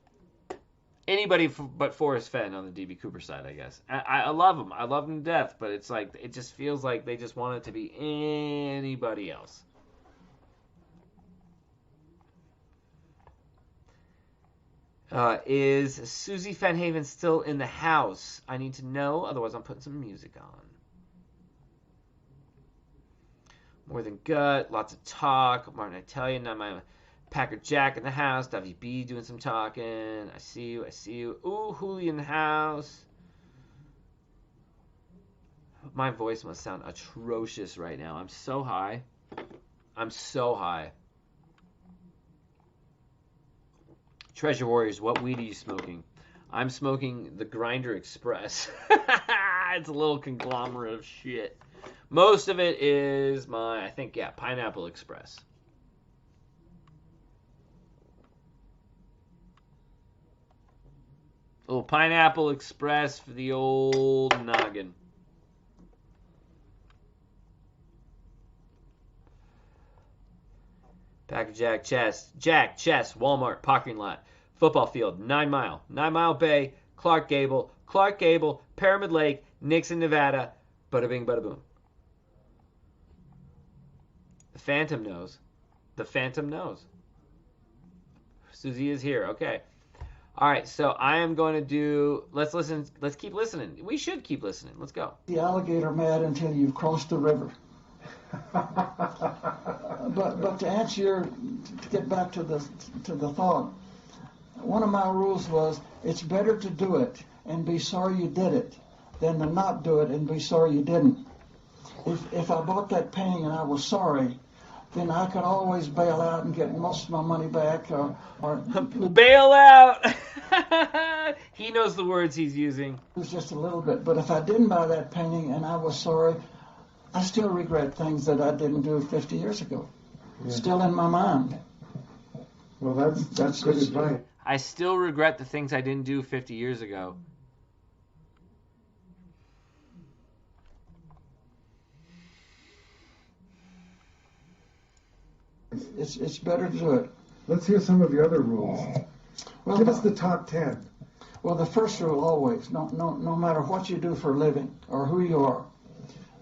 anybody but Forrest Fenn on the DB Cooper side, I guess. I love him. I love him to death, but it's like it just feels like they just want it to be anybody else. Is Susie Fenhaven still in the house? I need to know, otherwise I'm putting some music on. More than gut, lots of talk. Martin Italian, not my Packer Jack in the house. Davey B doing some talking. I see you. Ooh, Hooli in the house. My voice must sound atrocious right now. I'm so high. Treasure Warriors, what weed are you smoking? I'm smoking the Grinder Express. It's a little conglomerate of shit. Most of it is Pineapple Express. A little Pineapple Express for the old noggin. Packer Jack chest, Walmart parking lot, football field, 9 Mile Bay, Clark Gable, Pyramid Lake, Nixon, Nevada, bada bing, bada boom. The Phantom knows. Susie is here. Okay. All right, so I am going to do, let's keep listening. We should keep listening. Let's go. The alligator mad until you've crossed the river. But to answer to get back to the thought, one of my rules was it's better to do it and be sorry you did it than to not do it and be sorry you didn't. If I bought that painting and I was sorry, then I could always bail out and get most of my money back. Or bail out. He knows the words he's using. It was just a little bit. But if I didn't buy that painting and I was sorry, I still regret things that I didn't do 50 years ago. Yeah. Still in my mind. Well, that's good advice. I still regret the things I didn't do 50 years ago. It's better to do it. Let's hear some of your other rules. Well, Give us the top 10. Well, the first rule always, no matter what you do for a living or who you are,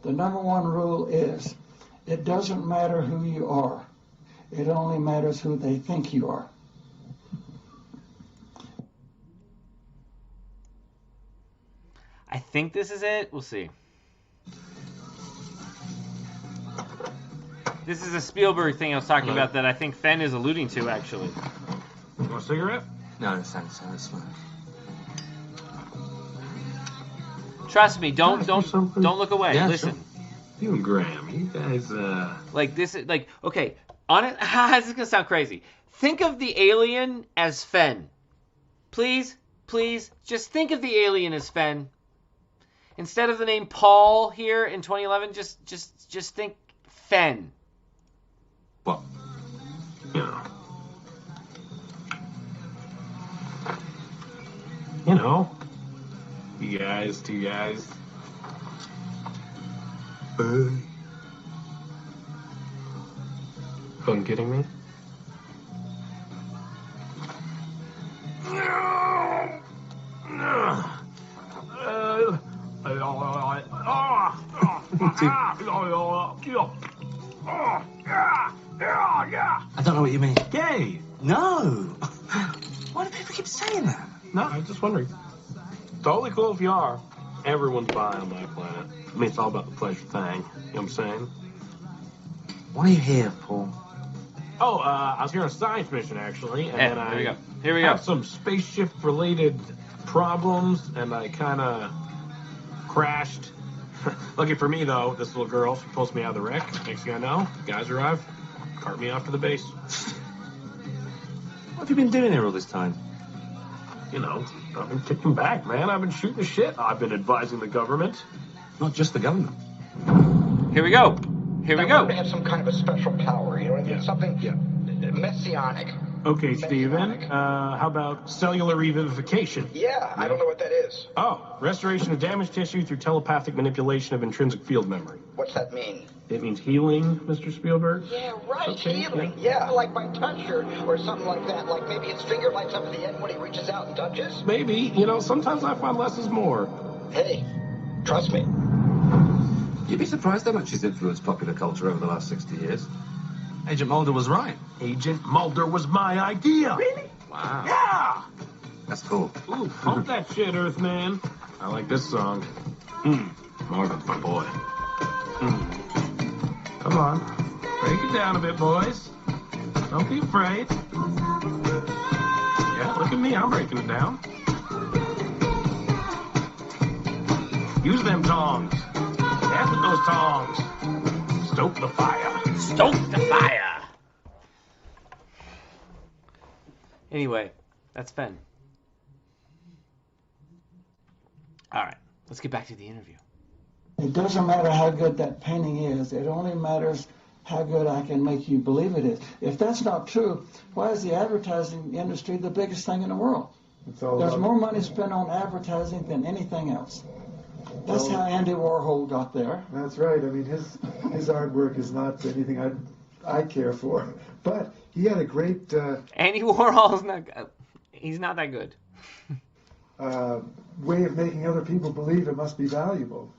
the number one rule is, it doesn't matter who you are. It only matters who they think you are. I think this is it. We'll see. This is a Spielberg thing I was talking about that I think Fenn is alluding to, actually. You want a cigarette? No, thanks. That's fine. Trust me, don't look away. Yeah, Listen. sure. You and Graham, you guys, Like this is like okay. On it, this is gonna sound crazy. Think of the alien as Fenn. Please, just think of the alien as Fenn. Instead of the name Paul here in 2011, just think Fenn. well, you know, you guys, two guys. Fun kidding me? I don't know what you mean. Gay! No! Why do people keep saying that? No, I'm just wondering. Totally cool if you are. Everyone's bi on my planet. I mean, it's all about the pleasure thing. You know what I'm saying? Why are you here, Paul? Oh, I was here on a science mission, actually. And then Here we had go. some spaceship-related problems, and I kind of crashed. Lucky for me, though, this little girl, she pulls me out of the wreck. Next thing I know, guys arrive, cart me off to the base. What have you been doing here all this time? You know, I've been kicking back, man. I've been shooting the shit. I've been advising the government. Not just the government. Here we go. Here we I go. wanted to have some kind of a special power, you know what I mean? Yeah. Something messianic. Okay, Steven, how about cellular revivification? Yeah, I don't know what that is. Oh, restoration of damaged tissue through telepathic manipulation of intrinsic field memory. What's that mean? It means healing, Mr. Spielberg. Yeah, right, Okay, healing. Yeah, like by touch or something like that. Like maybe his finger lights up at the end when he reaches out and touches. Maybe. You know, sometimes I find less is more. Hey, trust me. You'd be surprised how much he's influenced popular culture over the last 60 years. Agent Mulder was right. Agent Mulder was my idea. Really? Wow. Yeah! That's cool. Ooh, pump that shit, Earthman. I like this song. Marvin's my boy. Come on. Break it down a bit, boys. Don't be afraid. Yeah, look at me. I'm breaking it down. Use them tongs. Dance with those tongs. Stoke the fire. Stoke the fire. Anyway, that's Fenn. All right, let's get back to the interview. It doesn't matter how good that painting is. It only matters how good I can make you believe it is. If that's not true, why is the advertising industry the biggest thing in the world? There's more money spent on advertising than anything else. That's how Andy Warhol got there. That's right. I mean, his artwork is not anything I care for. But he had a great Andy Warhol's he's not that good. way of making other people believe it must be valuable.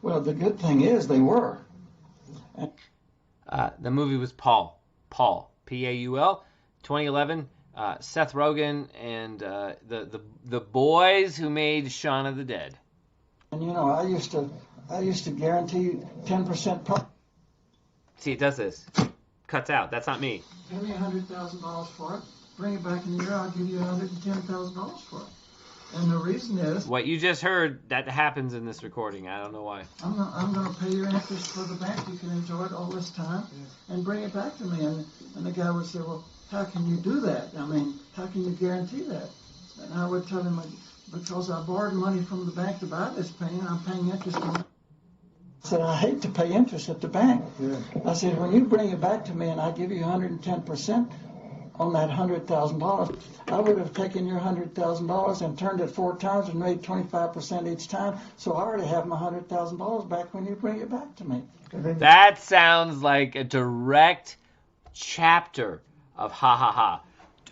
Well, the good thing is they were. The movie was Paul, P-A-U-L, 2011. Seth Rogen and the boys who made Shaun of the Dead. And you know, I used to guarantee 10% See, it does this. Cuts out. That's not me. Pay me $100,000 for it. Bring it back in a year. I'll give you $110,000 for it. And the reason is, What you just heard, that happens in this recording. I don't know why. I'm going to pay your interest for the bank. You can enjoy it all this time and bring it back to me. And the guy would say, well, how can you do that? I mean, how can you guarantee that? And I would tell him, because I borrowed money from the bank to buy this pen, I'm paying interest on it. I said, I hate to pay interest at the bank. Yeah. I said, when you bring it back to me and I give you 110% on that $100,000, I would have taken your $100,000 and turned it 4 times and made 25% each time. So I already have my $100,000 back when you bring it back to me. That sounds like a direct chapter of Ha Ha Ha.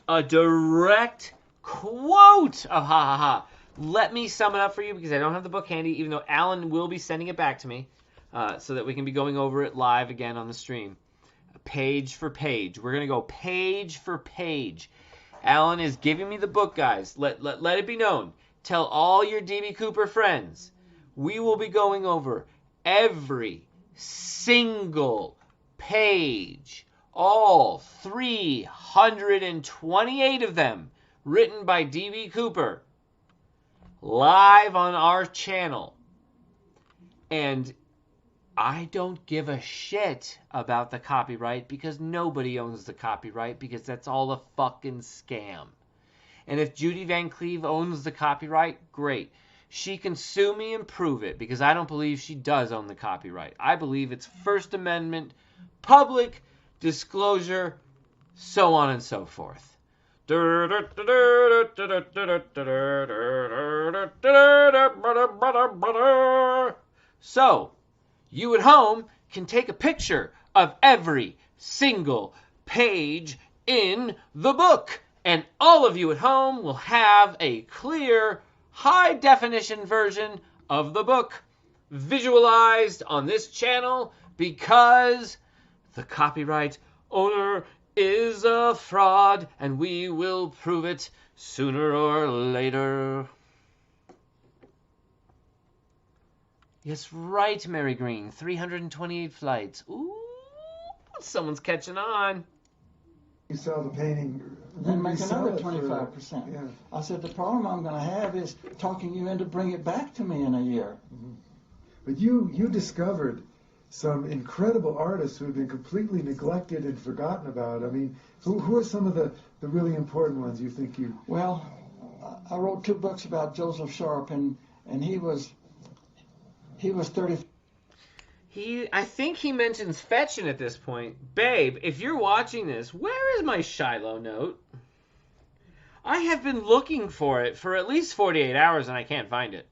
A direct quote of Ha Ha Ha. Let me sum it up for you because I don't have the book handy, even though Alan will be sending it back to me so that we can be going over it live again on the stream. Page for page. We're going to go page for page. Alan is giving me the book, guys. Let it be known. Tell all your D.B. Cooper friends. We will be going over every single page. All 328 of them written by D.B. Cooper. Live on our channel. And I don't give a shit about the copyright because nobody owns the copyright because that's all a fucking scam. And if Judy Van Cleve owns the copyright, great. She can sue me and prove it because I don't believe she does own the copyright. I believe it's First Amendment, public disclosure, so on and so forth. So, you at home can take a picture of every single page in the book. And all of you at home will have a clear, high-definition version of the book visualized on this channel because the copyright owner is a fraud and we will prove it sooner or later. Yes, right, Mary Green. 328 flights. Ooh, someone's catching on. You sell the painting. Then make resell another it for- 25%. Yeah. I said, the problem I'm going to have is talking you into bring it back to me in a year. But you discovered some incredible artists who have been completely neglected and forgotten about. I mean, who are some of the really important ones you think you... Well, I wrote 2 books about Joseph Sharp, and he was 30. I think he mentions fetching at this point. Babe, if you're watching this, where is my Shiloh note? I have been looking for it for at least 48 hours and I can't find it.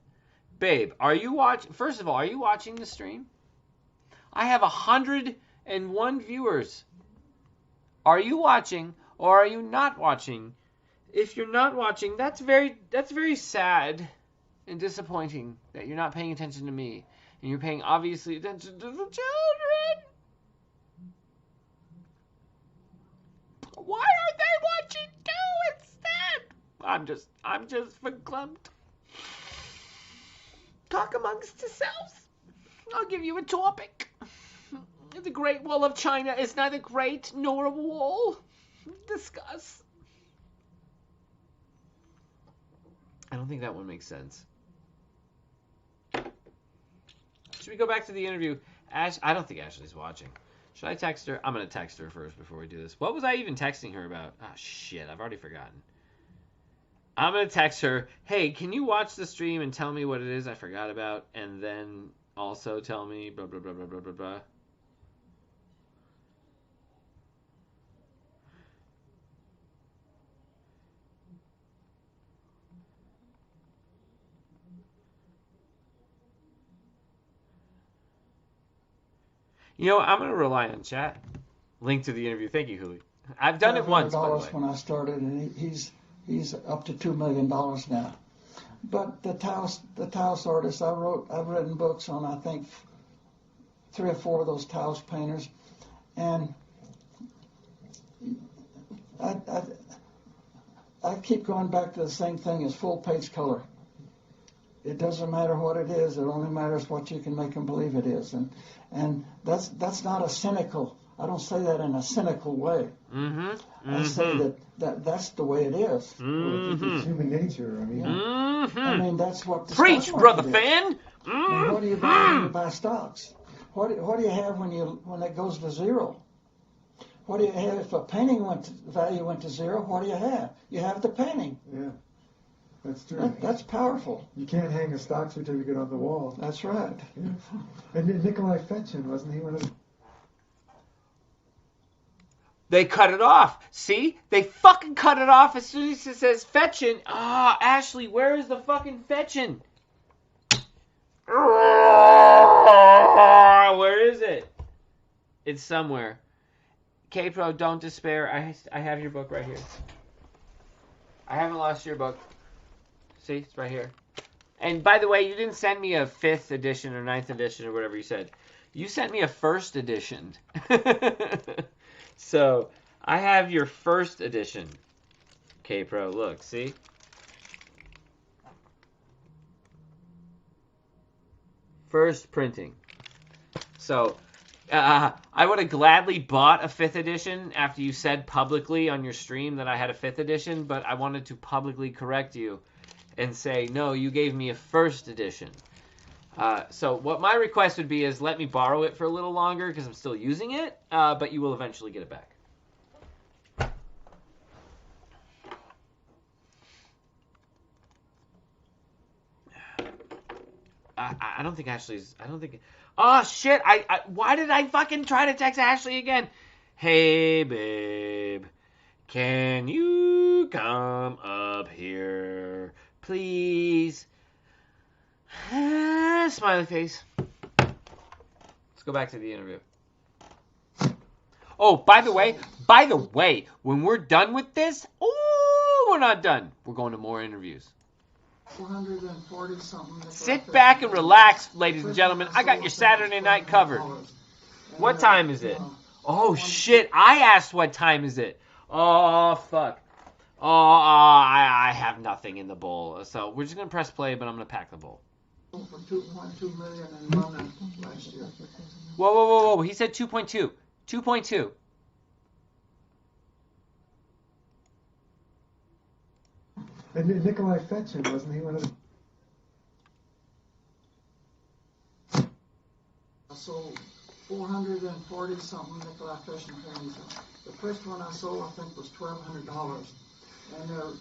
Babe, are you watching? First of all, are you watching the stream? I have 101 viewers. Are you watching or are you not watching? If you're not watching, that's very sad and disappointing that you're not paying attention to me. And you're paying, obviously, attention to the children. Why aren't they watching too instead? I'm just verklempt. Talk amongst yourselves. I'll give you a topic. The Great Wall of China is neither great nor a wall. Discuss. I don't think that one makes sense. Should we go back to the interview? I don't think Ashley's watching. Should I text her? I'm going to text her first before we do this. What was I even texting her about? Oh, shit. I've already forgotten. I'm going to text her, hey, can you watch the stream and tell me what it is I forgot about? And then also tell me blah, blah, blah, blah, blah, blah, blah. You know, I'm going to rely on chat. Link to the interview. Thank you, Huli. I've done it once, by the way. When I started, and he's up to $2 million now. But the Taos artists, I've written books on, I think, 3 or 4 of those Taos painters, and I keep going back to the same thing as full page color. It doesn't matter what it is. It only matters what you can make them believe it is. And that's not a cynical I don't say that in a cynical way. I say that's the way it is. Well, it's human nature. I mean, I mean, that's what the Preach, stock Brother market is. Fenn. And what do you buy when you buy stocks? What do you have when it goes to zero? What do you have if a painting value went to zero? What do you have? You have the painting. Yeah, that's true. That's powerful. You can't hang a stock certificate on the wall. That's right. Yeah. And Nikolai Fetchin, wasn't he one of the... They cut it off. See? They fucking cut it off as soon as it says fetching. Ah, Ashley, where is the fucking fetching? Where is it? It's somewhere. K-Pro, don't despair. I have your book right here. I haven't lost your book. See? It's right here. And by the way, you didn't send me a 5th edition or 9th edition or whatever you said. You sent me a 1st edition. So, I have your 1st edition. K-Pro, look, see? First printing. So, I would have gladly bought a 5th edition after you said publicly on your stream that I had a 5th edition, but I wanted to publicly correct you and say, no, you gave me a 1st edition. So what my request would be is let me borrow it for a little longer because I'm still using it, but you will eventually get it back. I don't think Ashley's... I don't think... Oh, shit! Why did I fucking try to text Ashley again? Hey, babe. Can you come up here, please? Smiley face. Let's go back to the interview. Oh, by the way, when we're done with this... Oh, we're not done. We're going to more interviews. 440 something. Sit back and relax, ladies and gentlemen. I got your Saturday night covered. What time is it? Oh, shit. I asked what time is it. Oh, fuck. Oh, I have nothing in the bowl. So we're just going to press play, but I'm going to pack the bowl. For 2.2 million in London last year. Whoa. He said 2.2. 2.2. And Nikolai Fetchin, wasn't he one of the... I sold 440 something Nikolai Fetchin paintings. The first one I sold, I think, was $1,200. And there,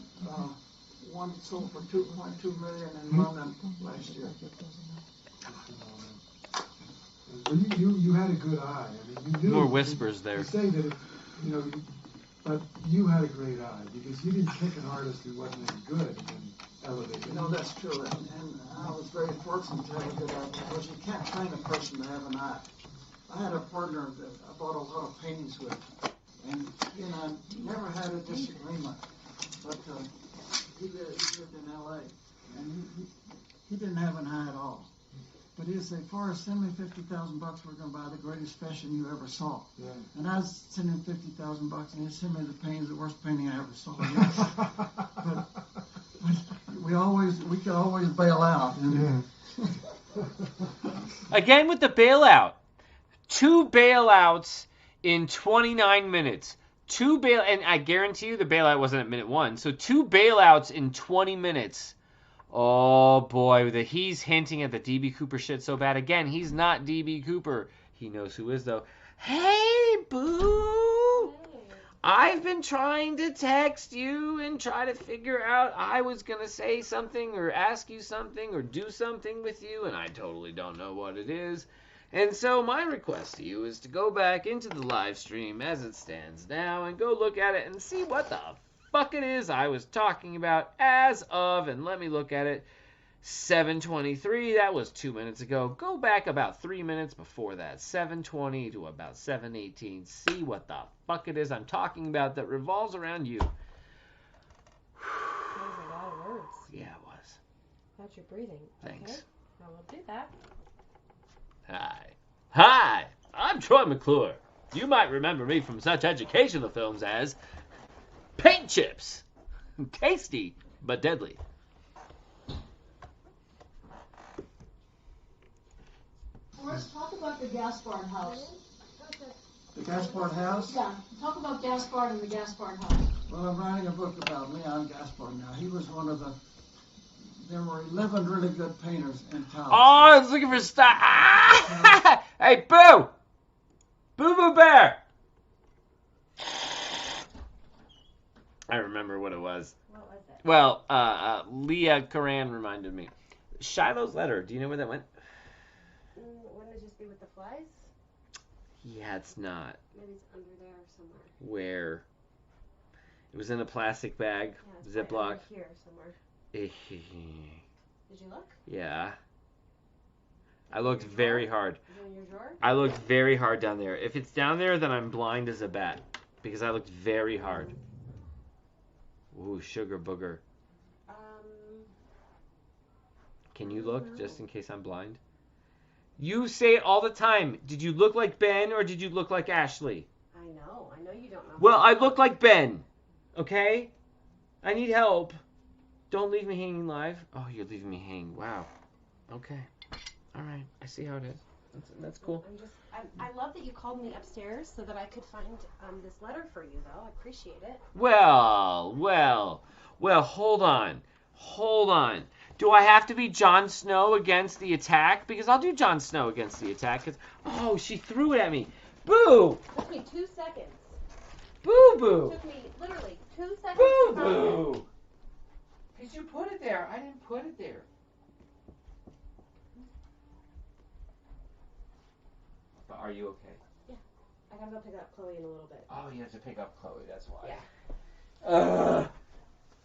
one sold for 2.2 million in London last year. Well, you had a good eye. I mean, you knew... More whispers there. You say that, but you had a great eye because you didn't pick an artist who wasn't any good and elevate him. No, that's true. And I was very fortunate to have a good eye because you can't train a person to have an eye. I had a partner that I bought a lot of paintings with, and never had a disagreement. But he lived in L.A. and he didn't have an eye at all. But he'd say, Forrest, send me $50,000. We're going to buy the greatest Fetchin you ever saw. Yeah. And I was sending him $50,000, and he'd send me the paintings, the worst painting I ever saw. but we could always bail out. Yeah. Again with the bailout. 2 bailouts in 29 minutes. And I guarantee you the bailout wasn't at minute 1. So 2 bailouts in 20 minutes. Oh boy, he's hinting at the DB Cooper shit so bad. Again, he's not DB Cooper. He knows who is though. Hey, boo! I've been trying to text you and try to figure out I was going to say something or ask you something or do something with you, and I totally don't know what it is. And so my request to you is to go back into the live stream as it stands now and go look at it and see what the fuck it is I was talking about as of, and let me look at it, 7:23. That was 2 minutes ago. Go back about 3 minutes before that, 7:20 to about 7:18. See what the fuck it is I'm talking about that revolves around you. That was a lot of words. Yeah, it was. How's your breathing? Thanks. Okay. I will do that. Hi, I'm Troy McClure. You might remember me from such educational films as Paint Chips. Tasty, but deadly. Let's talk about the gas barn house. The Gaspard House? Yeah, talk about Gaspard and the Gaspard House. Well, I'm writing a book about Leon Gaspard now. He was one of the, there were 11 really good painters in town. Oh, I was looking for stuff. Ah! Hey, Boo! Boo Boo Bear! I remember what it was. What was it? Well, Leah Coran reminded me. Shiloh's letter, do you know where that went? Wouldn't it just be with the flies? Yeah, it's not. Maybe it's under there somewhere. Where? It was in a plastic bag, Yeah, it's Ziploc. right under here somewhere. Did you look? Yeah. I looked very hard. Is it in your drawer? I looked very hard down there. If it's down there, then I'm blind as a bat. Because I looked very hard. Ooh, sugar booger. Can you look, just in case I'm blind? You say it all the time. Did you look like Ben or did you look like Ashley? I know you don't know. Well, I look like Ben. Okay? I need help. Don't leave me hanging live. Oh, you're leaving me hanging. Wow. Okay. All right. I see how it is. That's cool. I love that you called me upstairs so that I could find this letter for you, though. I appreciate it. Well, hold on. Hold on. Do I have to be Jon Snow against the attack? Because I'll do Jon Snow against the attack. Oh, she threw it at me. Boo! It took me 2 seconds. Boo-boo! It took me literally 2 seconds. Boo-boo! Because you put it there. I didn't put it there. But are you okay? Yeah. I gotta go pick up Chloe in a little bit. Oh, you have to pick up Chloe. That's why. Yeah.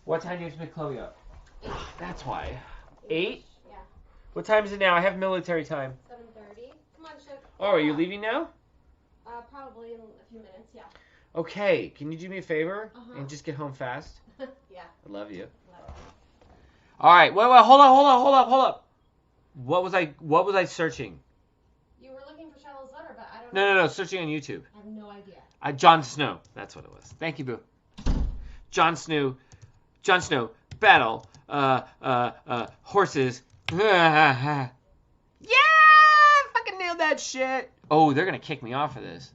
What time do you have to pick Chloe up? 8. That's why. 8? Yeah. What time is it now? I have military time. 7:30. Come on, Chip. Oh, are you leaving now? Probably in a few minutes, yeah. Okay, can you do me a favor Uh-huh. and just get home fast? Yeah. I love you. Love it. All right, wait, hold up. What was I searching? You were looking for Shiloh's letter, but I don't know. No, searching on YouTube. I have no idea. Jon Snow. That's what it was. Thank you, Boo. Jon Snow, battle, horses. Yeah, fucking nailed that shit. Oh, they're gonna kick me off for this.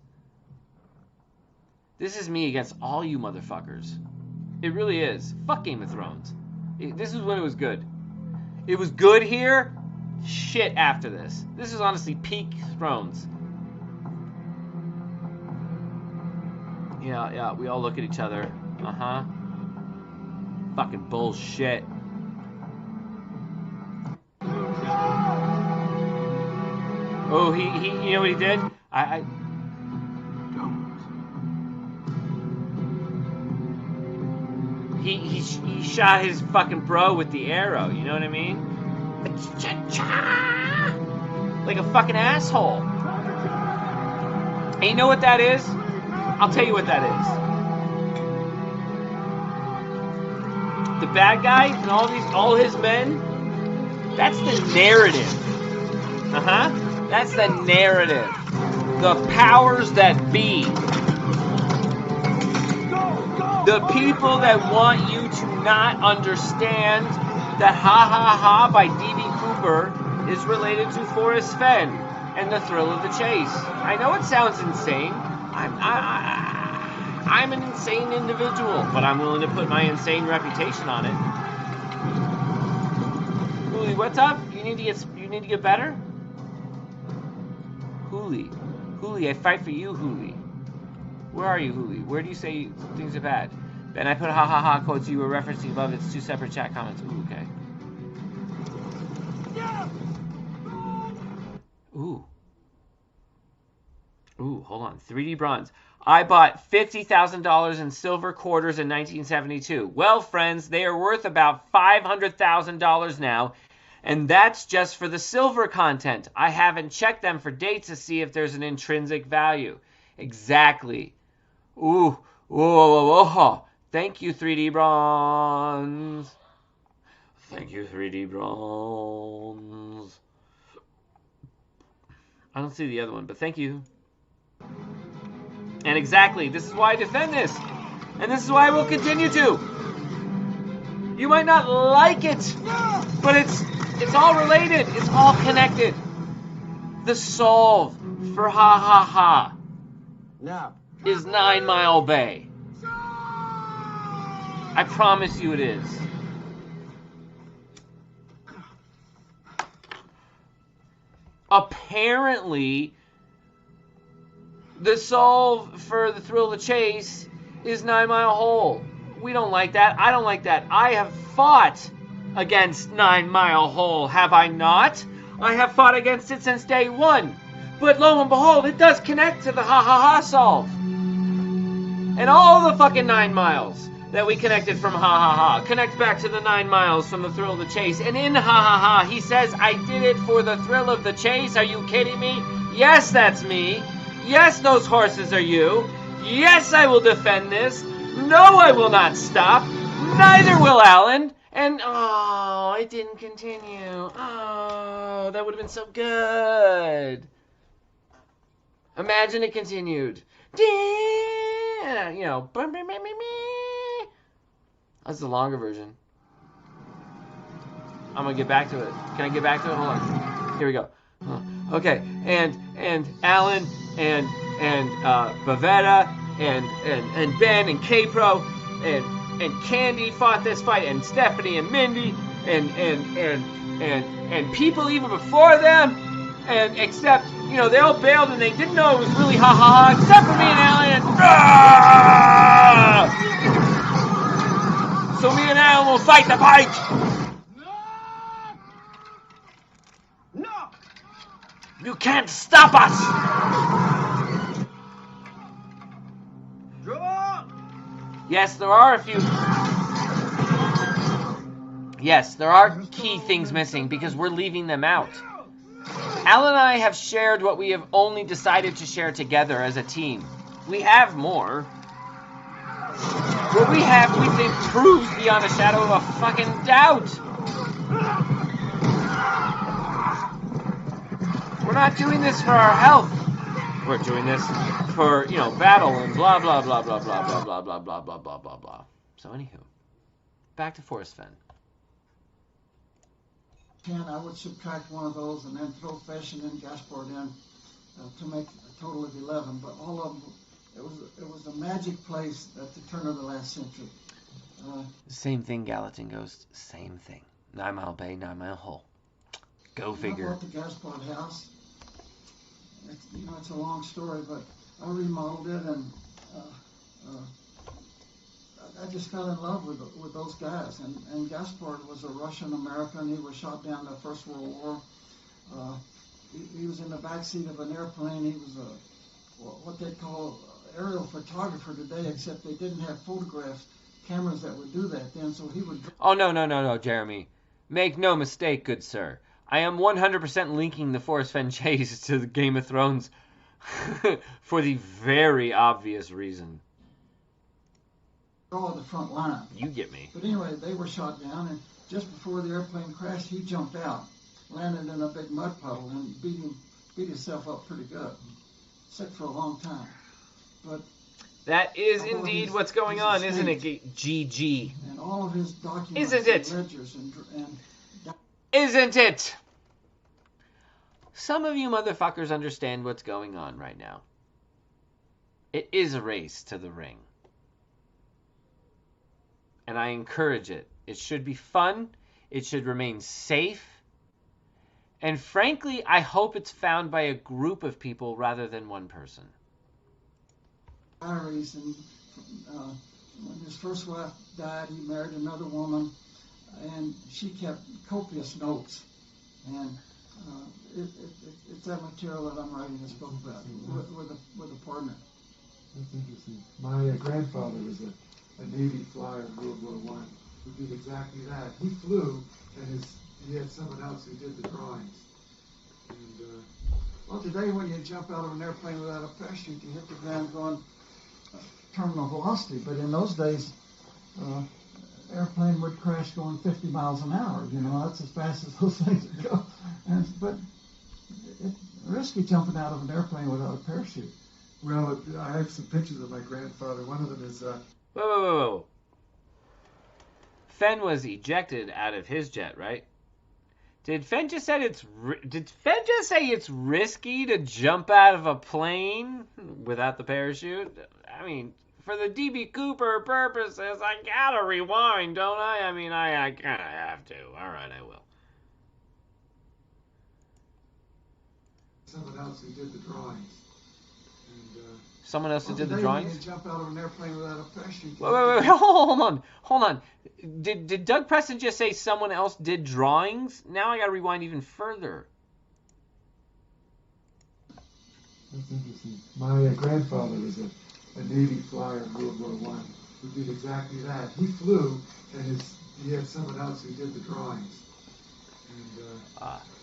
This is me against all you motherfuckers. It really is. Fuck Game of Thrones. This is when it was good. It was good here. Shit after this. This is honestly peak Thrones. Yeah, we all look at each other. Uh-huh. Fucking bullshit. Oh, he you know what he did? He shot his fucking bro with the arrow, you know what I mean? Like a fucking asshole. And you know what that is? I'll tell you what that is. The bad guy and all his men, that's the narrative. Uh-huh. That's the narrative. The powers that be. The people that want you to not understand that Ha Ha Ha by D.B. Cooper is related to Forrest Fenn and the thrill of the chase. I know it sounds insane. I'm an insane individual, but I'm willing to put my insane reputation on it. Hooli, what's up? You need to get better? Hooli, I fight for you, Hooli. Where are you, Hooli? Where do you say things are bad? Ben, I put ha ha ha quotes you were referencing above. It's 2 separate chat comments. Ooh, okay. Ooh, hold on. 3D bronze. I bought $50,000 in silver quarters in 1972. Well, friends, they are worth about $500,000 now, and that's just for the silver content. I haven't checked them for dates to see if there's an intrinsic value. Exactly. Ooh. Whoa. Thank you, 3D bronze. Thank you, 3D bronze. I don't see the other one, but thank you. And exactly, this is why I defend this. And this is why I will continue to. You might not like it, but it's all related. It's all connected. The solve for ha ha ha is 9 Mile Bay. I promise you it is. Apparently, the solve for the thrill of the chase is 9 Mile Hole. We don't like that. I don't like that. I have fought against 9 Mile Hole, have I not? I have fought against it since day one. But lo and behold, it does connect to the Ha Ha Ha solve. And all the fucking 9 miles that we connected from Ha Ha Ha connect back to the 9 miles from the thrill of the chase. And in Ha Ha Ha, he says, I did it for the thrill of the chase. Are you kidding me? Yes, that's me. Yes, those horses are you. Yes, I will defend this. No, I will not stop. Neither will Alan. And, oh, it didn't continue. Oh, that would have been so good. Imagine it continued. You know. That's the longer version. I'm going to get back to it. Can I get back to it? Hold on. Here we go. Okay. And Alan and Bavetta and Ben and K-Pro and Candy fought this fight, and Stephanie and Mindy and people even before them, and except, you know, they all bailed and they didn't know it was really Ha Ha Ha, except for me and Alan. So me and Alan will fight the fight. No. You can't stop us. Yes, there are a few. Yes, there are key things missing because we're leaving them out. Al and I have shared what we have only decided to share together as a team. We have more. What we have, we think, proves beyond a shadow of a fucking doubt. We're not doing this for our health. We're doing this for, you know, battle and blah, blah, blah, blah, blah, blah, blah, blah, blah, blah, blah, blah, blah. So, anywho, back to Forrest Fenn. I would subtract one of those and then throw Fashion and Gaspard in to make a total of 11. But all of them, it was a magic place at the turn of the last century. Same thing, Gallatin Ghost. Same thing. 9 Mile Bay, 9 Mile Hole. Go figure. I bought the Gaspard house. It's a long story, but I remodeled it, and I just fell in love with those guys. And Gaspard was a Russian American. He was shot down in the First World War. He was in the backseat of an airplane. He was what they call aerial photographer today, except they didn't have cameras that would do that then. So he would. Oh no, Jeremy. Make no mistake, good sir. I am 100% linking the Forrest Fenn chase to the Game of Thrones for the very obvious reason. All the front line. You get me. But anyway, they were shot down, and just before the airplane crashed, he jumped out, landed in a big mud puddle, and beat himself up pretty good. Sick for a long time. But that is indeed what's going on, isn't it, GG? And all of his documents, isn't it? Ledgers Isn't it? Some of you motherfuckers understand what's going on right now. It is a race to the ring. And I encourage it. It should be fun. It should remain safe. And frankly, I hope it's found by a group of people rather than one person. Diaries, and when his first wife died, he married another woman, and she kept copious notes. And it's that material that I'm writing this book about with a partner. That's interesting. My grandfather was a Navy flyer in World War I who did exactly that. He flew, and he had someone else who did the drawings. And, well, today when you jump out of an airplane without a parachute, you hit the ground going terminal velocity. But in those days, airplane would crash going 50 miles an hour. You know, that's as fast as those things would go. But it's risky jumping out of an airplane without a parachute. Well, I have some pictures of my grandfather. One of them is... Whoa. Fenn was ejected out of his jet, right? Did Fenn just say it's risky to jump out of a plane without the parachute? I mean, for the D.B. Cooper purposes, I gotta rewind, don't I? I mean, I kind of have to. All right, I will. Someone else who did the drawings. And, Someone else who did the today drawings? When you jump out of an airplane without a parachute. Wait, hold on. Did Doug Preston just say someone else did drawings? Now I gotta rewind even further. That's interesting. My grandfather was a Navy flyer in World War I who did exactly that. He flew, and he had someone else who did the drawings. And,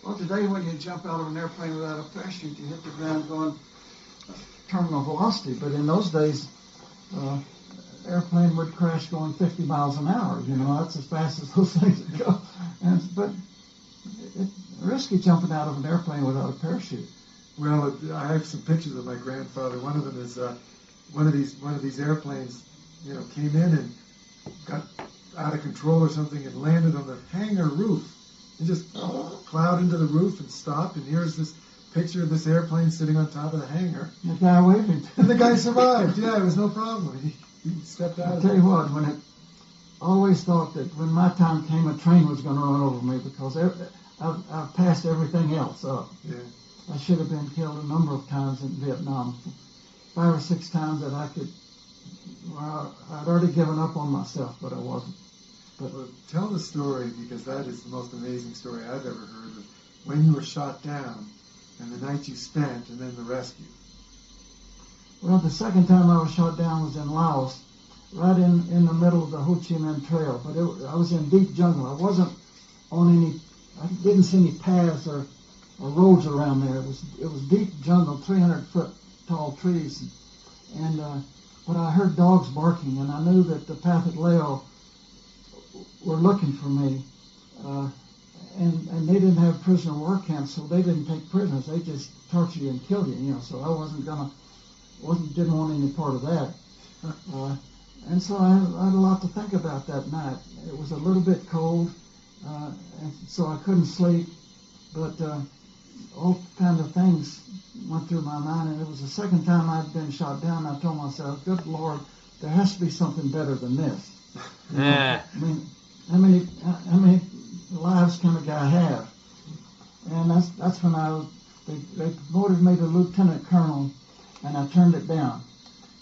Well, today when you jump out of an airplane without a parachute, you hit the ground going terminal velocity. But in those days, airplane would crash going 50 miles an hour. You know, that's as fast as those things would go. But it's risky jumping out of an airplane without a parachute. well, I have some pictures of my grandfather. One of them is one of these airplanes, came in and got out of control or something and landed on the hangar roof. It just plowed into the roof and stopped. And here's this picture of this airplane sitting on top of the hangar. The guy waved. And the guy survived. Yeah, it was no problem. He stepped out. I'll tell you what, I always thought that when my time came, a train was going to run over me because I've passed everything else up. Yeah. I should have been killed a number of times in Vietnam. 5 or 6 times that I'd already given up on myself, but I wasn't. But Well, tell the story, because that is the most amazing story I've ever heard of when you were shot down and the night you spent and then the rescue. well, the second time I was shot down was in Laos, right in the middle of the Ho Chi Minh Trail. But I was in deep jungle. I wasn't on I didn't see any paths or roads around there. It was deep jungle, 300-foot tall trees. But I heard dogs barking, and I knew that the Pathet Lao were looking for me. And they didn't have prisoner of war camps, so they didn't take prisoners. They just torture you and kill you, So I didn't want any part of that. And so I had a lot to think about that night. It was a little bit cold, and so I couldn't sleep. But all kinds of things went through my mind, and it was the second time I'd been shot down. I told myself, good Lord, there has to be something better than this. Yeah. I mean, how many lives can a guy have? And that's when they promoted me to lieutenant colonel, and I turned it down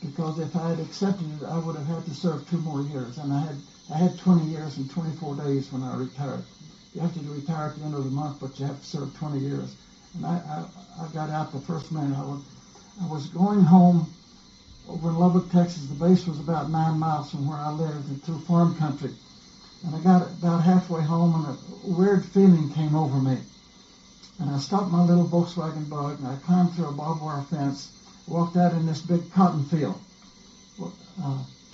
because if I had accepted it, I would have had to serve 2 more years, and I had 20 years and 24 days when I retired. You have to retire at the end of the month, but you have to serve 20 years. And I got out the first minute. I was going home over in Lubbock, Texas. The base was about 9 miles from where I lived in through farm country. And I got about halfway home, and a weird feeling came over me. And I stopped my little Volkswagen Bug, and I climbed through a barbed wire fence, walked out in this big cotton field,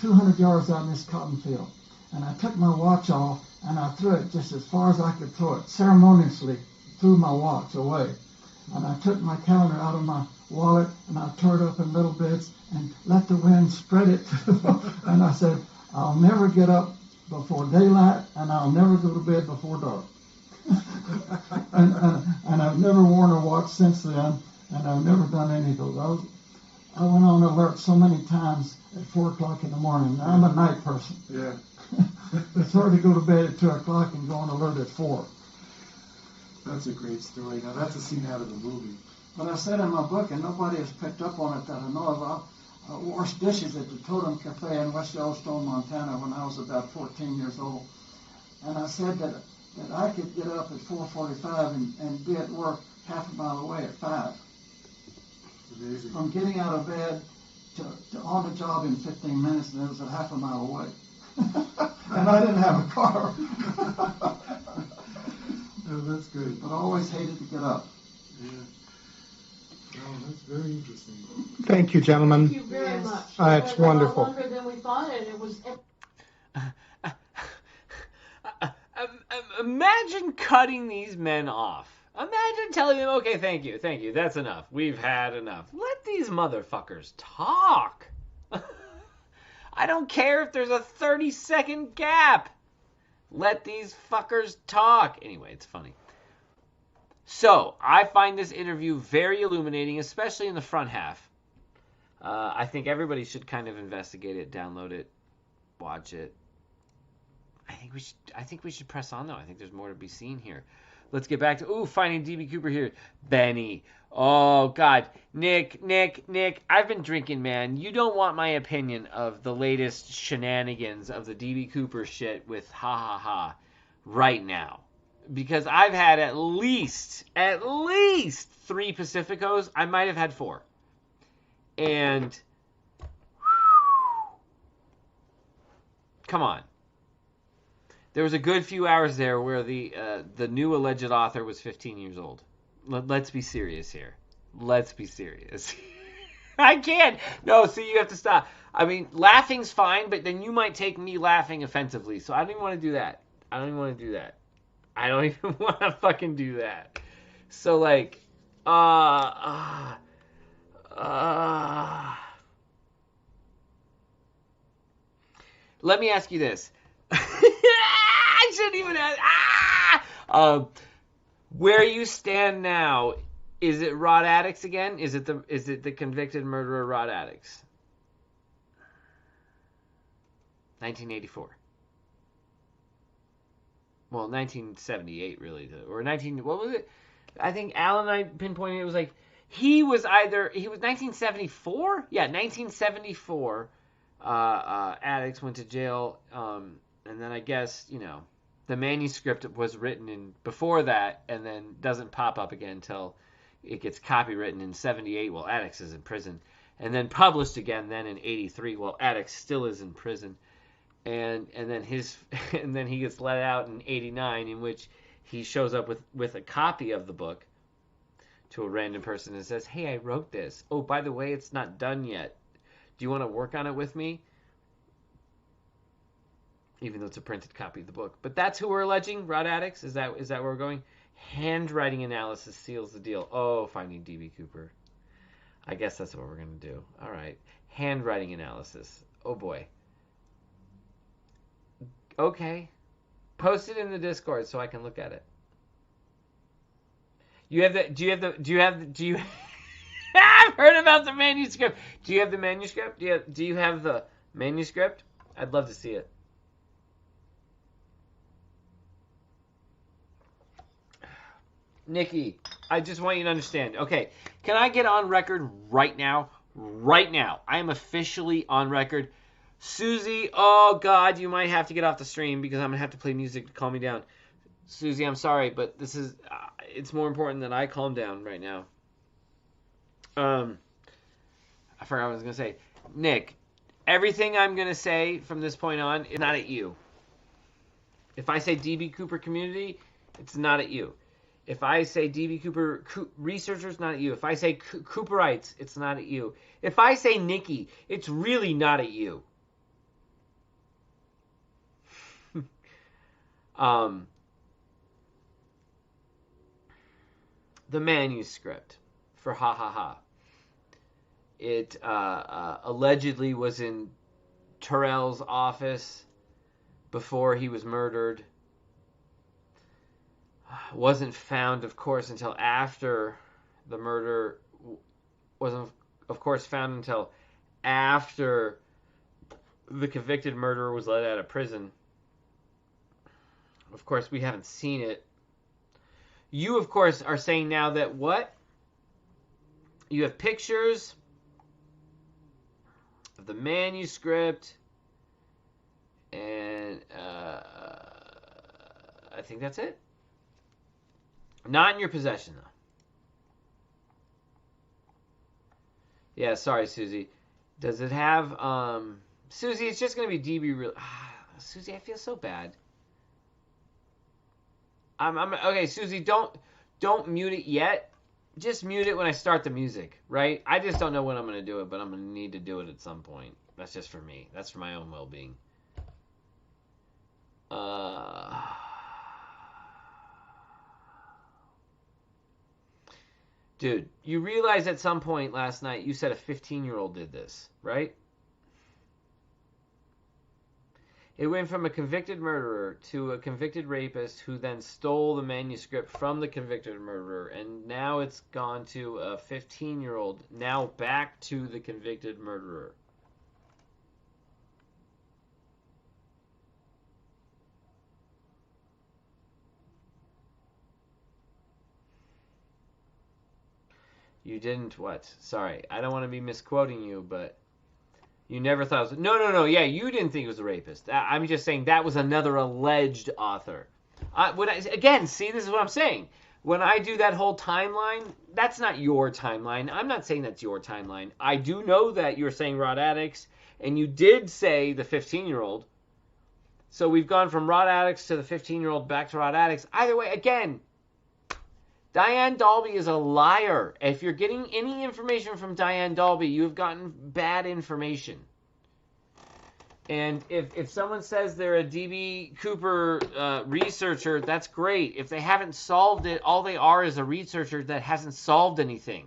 200 yards out in this cotton field. And I took my watch off, and I threw it just as far as I could throw it, ceremoniously threw my watch away. And I took my calendar out of my wallet, and I tore it up in little bits and let the wind spread it. And I said, I'll never get up before daylight, and I'll never go to bed before dark. and I've never worn a watch since then, and I've never done any of those. I went on alert so many times at 4 o'clock in the morning. Now, I'm a night person. Yeah. It's hard to go to bed at 2 o'clock and go on alert at 4. That's a great story. Now, that's a scene out of the movie. But I said in my book, and nobody has picked up on it that I know of, I washed dishes at the Totem Cafe in West Yellowstone, Montana, when I was about 14 years old. And I said that I could get up at 4:45 and be at work half a mile away at 5. It's amazing. From getting out of bed to on the job in 15 minutes, and it was a half a mile away. And I didn't have a car. Oh, that's good. But I always hated to get up. Yeah. Oh, that's very interesting. Thank you, gentlemen. Thank you very much. It's wonderful. A lot longer than we thought, and it was. Imagine cutting these men off. Imagine telling them, okay, thank you, that's enough. We've had enough. Let these motherfuckers talk. I don't care if there's a 30-second gap. Let these fuckers talk. Anyway, it's funny. So, I find this interview very illuminating, especially in the front half. I think everybody should kind of investigate it, download it, watch it. I think we should press on though. I think there's more to be seen here. Let's get back to finding DB Cooper here. Benny. Oh God. Nick. I've been drinking, man. You don't want my opinion of the latest shenanigans of the DB Cooper shit with right now. Because I've had at least 3 Pacificos. I might have had 4. And come on. There was a good few hours there where the new alleged author was 15 years old. Let's be serious here. Let's be serious. I can't. No, see, you have to stop. I mean, laughing's fine, but then you might take me laughing offensively. So I don't even want to do that. I don't even want to fucking do that. So, like, let me ask you this. I shouldn't even ask. Where you stand now, is it Rod Addicts again? Is it the convicted murderer Rod Addicts? 1984. Well, 1978 really, or 19. What was it? I think Alan and I pinpointed it was like he was 1974. Yeah, 1974. Addicts went to jail, and then I guess the manuscript was written in before that, and then doesn't pop up again until it gets copywritten in 78 while Addicts is in prison, and then published again then in 83 while Addicts still is in prison, and then and then he gets let out in 89, in which he shows up with a copy of the book to a random person and says, "Hey, I wrote this. Oh, by the way, it's not done yet. Do you want to work on it with me?" Even though it's a printed copy of the book. But that's who we're alleging, Rod Addicts? Is that where we're going? Handwriting analysis seals the deal. Oh, finding DB Cooper. I guess that's what we're going to do. All right. Handwriting analysis. Oh, boy. Okay. Post it in the Discord so I can look at it. I've heard about the manuscript. Do you have the manuscript? Do you have the manuscript? I'd love to see it. Nikki, I just want you to understand. Okay, can I get on record right now? Right now. I am officially on record. Susie, oh God, you might have to get off the stream because I'm going to have to play music to calm me down. Susie, I'm sorry, but this is, it's more important that I calm down right now. I forgot what I was going to say. Nick, everything I'm going to say from this point on is not at you. If I say DB Cooper community, it's not at you. If I say DB Cooper researchers, not at you. If I say Cooperites, it's not at you. If I say Nikki, it's really not at you. The manuscript for it allegedly was in Terrell's office before he was murdered. Wasn't found, of course, until after the murder. Wasn't, of course, found until after the convicted murderer was let out of prison. Of course, we haven't seen it. You, of course, are saying now that what? You have pictures of the manuscript, and I think that's it. Not in your possession, though. Yeah, sorry, Susie. Does it have, Susie, it's just going to be DB real. Susie, I feel so bad. Okay, Susie, don't mute it yet. Just mute it when I start the music, right? I just don't know when I'm going to do it, but I'm going to need to do it at some point. That's just for me. That's for my own well-being. Dude, you realize at some point last night you said a 15-year-old did this, right? It went from a convicted murderer to a convicted rapist who then stole the manuscript from the convicted murderer, and now it's gone to a 15-year-old, now back to the convicted murderer. You didn't what? Sorry, I don't want to be misquoting you, but you never thought it was... No, yeah, you didn't think it was a rapist. I'm just saying that was another alleged author. Again, see, this is what I'm saying. When I do that whole timeline, that's not your timeline. I'm not saying that's your timeline. I do know that you're saying Rod Addicts, and you did say the 15-year-old. So we've gone from Rod Addicts to the 15-year-old back to Rod Addicts. Either way, again, Diane Dalby is a liar. If you're getting any information from Diane Dalby, you have gotten bad information. And if someone says they're a D.B. Cooper researcher, that's great. If they haven't solved it, all they are is a researcher that hasn't solved anything.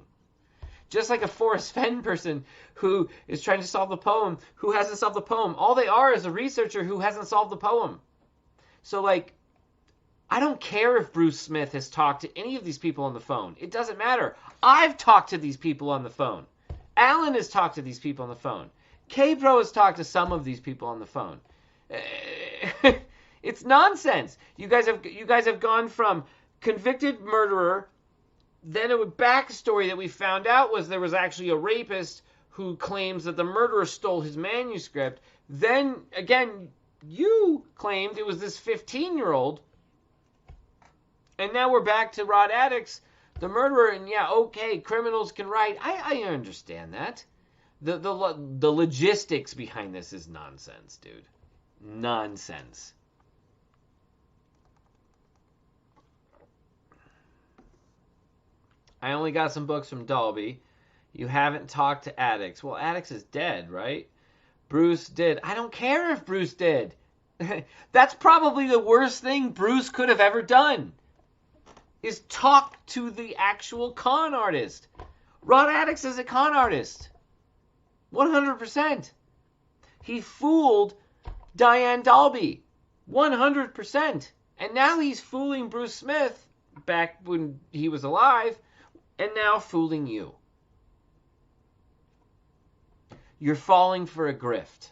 Just like a Forrest Fenn person who is trying to solve the poem, who hasn't solved the poem. All they are is a researcher who hasn't solved the poem. So, like, I don't care if Bruce Smith has talked to any of these people on the phone. It doesn't matter. I've talked to these people on the phone. Alan has talked to these people on the phone. K-Pro has talked to some of these people on the phone. It's nonsense. You guys have gone from convicted murderer, then a backstory that we found out was there was actually a rapist who claims that the murderer stole his manuscript. Then, again, you claimed it was this 15-year-old. And now we're back to Rod Addicts, the murderer, and yeah, okay, criminals can write. I understand that. The logistics behind this is nonsense, dude. Nonsense. I only got some books from Dalby. You haven't talked to Addicts. Well, Addicts is dead, right? Bruce did. I don't care if Bruce did. That's probably the worst thing Bruce could have ever done. Is talk to the actual con artist. Rod Addicts is a con artist. 100%. He fooled Diane Dalby. 100%. And now he's fooling Bruce Smith back when he was alive, and now fooling you. You're falling for a grift.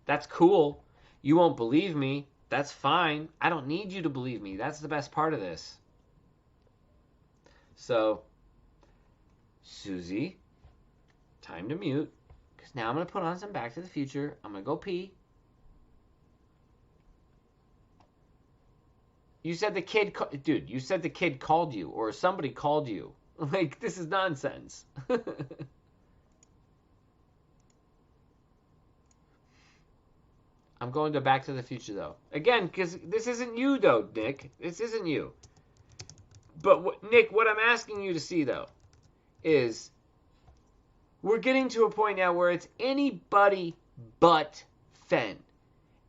That's cool. You won't believe me. That's fine. I don't need you to believe me. That's the best part of this. So, Susie, time to mute. Because now I'm going to put on some Back to the Future. I'm going to go pee. You said the kid... Dude, you said the kid called you. Or somebody called you. Like, this is nonsense. I'm going to Back to the Future, though. Again, because this isn't you, though, Nick. This isn't you. But, Nick, what I'm asking you to see, though, is we're getting to a point now where it's anybody but Fenn.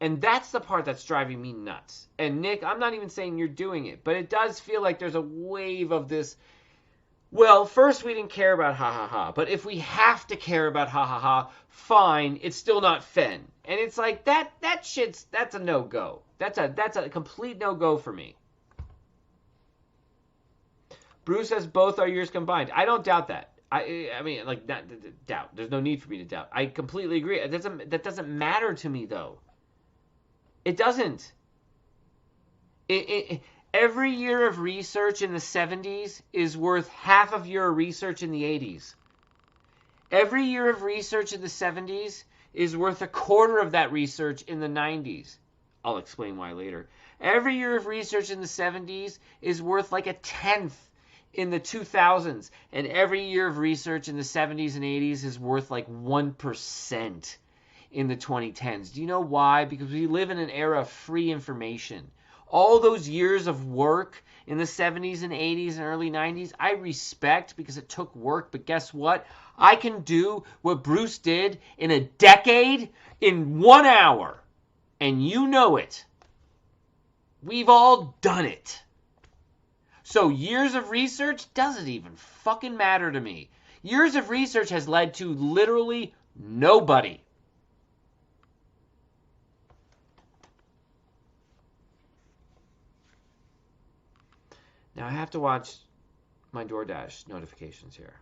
And that's the part that's driving me nuts. And, Nick, I'm not even saying you're doing it, but it does feel like there's a wave of this... Well, first we didn't care about ha ha ha, but if we have to care about ha ha ha, fine, it's still not Fenn. And it's like that's a no-go. That's a complete no-go for me. Bruce says both are yours combined. I don't doubt that. I mean, like, not doubt. There's no need for me to doubt. I completely agree. That doesn't matter to me, though. It doesn't. Every year of research in the 70s is worth half of your research in the 80s. Every year of research in the 70s is worth a quarter of that research in the 90s. I'll explain why later. Every year of research in the 70s is worth like a tenth in the 2000s. And every year of research in the 70s and 80s is worth like 1% in the 2010s. Do you know why? Because we live in an era of free information. All those years of work in the 70s and 80s and early 90s, I respect because it took work. But guess what? I can do what Bruce did in a decade in 1 hour. And you know it. We've all done it. So years of research doesn't even fucking matter to me. Years of research has led to literally nobody. Now I have to watch my DoorDash notifications here.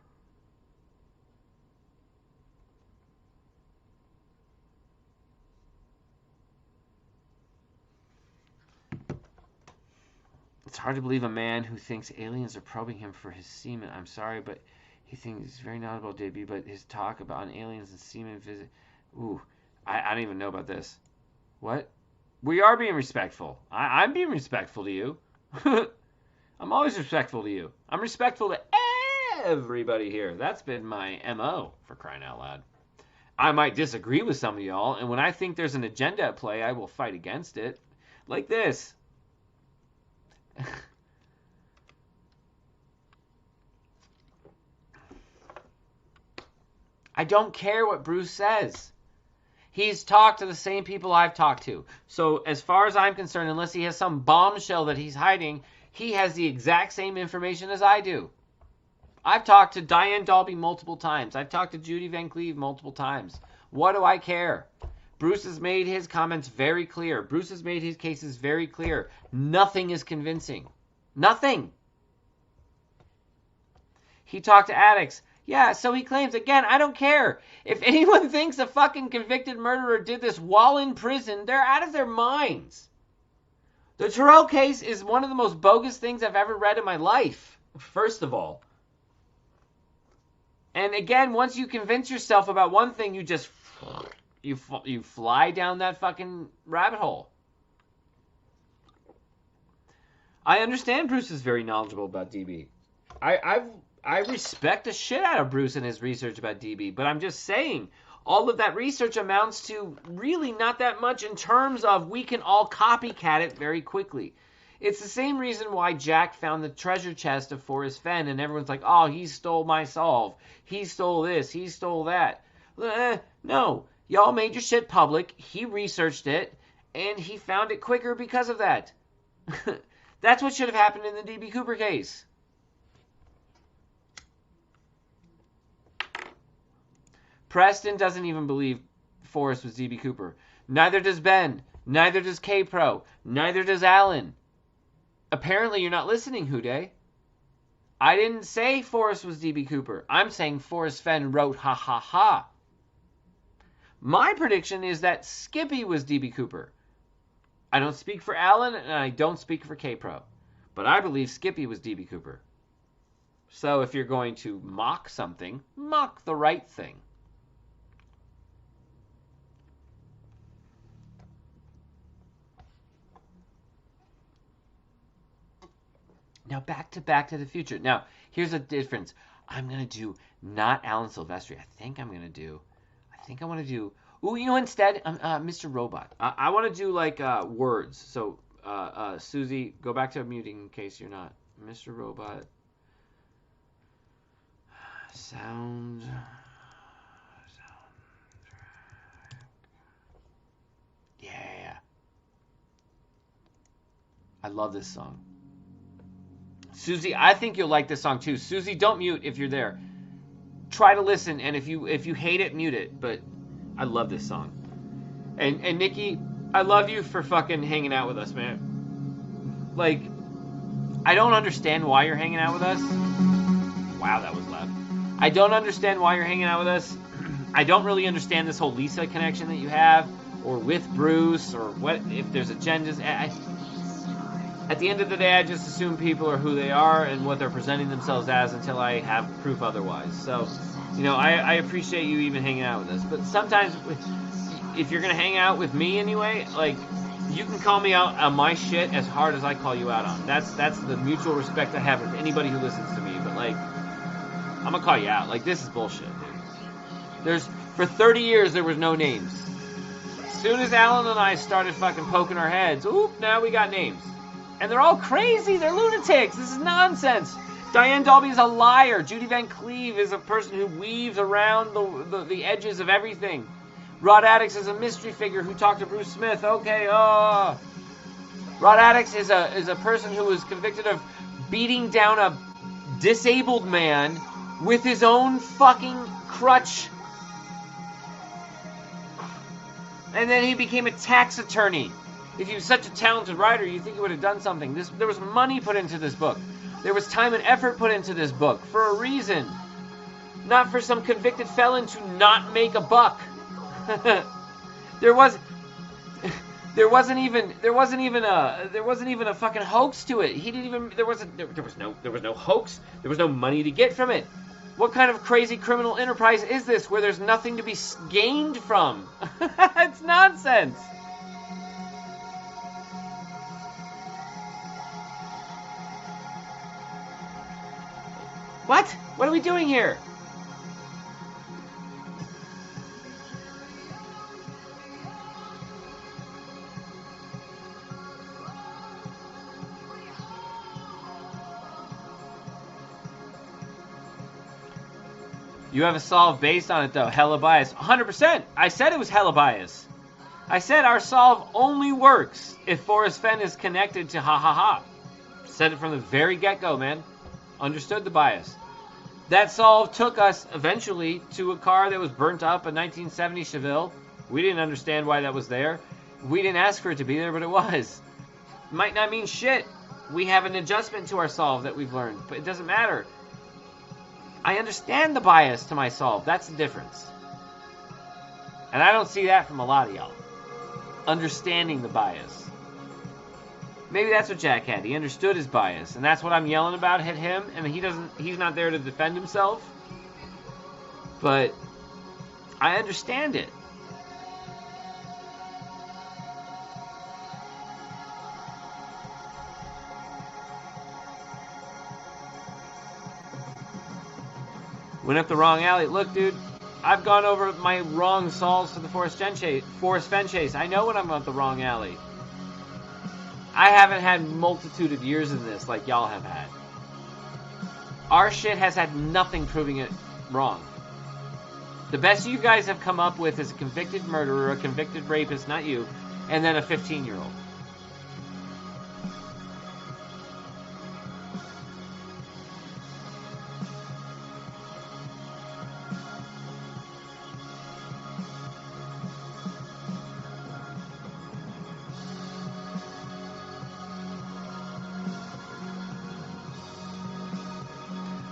It's hard to believe a man who thinks aliens are probing him for his semen. I'm sorry, but he thinks it's very knowledgeable, JB, but his talk about aliens and semen visit... Ooh, I don't even know about this. What? We are being respectful. I'm being respectful to you. I'm always respectful to you. I'm respectful to everybody here. That's been my MO, for crying out loud. I might disagree with some of y'all, and when I think there's an agenda at play, I will fight against it. Like this. I don't care what Bruce says. He's talked to the same people I've talked to. So as far as I'm concerned, unless he has some bombshell that he's hiding, he has the exact same information as I do. I've talked to Diane Dalby multiple times. I've talked to Judy Van Cleve multiple times. What do I care? Bruce has made his comments very clear. Bruce has made his cases very clear. Nothing is convincing. Nothing. He talked to addicts. Yeah, so he claims, again, I don't care. If anyone thinks a fucking convicted murderer did this while in prison, they're out of their minds. The Terrell case is one of the most bogus things I've ever read in my life, first of all. And again, once you convince yourself about one thing, you just... You fly down that fucking rabbit hole. I understand Bruce is very knowledgeable about DB. I respect the shit out of Bruce and his research about DB, but I'm just saying, all of that research amounts to really not that much in terms of we can all copycat it very quickly. It's the same reason why Jack found the treasure chest of Forrest Fenn, and everyone's like, oh, he stole my solve. He stole this. He stole that. No. Y'all made your shit public. He researched it, and he found it quicker because of that. That's what should have happened in the D.B. Cooper case. Preston doesn't even believe Forrest was D.B. Cooper. Neither does Ben. Neither does K-Pro. Neither does Alan. Apparently you're not listening, Houday. I didn't say Forrest was D.B. Cooper. I'm saying Forrest Fenn wrote ha ha ha. My prediction is that Skippy was D.B. Cooper. I don't speak for Alan, and I don't speak for K-Pro. But I believe Skippy was D.B. Cooper. So if you're going to mock something, mock the right thing. Now back to the Future. Now, here's a difference. I'm going to do not Alan Silvestri. I think I want to do... Ooh, you know, instead, Mr. Robot. I want to do, like, words. So, Susie, go back to muting in case you're not. Mr. Robot. Sound. Yeah. I love this song. Susie, I think you'll like this song too. Susie, don't mute if you're there. Try to listen, and if you hate it, mute it. But I love this song. And Nikki, I love you for fucking hanging out with us, man. Like, I don't understand why you're hanging out with us. Wow, that was loud. I don't understand why you're hanging out with us. I don't really understand this whole Lisa connection that you have, or with Bruce, or what if there's agendas. At the end of the day, I just assume people are who they are and what they're presenting themselves as until I have proof otherwise. So, you know, I appreciate you even hanging out with us. But sometimes, if you're going to hang out with me anyway, like, you can call me out on my shit as hard as I call you out on. That's the mutual respect I have with anybody who listens to me. But, like, I'm going to call you out. Like, this is bullshit, dude. For 30 years, there was no names. As soon as Alan and I started fucking poking our heads, oop, now we got names. And they're all crazy. They're lunatics. This is nonsense. Diane Dalby is a liar. Judy Van Cleve is a person who weaves around the edges of everything. Rod Addix is a mystery figure who talked to Bruce Smith. Okay, Rod Addix is a person who was convicted of beating down a disabled man with his own fucking crutch. And then he became a tax attorney. If he was such a talented writer, you think he would have done something. There was money put into this book. There was time and effort put into this book for a reason. Not for some convicted felon to not make a buck. There wasn't even a fucking hoax to it. He didn't even there was no hoax. There was no money to get from it. What kind of crazy criminal enterprise is this where there's nothing to be gained from? It's nonsense. What? What are we doing here? You have a solve based on it, though. Hella bias. 100%. I said it was hella bias. I said our solve only works if Forrest Fenn is connected to ha ha ha. Said it from the very get-go, man. Understood the bias. That solve took us eventually to a car that was burnt up, a 1970 Chevelle. We didn't understand why that was there. We didn't ask for it to be there, but it was. Might not mean shit. We have an adjustment to our solve that we've learned, but it doesn't matter. I understand the bias to my solve. That's the difference. And I don't see that from a lot of y'all. Understanding the bias. Maybe that's what Jack had. He understood his bias. And that's what I'm yelling about at him. And he's not there to defend himself. But I understand it. Went up the wrong alley. Look, dude, I've gone over my wrong solves for the Forrest Fenn chase. I know when I'm up the wrong alley. I haven't had multitude of years in this like y'all have had. Our shit has had nothing proving it wrong. The best you guys have come up with is a convicted murderer, a convicted rapist, not you, and then a 15-year-old.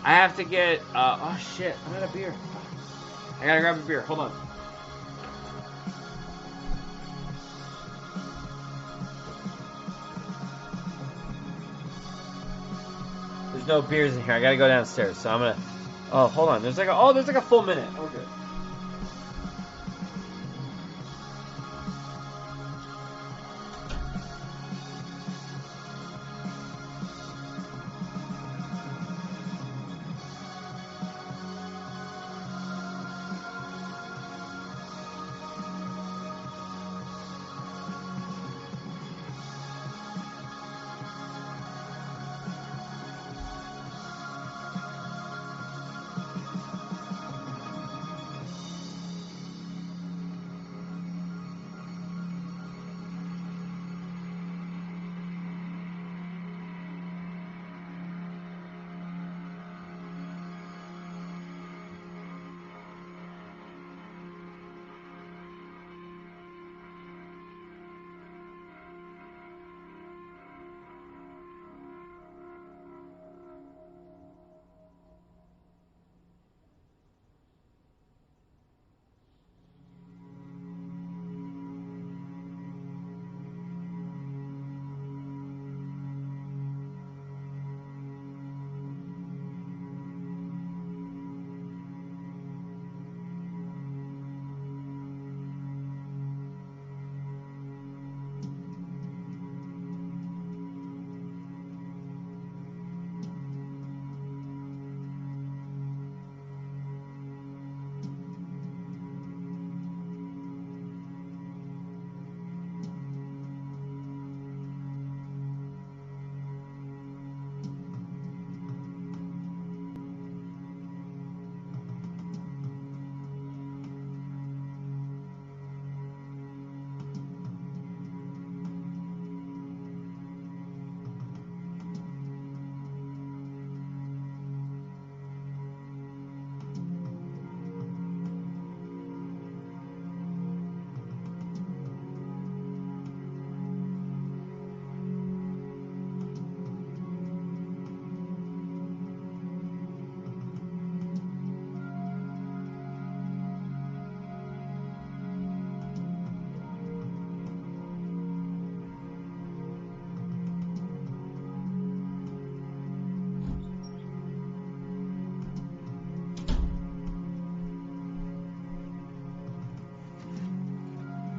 I have to get, oh shit, I'm out of beer. I gotta grab a beer, hold on. There's no beers in here, I gotta go downstairs, so I'm gonna, oh, hold on, there's like a full minute, we're good.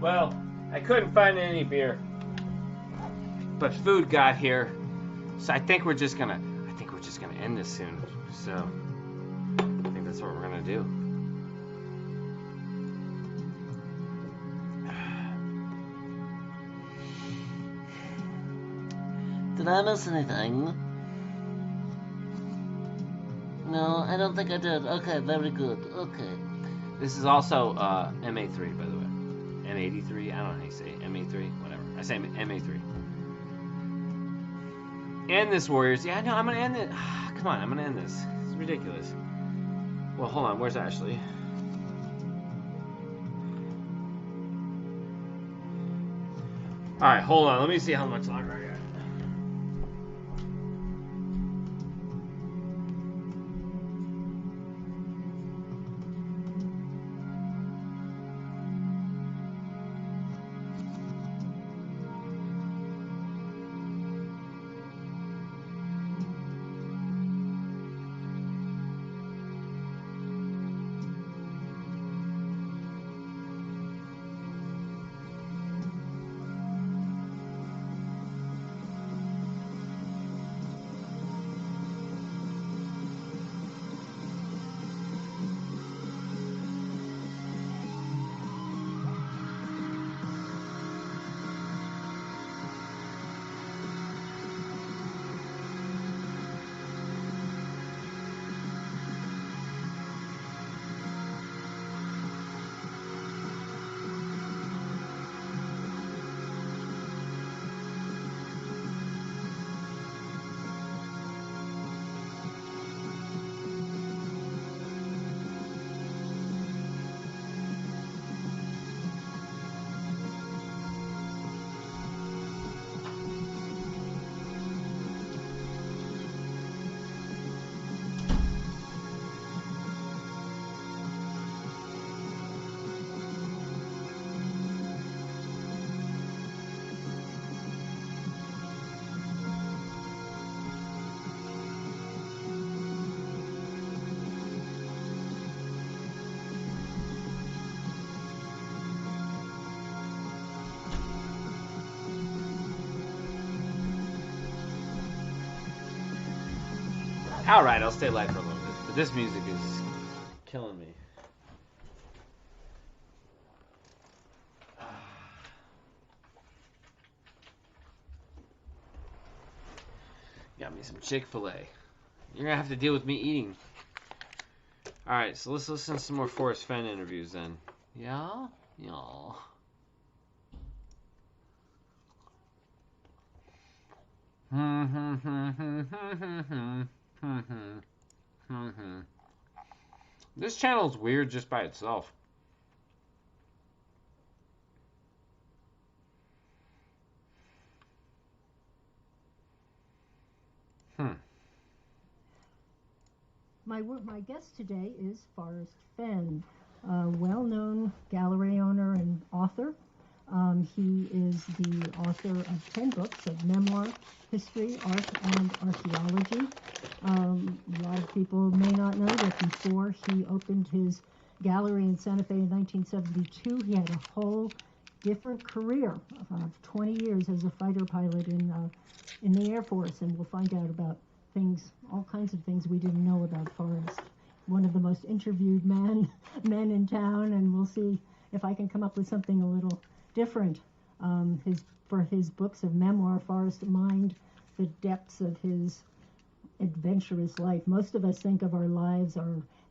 Well, I couldn't find any beer, but food got here, so I think we're just gonna end this soon. So I think that's what we're gonna do. Did I miss anything? No, I don't think I did. Okay, very good. Okay. This is also MA3, by the way. M83, I don't know how you say it. MA3, whatever. I say MA3. End this, Warriors. Yeah, no, I'm gonna end it. Come on, I'm gonna end this. It's ridiculous. Well, hold on. Where's Ashley? All right, hold on. Let me see how much longer I got. All right, I'll stay live for a little bit, but this music is killing me. Got me some Chick-fil-A. You're gonna have to deal with me eating. All right, so let's listen to some more Forrest Fenn interviews then. Yeah, yeah. This channel's weird just by itself. My guest today is Forrest Fenn, a well-known gallery owner and author. He is the author of 10 books of memoir, history, art, and archaeology. A lot of people may not know that before he opened his gallery in Santa Fe in 1972, he had a whole different career of 20 years as a fighter pilot in the Air Force, and we'll find out about things, all kinds of things we didn't know about Forrest. One of the most interviewed men in town, and we'll see if I can come up with something a little different. For his books of memoir, Forrest mined the depths of his adventurous life. Most of us think of our lives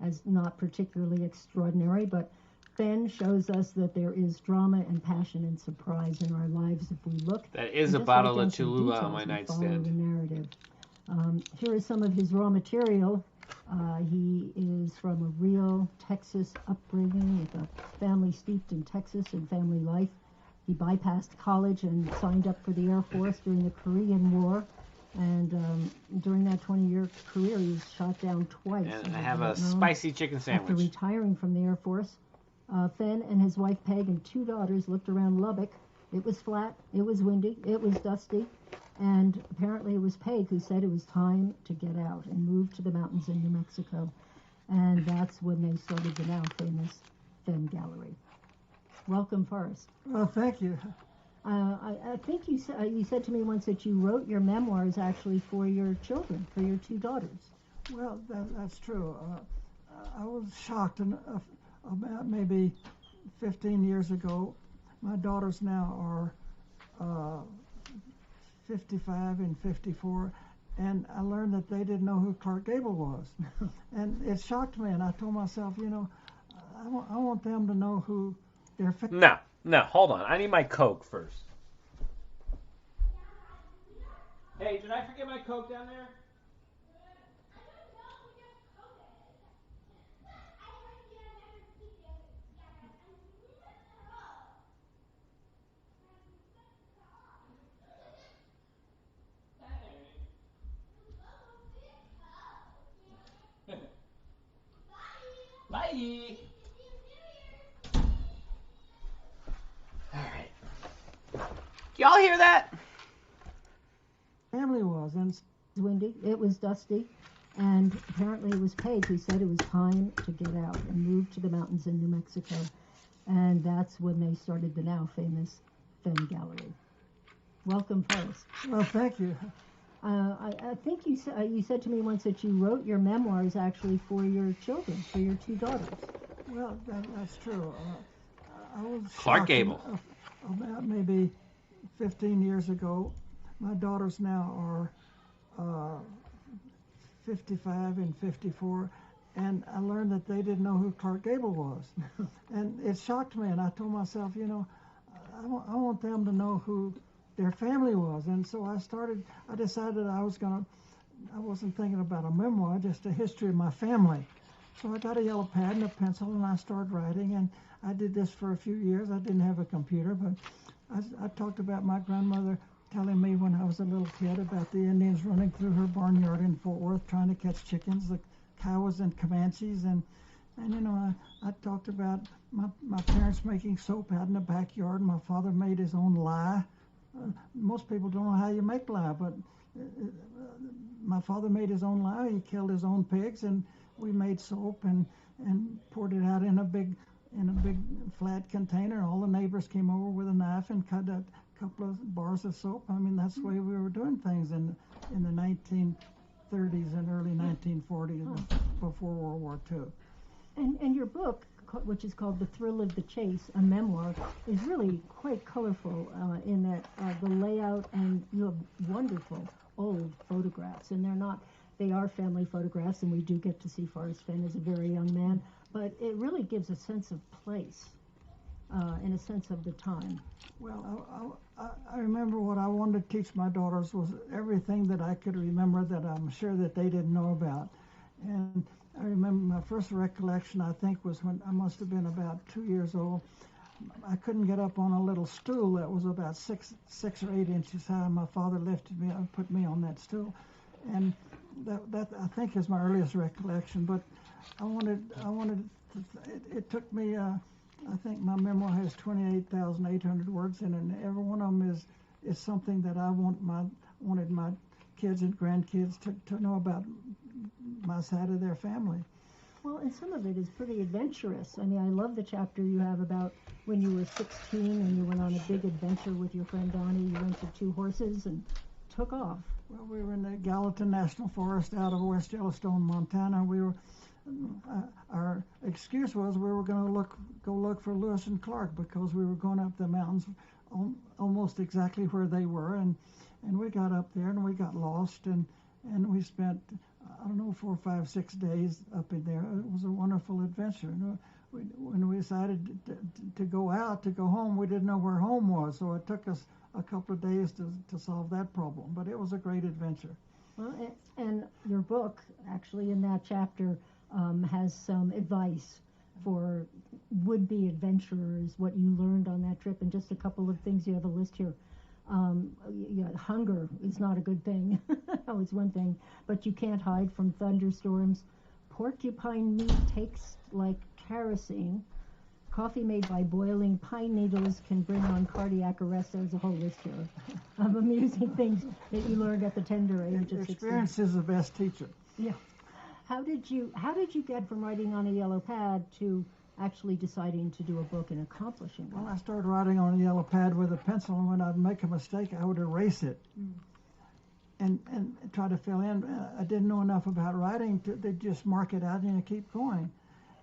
as not particularly extraordinary, but Fenn shows us that there is drama and passion and surprise in our lives if we look. That is a bottle of Cholula on my nightstand. The narrative. Here is some of his raw material. He is from a real Texas upbringing with a family steeped in Texas and family life. He bypassed college and signed up for the Air Force during the Korean War. And during that 20-year career, he was shot down twice. And I have a spicy chicken sandwich. After retiring from the Air Force, Fenn and his wife Peg and 2 daughters looked around Lubbock. It was flat, it was windy, it was dusty, and apparently it was Peg who said it was time to get out and move to the mountains in New Mexico. And that's when they started the now famous Fenn Gallery. Welcome, Forrest. Well, thank you. I think you said to me once that you wrote your memoirs actually for your children, for your two daughters. Well, that's true. I was shocked about maybe 15 years ago. My daughters now are 55 and 54, and I learned that they didn't know who Clark Gable was. And it shocked me, and I told myself, I want them to know who their No, hold on. I need my Coke first. Hey, did I forget my Coke down there? Bye. All right. Y'all hear that? family was. And Windy, it was dusty, and apparently it was Paige who said it was time to get out and move to the mountains in New Mexico. And that's when they started the now famous Fenn Gallery. Welcome, Forrest. Well, thank you. I think you said to me once that you wrote your memoirs actually for your children, for your two daughters. Well, that's true. I was Clark Gable. About maybe 15 years ago. My daughters now are 55 and 54, and I learned that they didn't know who Clark Gable was. And it shocked me, and I told myself, I want them to know who their family was. And so I decided I wasn't thinking about a memoir, just a history of my family. So I got a yellow pad and a pencil, and I started writing, and I did this for a few years. I didn't have a computer, but I talked about my grandmother telling me when I was a little kid about the Indians running through her barnyard in Fort Worth trying to catch chickens, the Kiowas and Comanches, and I talked about my parents making soap out in the backyard. My father made his own lye. Most people don't know how you make lye, but my father made his own lye. He killed his own pigs, and we made soap and poured it out in a big flat container. All the neighbors came over with a knife and cut a couple of bars of soap. I mean, that's the way we were doing things in the 1930s and early 1940s, before World War II. And your book, which is called The Thrill of the Chase, a memoir, is really quite colorful in that the layout, and you have wonderful old photographs, and they are family photographs, and we do get to see Forrest Fenn as a very young man, but it really gives a sense of place and a sense of the time. Well, I remember what I wanted to teach my daughters was everything that I could remember that I'm sure that they didn't know about. And I remember my first recollection, I think, was when I must have been about 2 years old. I couldn't get up on a little stool that was about six or 8 inches high. My father lifted me up and put me on that stool. And that I think is my earliest recollection. But it took me, I think my memoir has 28,800 words in it, and every one of them is something that I wanted my kids and grandkids to know about my side of their family. Well, and some of it is pretty adventurous. I mean, I love the chapter you have about when you were 16 and you went on a big adventure with your friend Donnie. You rented 2 horses and took off. Well, we were in the Gallatin National Forest out of West Yellowstone, Montana. Our excuse was we were going to go look for Lewis and Clark because we were going up the mountains almost exactly where they were, and we got up there and we got lost and we spent 4, 5, 6 days up in there. It was a wonderful adventure. When we decided to go home, we didn't know where home was, so it took us a couple of days to solve that problem. But it was a great adventure. Well, and your book, actually, in that chapter, has some advice for would-be adventurers, what you learned on that trip, and just a couple of things. You have a list here. Hunger is not a good thing. Oh, it's one thing, but you can't hide from thunderstorms. Porcupine meat tastes like kerosene. Coffee made by boiling pine needles can bring on cardiac arrest. There's a whole list here of amusing things that you learned at the tender age of 16. Experience is the best teacher. Yeah. How did you get from writing on a yellow pad to actually deciding to do a book and accomplishing Well, it? I started writing on a yellow pad with a pencil, and when I'd make a mistake, I would erase it and try to fill in. I didn't know enough about writing. They'd just mark it out and you keep going.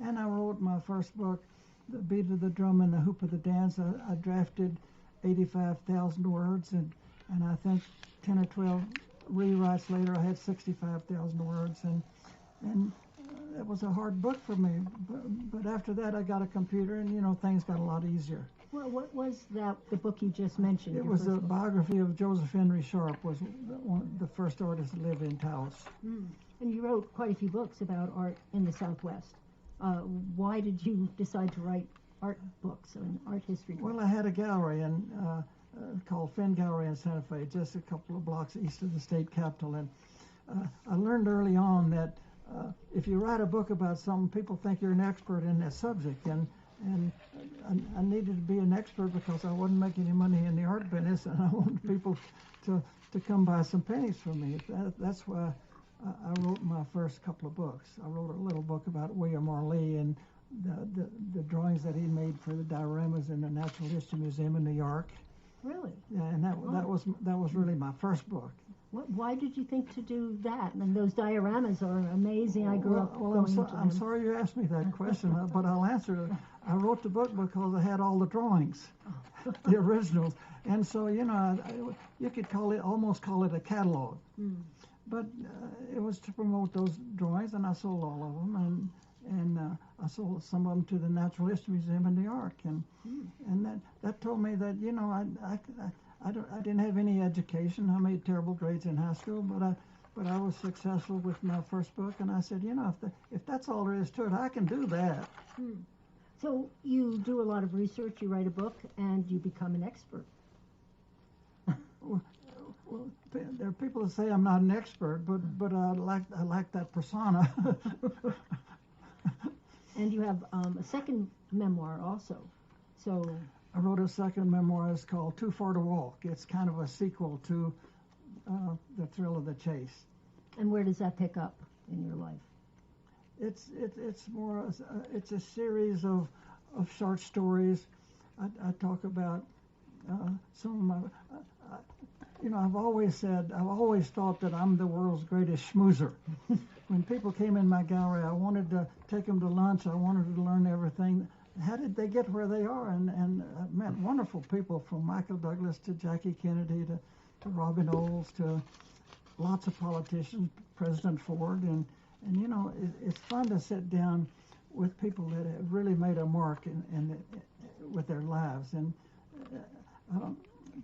And I wrote my first book, The Beat of the Drum and the Hoop of the Dance. I drafted 85,000 words, and I think 10 or 12 rewrites later, I had 65,000 words, and it was a hard book for me. But after that, I got a computer, and things got a lot easier. Well, what was that, the book you just mentioned? It your was first a book? biography of Joseph Henry Sharp, was the first artist to live in Taos. And you wrote quite a few books about art in the Southwest. Why did you decide to write art books and art history books? Well, I had a gallery called Fenn Gallery in Santa Fe, just a couple of blocks east of the state capitol. And I learned early on that if you write a book about something, people think you're an expert in that subject. And I needed to be an expert because I wasn't making any money in the art business, and I wanted people to come buy some paintings from me. That's why I wrote my first couple of books. I wrote a little book about William R. Lee and the drawings that he made for the dioramas in the Natural History Museum in New York. Really? Yeah, and that was really my first book. Why did you think to do that? And those dioramas are amazing. I grew up going to them. I'm sorry you asked me that question, but I'll answer it. I wrote the book because I had all the drawings, the originals, and so you could almost call it a catalog. But it was to promote those drawings, and I sold all of them, and I sold some of them to the Natural History Museum in New York, and that told me that I didn't have any education. I made terrible grades in high school, but I was successful with my first book, and I said, if that's all there is to it, I can do that. So you do a lot of research, you write a book, and you become an expert. Well, there are people that say I'm not an expert, but I like that persona. And you have a second memoir also. So I wrote a second memoir. It's called Too Far to Walk. It's kind of a sequel to The Thrill of the Chase. And where does that pick up in your life? It's more it's a series of short stories. I talk about some of my. I've always thought that I'm the world's greatest schmoozer. When people came in my gallery, I wanted to take them to lunch. I wanted to learn everything. How did they get where they are? And I met wonderful people, from Michael Douglas to Jackie Kennedy to Robin Olds to lots of politicians, President Ford, and it's fun to sit down with people that have really made a mark with their lives. And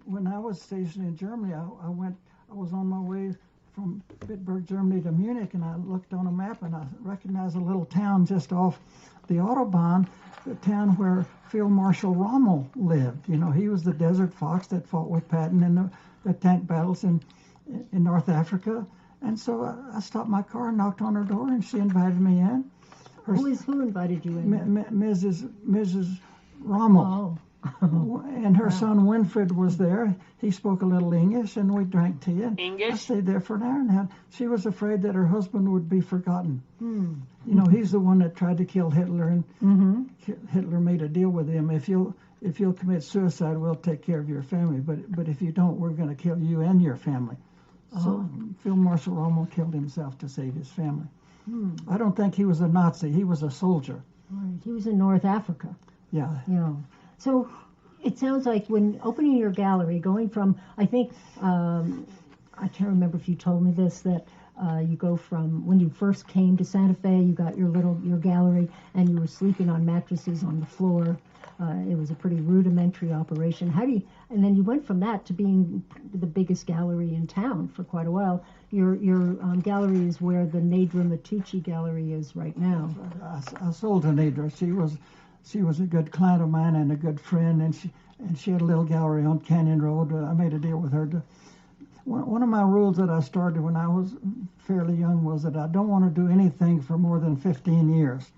when I was stationed in Germany, I was on my way from Bitburg, Germany to Munich, and I looked on a map and I recognized a little town just off the Autobahn, the town where Field Marshal Rommel lived. He was the Desert Fox that fought with Patton in the tank battles in North Africa. And so I stopped my car and knocked on her door, and she invited me in. Who invited you in? Mrs. Rommel. Oh. And her son Winfred was there. He spoke a little English, and we drank tea. And I stayed there for an hour and a half. She was afraid that her husband would be forgotten. He's the one that tried to kill Hitler, and Hitler made a deal with him. If you'll commit suicide, we'll take care of your family. But if you don't, we're going to kill you and your family. So Field Marshal Rommel killed himself to save his family. I don't think he was a Nazi. He was a soldier. Right. He was in North Africa. Yeah. So it sounds like when opening your gallery, going from, I think, I can't remember if you told me this, that you go from when you first came to Santa Fe, you got your gallery, and you were sleeping on mattresses on the floor. It was a pretty rudimentary operation. And then you went from that to being the biggest gallery in town for quite a while. Your gallery is where the Nadra Matucci gallery is right now. I sold to Nadra. She was a good client of mine and a good friend, and she had a little gallery on Canyon Road. I made a deal with her. One of my rules that I started when I was fairly young was that I don't want to do anything for more than 15 years.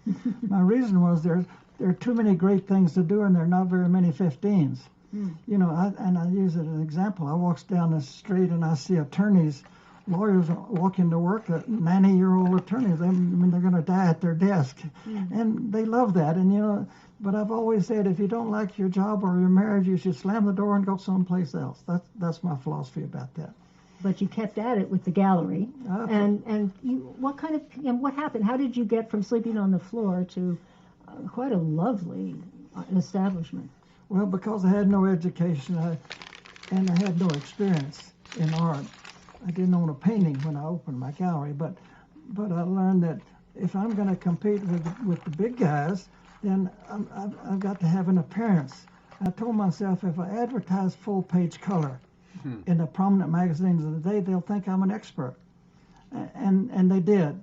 My reason was there are too many great things to do, and there are not very many 15s. And I use it as an example. I walk down the street and I see attorneys lawyers walk into work, 90-year-old attorneys, they're going to die at their desk. And they love that. And, but I've always said, if you don't like your job or your marriage, you should slam the door and go someplace else. That's my philosophy about that. But you kept at it with the gallery. And what happened? How did you get from sleeping on the floor to quite a lovely establishment? Well, because I had no education and I had no experience in art. I didn't own a painting when I opened my gallery, but I learned that if I'm going to compete with the big guys, then I've got to have an appearance. I told myself, if I advertise full-page color in the prominent magazines of the day, they'll think I'm an expert, and they did.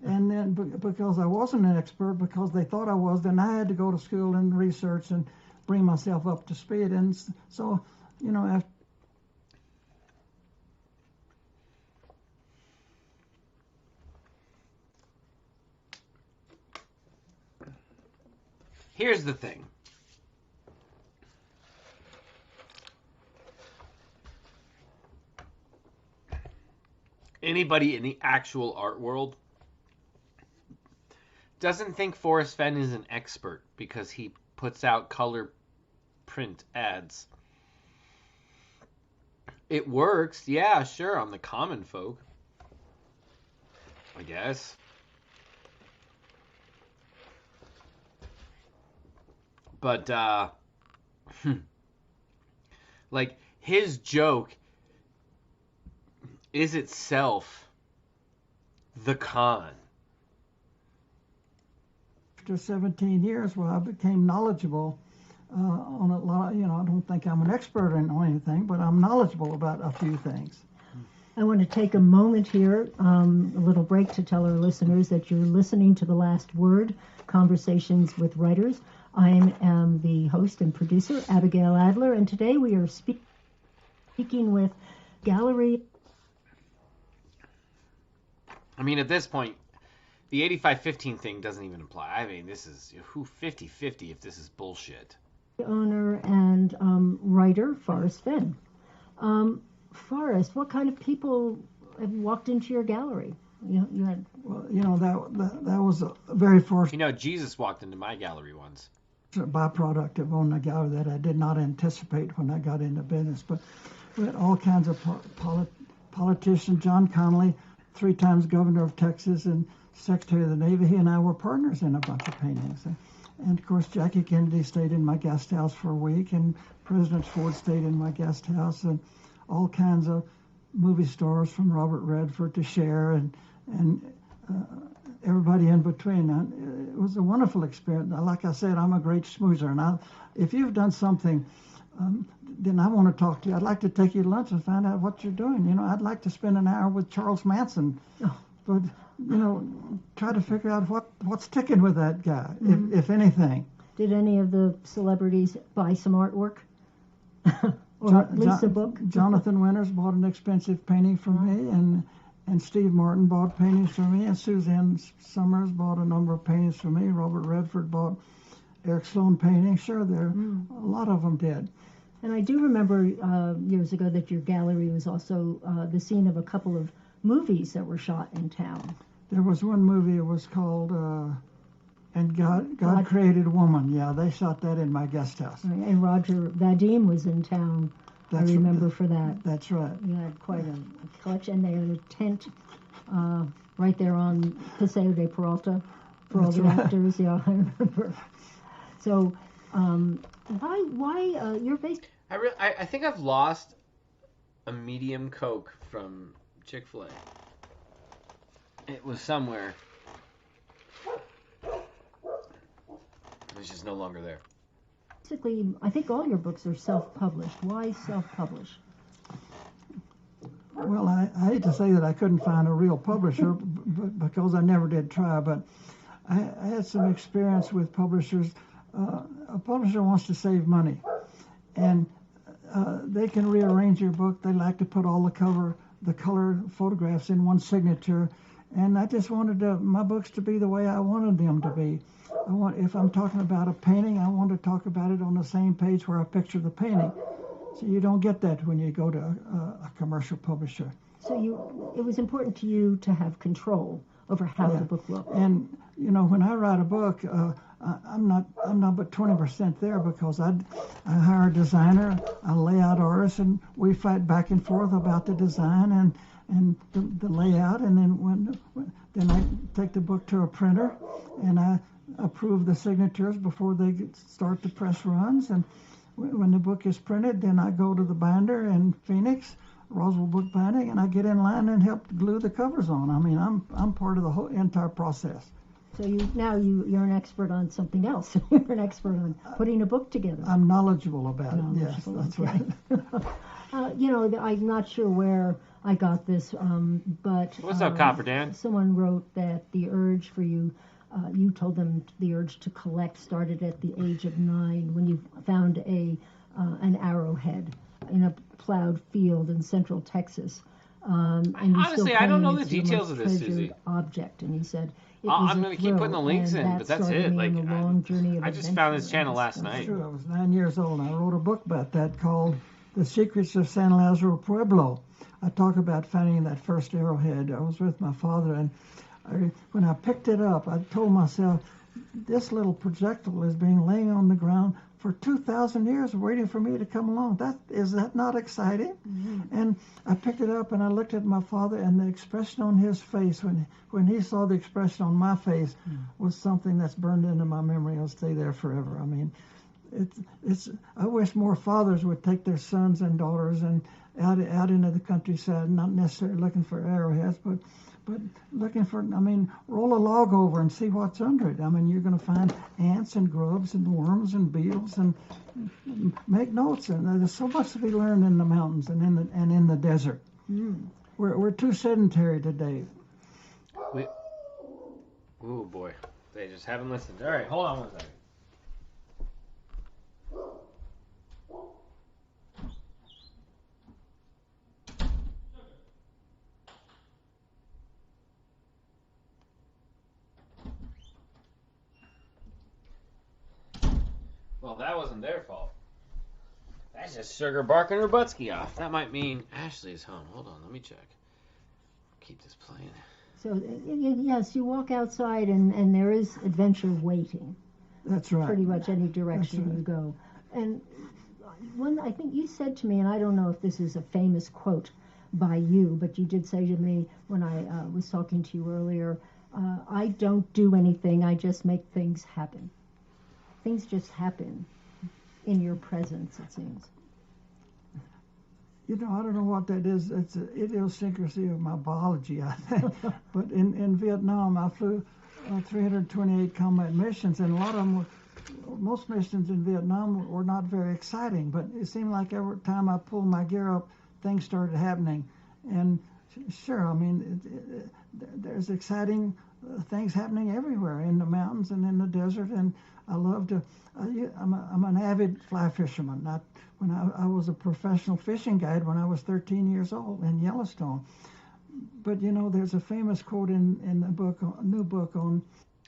And then because I wasn't an expert, because they thought I was, then I had to go to school and research and bring myself up to speed. And so, after Here's the thing. Anybody in the actual art world doesn't think Forrest Fenn is an expert because he puts out color print ads. It works, yeah, sure, on the common folk, I guess. But, like, his joke is itself the con. After 17 years, I became knowledgeable on a lot. I don't think I'm an expert in anything, but I'm knowledgeable about a few things. I want to take a moment here, a little break, to tell our listeners that you're listening to The Last Word, Conversations with Writers. I am the host and producer, Abigail Adler, and today we are speaking with gallery. I mean, at this point, the 85-15 thing doesn't even apply. I mean, this is 50-50 if this is bullshit. Owner and writer Forrest Fenn. Forrest, what kind of people have walked into your gallery? You had. Well, that was a very fortunate. Jesus walked into my gallery once. Byproduct of owning a gallery that I did not anticipate when I got into business. But we had all kinds of politicians. John Connally, 3 times governor of Texas and Secretary of the Navy. He and I were partners in a bunch of paintings. And of course, Jackie Kennedy stayed in my guest house for a week, and President Ford stayed in my guest house, and all kinds of movie stars from Robert Redford to Cher and everybody in between. It was a wonderful experience. Like I said, I'm a great schmoozer, and if you've done something, then I want to talk to you. I'd like to take you to lunch and find out what you're doing. I'd like to spend an hour with Charles Manson, but try to figure out what's ticking with that guy, if anything. Did any of the celebrities buy some artwork? Or at least a book? Jonathan Winters bought an expensive painting from me, and Steve Martin bought paintings from me, and Suzanne Summers bought a number of paintings from me. Robert Redford bought Eric Sloan paintings. Sure, a lot of them did. And I do remember years ago that your gallery was also the scene of a couple of movies that were shot in town. There was one movie, it was called And God Created Woman. Yeah, they shot that in my guest house. Right. And Roger Vadim was in town, I remember, for that. That's right. You had quite a collection. They had a tent right there on Paseo de Peralta for all the actors. Yeah, I remember. So, why you're based? I think I've lost a medium Coke from Chick-fil-A. It was somewhere. It's just no longer there. Basically, I think all your books are self-published. Why self-publish? Well, I hate to say that I couldn't find a real publisher because I never did try, but I had some experience with publishers. A publisher wants to save money, and they can rearrange your book. They like to put all the color photographs in one signature, and I just wanted my books to be the way I wanted them to be. If I'm talking about a painting, I want to talk about it on the same page where I picture the painting. So you don't get that when you go to a commercial publisher. So it was important to you to have control over how the book looked. And when I write a book, I'm not but 20% there, because I hire a designer, I lay out artists, and we fight back and forth about the design and the layout, and then I take the book to a printer, and I approve the signatures before they start the press runs, and when the book is printed, then I go to the binder in Phoenix, Roswell Book Binding, and I get in line and help glue the covers on. I mean, I'm part of the whole entire process. So you're an expert on something else. You're an expert on putting a book together. I'm knowledgeable about it. Yes, that's right. I'm not sure where I got this, but what's up, Copper Dan? Someone wrote that the urge for you. You told them the urge to collect started at the age of 9 when you found an arrowhead in a plowed field in central Texas. And honestly, I don't know the details of this, Susie. Object, and he said I'm going to keep putting the links in, but that's it. Like, I just found this channel last night. That's true. I was 9 years old, and I wrote a book about that called "The Secrets of San Lazaro Pueblo." I talk about finding that first arrowhead. I was with my father, and when I picked it up, I told myself, this little projectile has been laying on the ground for 2,000 years waiting for me to come along. Is that not exciting? Mm-hmm. And I picked it up and I looked at my father, and the expression on his face when he saw the expression on my face was something that's burned into my memory. It'll stay there forever. I mean, I wish more fathers would take their sons and daughters and out into the countryside, not necessarily looking for arrowheads, but looking for, roll a log over and see what's under it. You're going to find ants and grubs and worms and beetles, and make notes. And there's so much to be learned in the mountains and in the desert. We're too sedentary today. Oh boy, they just haven't listened. All right, hold on one second. Well, that wasn't their fault. That's just Sugar barking her buttski off. That might mean Ashley is home. Hold on, let me check. Keep this playing. So, yes, you walk outside and there is adventure waiting. That's right. Pretty much any direction you go. And I think you said to me, and I don't know if this is a famous quote by you, but you did say to me when I was talking to you earlier, I don't do anything, I just make things happen. Things just happen in your presence, it seems. I don't know what that is. It's an idiosyncrasy of my biology, I think. But in Vietnam, I flew 328 combat missions, and a lot of them most missions in Vietnam were not very exciting, but it seemed like every time I pulled my gear up, things started happening. And sure, there's exciting things happening everywhere, in the mountains and in the desert, and I love to. I'm an avid fly fisherman. When I was a professional fishing guide when I was 13 years old in Yellowstone. But there's a famous quote in the book, new book on.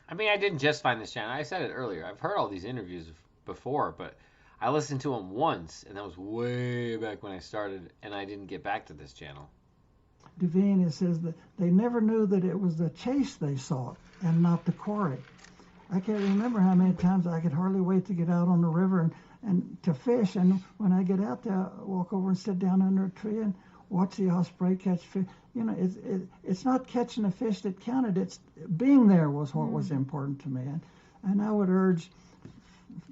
I didn't just find this channel. I said it earlier. I've heard all these interviews before, but I listened to them once, and that was way back when I started, and I didn't get back to this channel. Devine, it says that they never knew that it was the chase they sought and not the quarry. I can't remember how many times I could hardly wait to get out on the river and to fish. And when I get out there, I walk over and sit down under a tree and watch the osprey catch fish. It's not catching the fish that counted. It's being there was what was important to me. And I would urge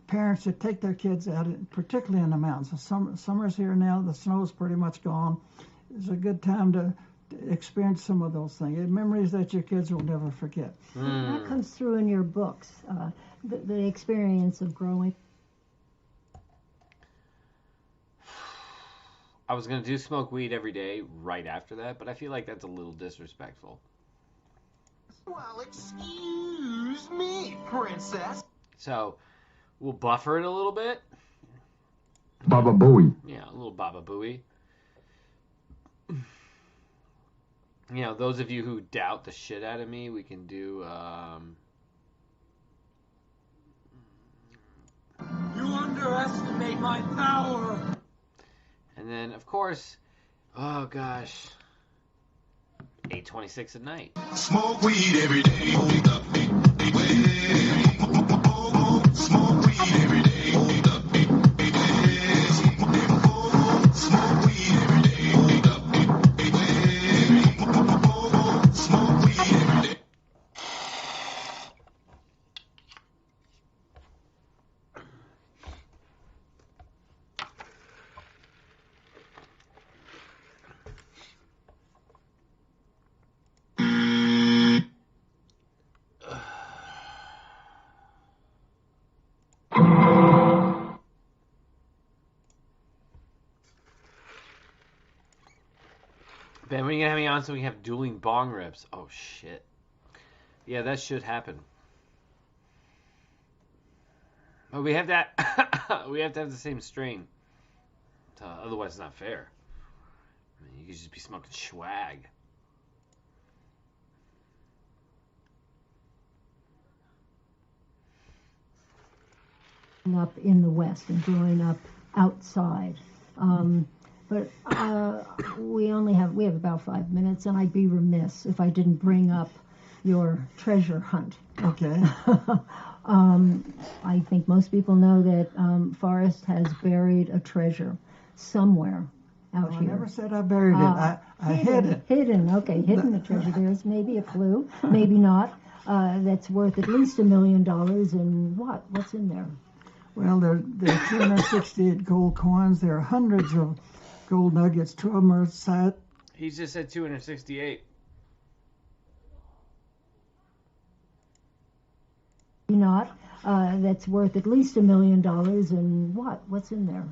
parents to take their kids out, particularly in the mountains. Summer's here now. The snow's pretty much gone. It's a good time to experience some of those things. Memories that your kids will never forget. That comes through in your books, the experience of growing. I was going to do smoke weed every day right after that, but I feel like that's a little disrespectful. Well, excuse me, princess. So, we'll buffer it a little bit. Baba Booey. Yeah, a little Baba Booey. Those of you who doubt the shit out of me, we can do, You underestimate my power. And then, of course, oh gosh, 8:26 at night. Smoke weed every day. Smoke weed every day. Smoke weed every day. Smoke weed every day. Ben, when are you gonna have me on so we can have dueling bong rips? Oh shit. Yeah, that should happen. But we have that. We have to have the same strain. Otherwise, it's not fair. I mean, you could just be smoking swag. Up in the West and growing up outside. But we have about 5 minutes, and I'd be remiss if I didn't bring up your treasure hunt. Okay. I think most people know that Forrest has buried a treasure somewhere out I here. never said I buried it. I hid it. Hidden, okay, hidden the treasure. There's maybe a clue, maybe not. That's worth at least $1 million. And what? What's in there? Well, there are 268 gold coins. There are hundreds of gold nuggets. 2 of them are size. He just said 268. Not. That's worth at least $1 million. And what? What's in there?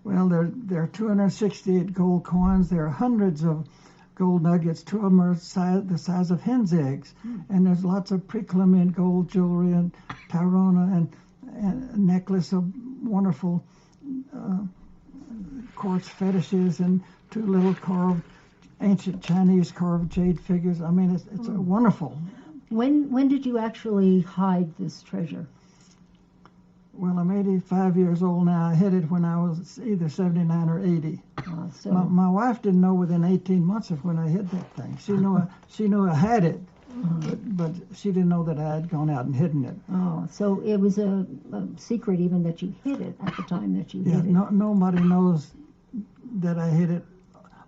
Well, there are 268 gold coins. There are hundreds of gold nuggets. 2 of them are the size of hen's eggs. And there's lots of pre-Columbian gold jewelry and Tirana and a necklace of wonderful quartz fetishes and 2 little ancient Chinese carved jade figures. I mean, it's wonderful. When did you actually hide this treasure? Well, I'm 85 years old now. I hid it when I was either 79 or 80. So My wife didn't know within 18 months of when I hid that thing. She knew I had it, but she didn't know that I had gone out and hidden it. Oh, so it was a secret even that you hid it at the time that you hid it. Nobody knows that I hid it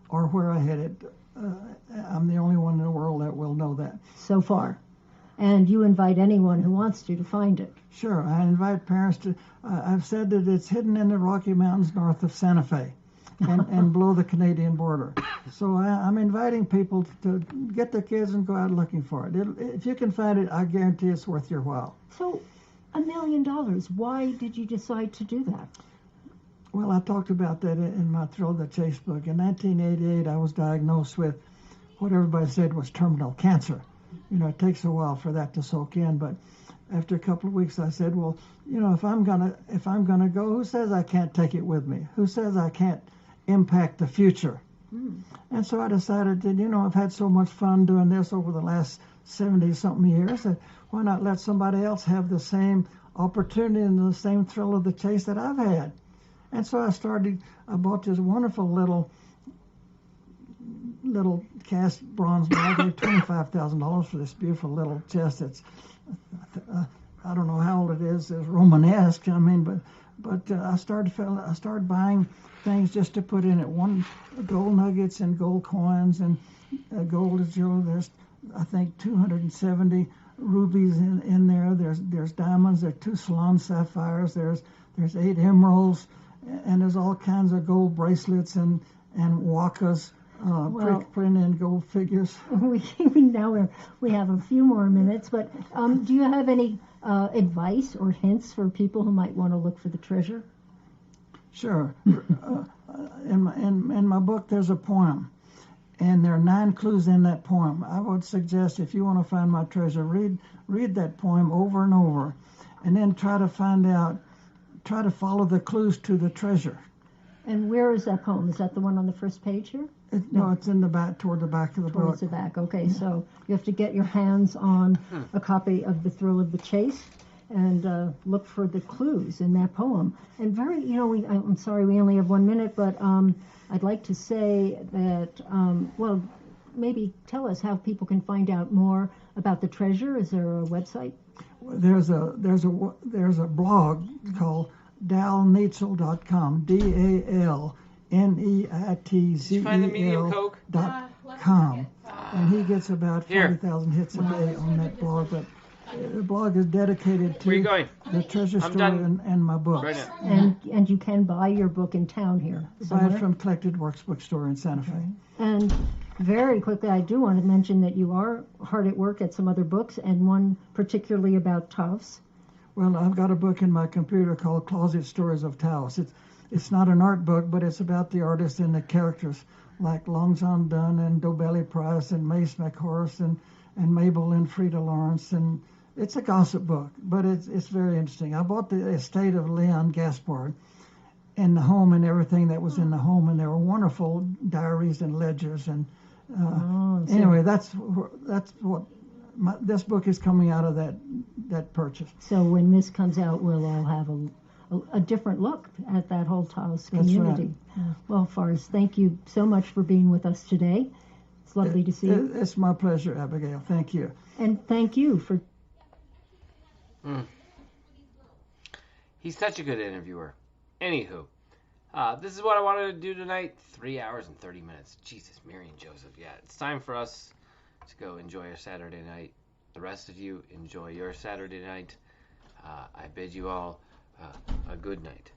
or where I hid it. I'm the only one in the world that will know that. So far. And you invite anyone who wants to find it. Sure, I invite parents to. I've said that it's hidden in the Rocky Mountains north of Santa Fe and below the Canadian border. So I'm inviting people to get their kids and go out looking for it. If you can find it, I guarantee it's worth your while. So, $1 million, why did you decide to do that? Well, I talked about that in my Thrill of the Chase book. In 1988, I was diagnosed with what everybody said was terminal cancer. You know, it takes a while for that to soak in, but after a couple of weeks, I said, well, you know, if I'm gonna go, who says I can't take it with me? Who says I can't impact the future? And so I decided that, you know, I've had so much fun doing this over the last 70-something years, that why not let somebody else have the same opportunity and the same thrill of the chase that I've had? And so I bought this wonderful little cast bronze ball. I gave $25,000 for this beautiful little chest. It's I don't know how old it is. It's Romanesque. I mean, but I started buying things just to put in it. Gold nuggets and gold coins and gold jewelry. There's I think 270 rubies in there. There's diamonds. There's 2 Ceylon sapphires. There's 8 emeralds, and there's all kinds of gold bracelets and wakas. Print in gold figures. We have a few more minutes, but do you have any advice or hints for people who might want to look for the treasure? Sure. In my book, there's a poem, and there are 9 clues in that poem. I would suggest if you want to find my treasure, read that poem over and over, and then try to follow the clues to the treasure. And where is that poem? Is that the one on the first page here? No, it's in the back, toward the back of the book. Towards the back. Okay, so you have to get your hands on a copy of The Thrill of the Chase and look for the clues in that poem. And I'm sorry we only have 1 minute, but I'd like to say that, maybe tell us how people can find out more about the treasure? Is there a website? There's a blog called dalneitzel.com, DALNEITZEL.com, and he gets about 40,000 hits a day on that blog. But the blog is dedicated to the treasure story and my books. And you can buy your book in town here. Buy it from Collected Works Bookstore in Santa Fe. And very quickly, I do want to mention that you are hard at work at some other books, and one particularly about Taos. Well, I've got a book in my computer called Closet Stories of Taos. It's not an art book, but it's about the artists and the characters, like Long John Dunn and Dobelli Price and Mace McHorse and Mabel and Frida Lawrence. And it's a gossip book, but it's very interesting. I bought the estate of Leon Gaspard and the home and everything that was in the home, and there were wonderful diaries and ledgers. And anyway, that's what this book is coming out of that purchase. So when this comes out, we'll all have a different look at that whole Taos community. That's right. Well, Forrest, thank you so much for being with us today. It's lovely to see you. It's my pleasure, Abigail. Thank you. And thank you for... He's such a good interviewer. Anywho, this is what I wanted to do tonight. 3 hours and 30 minutes. Jesus, Mary and Joseph. Yeah, it's time for us to go enjoy our Saturday night. The rest of you, enjoy your Saturday night. I bid you all a good night.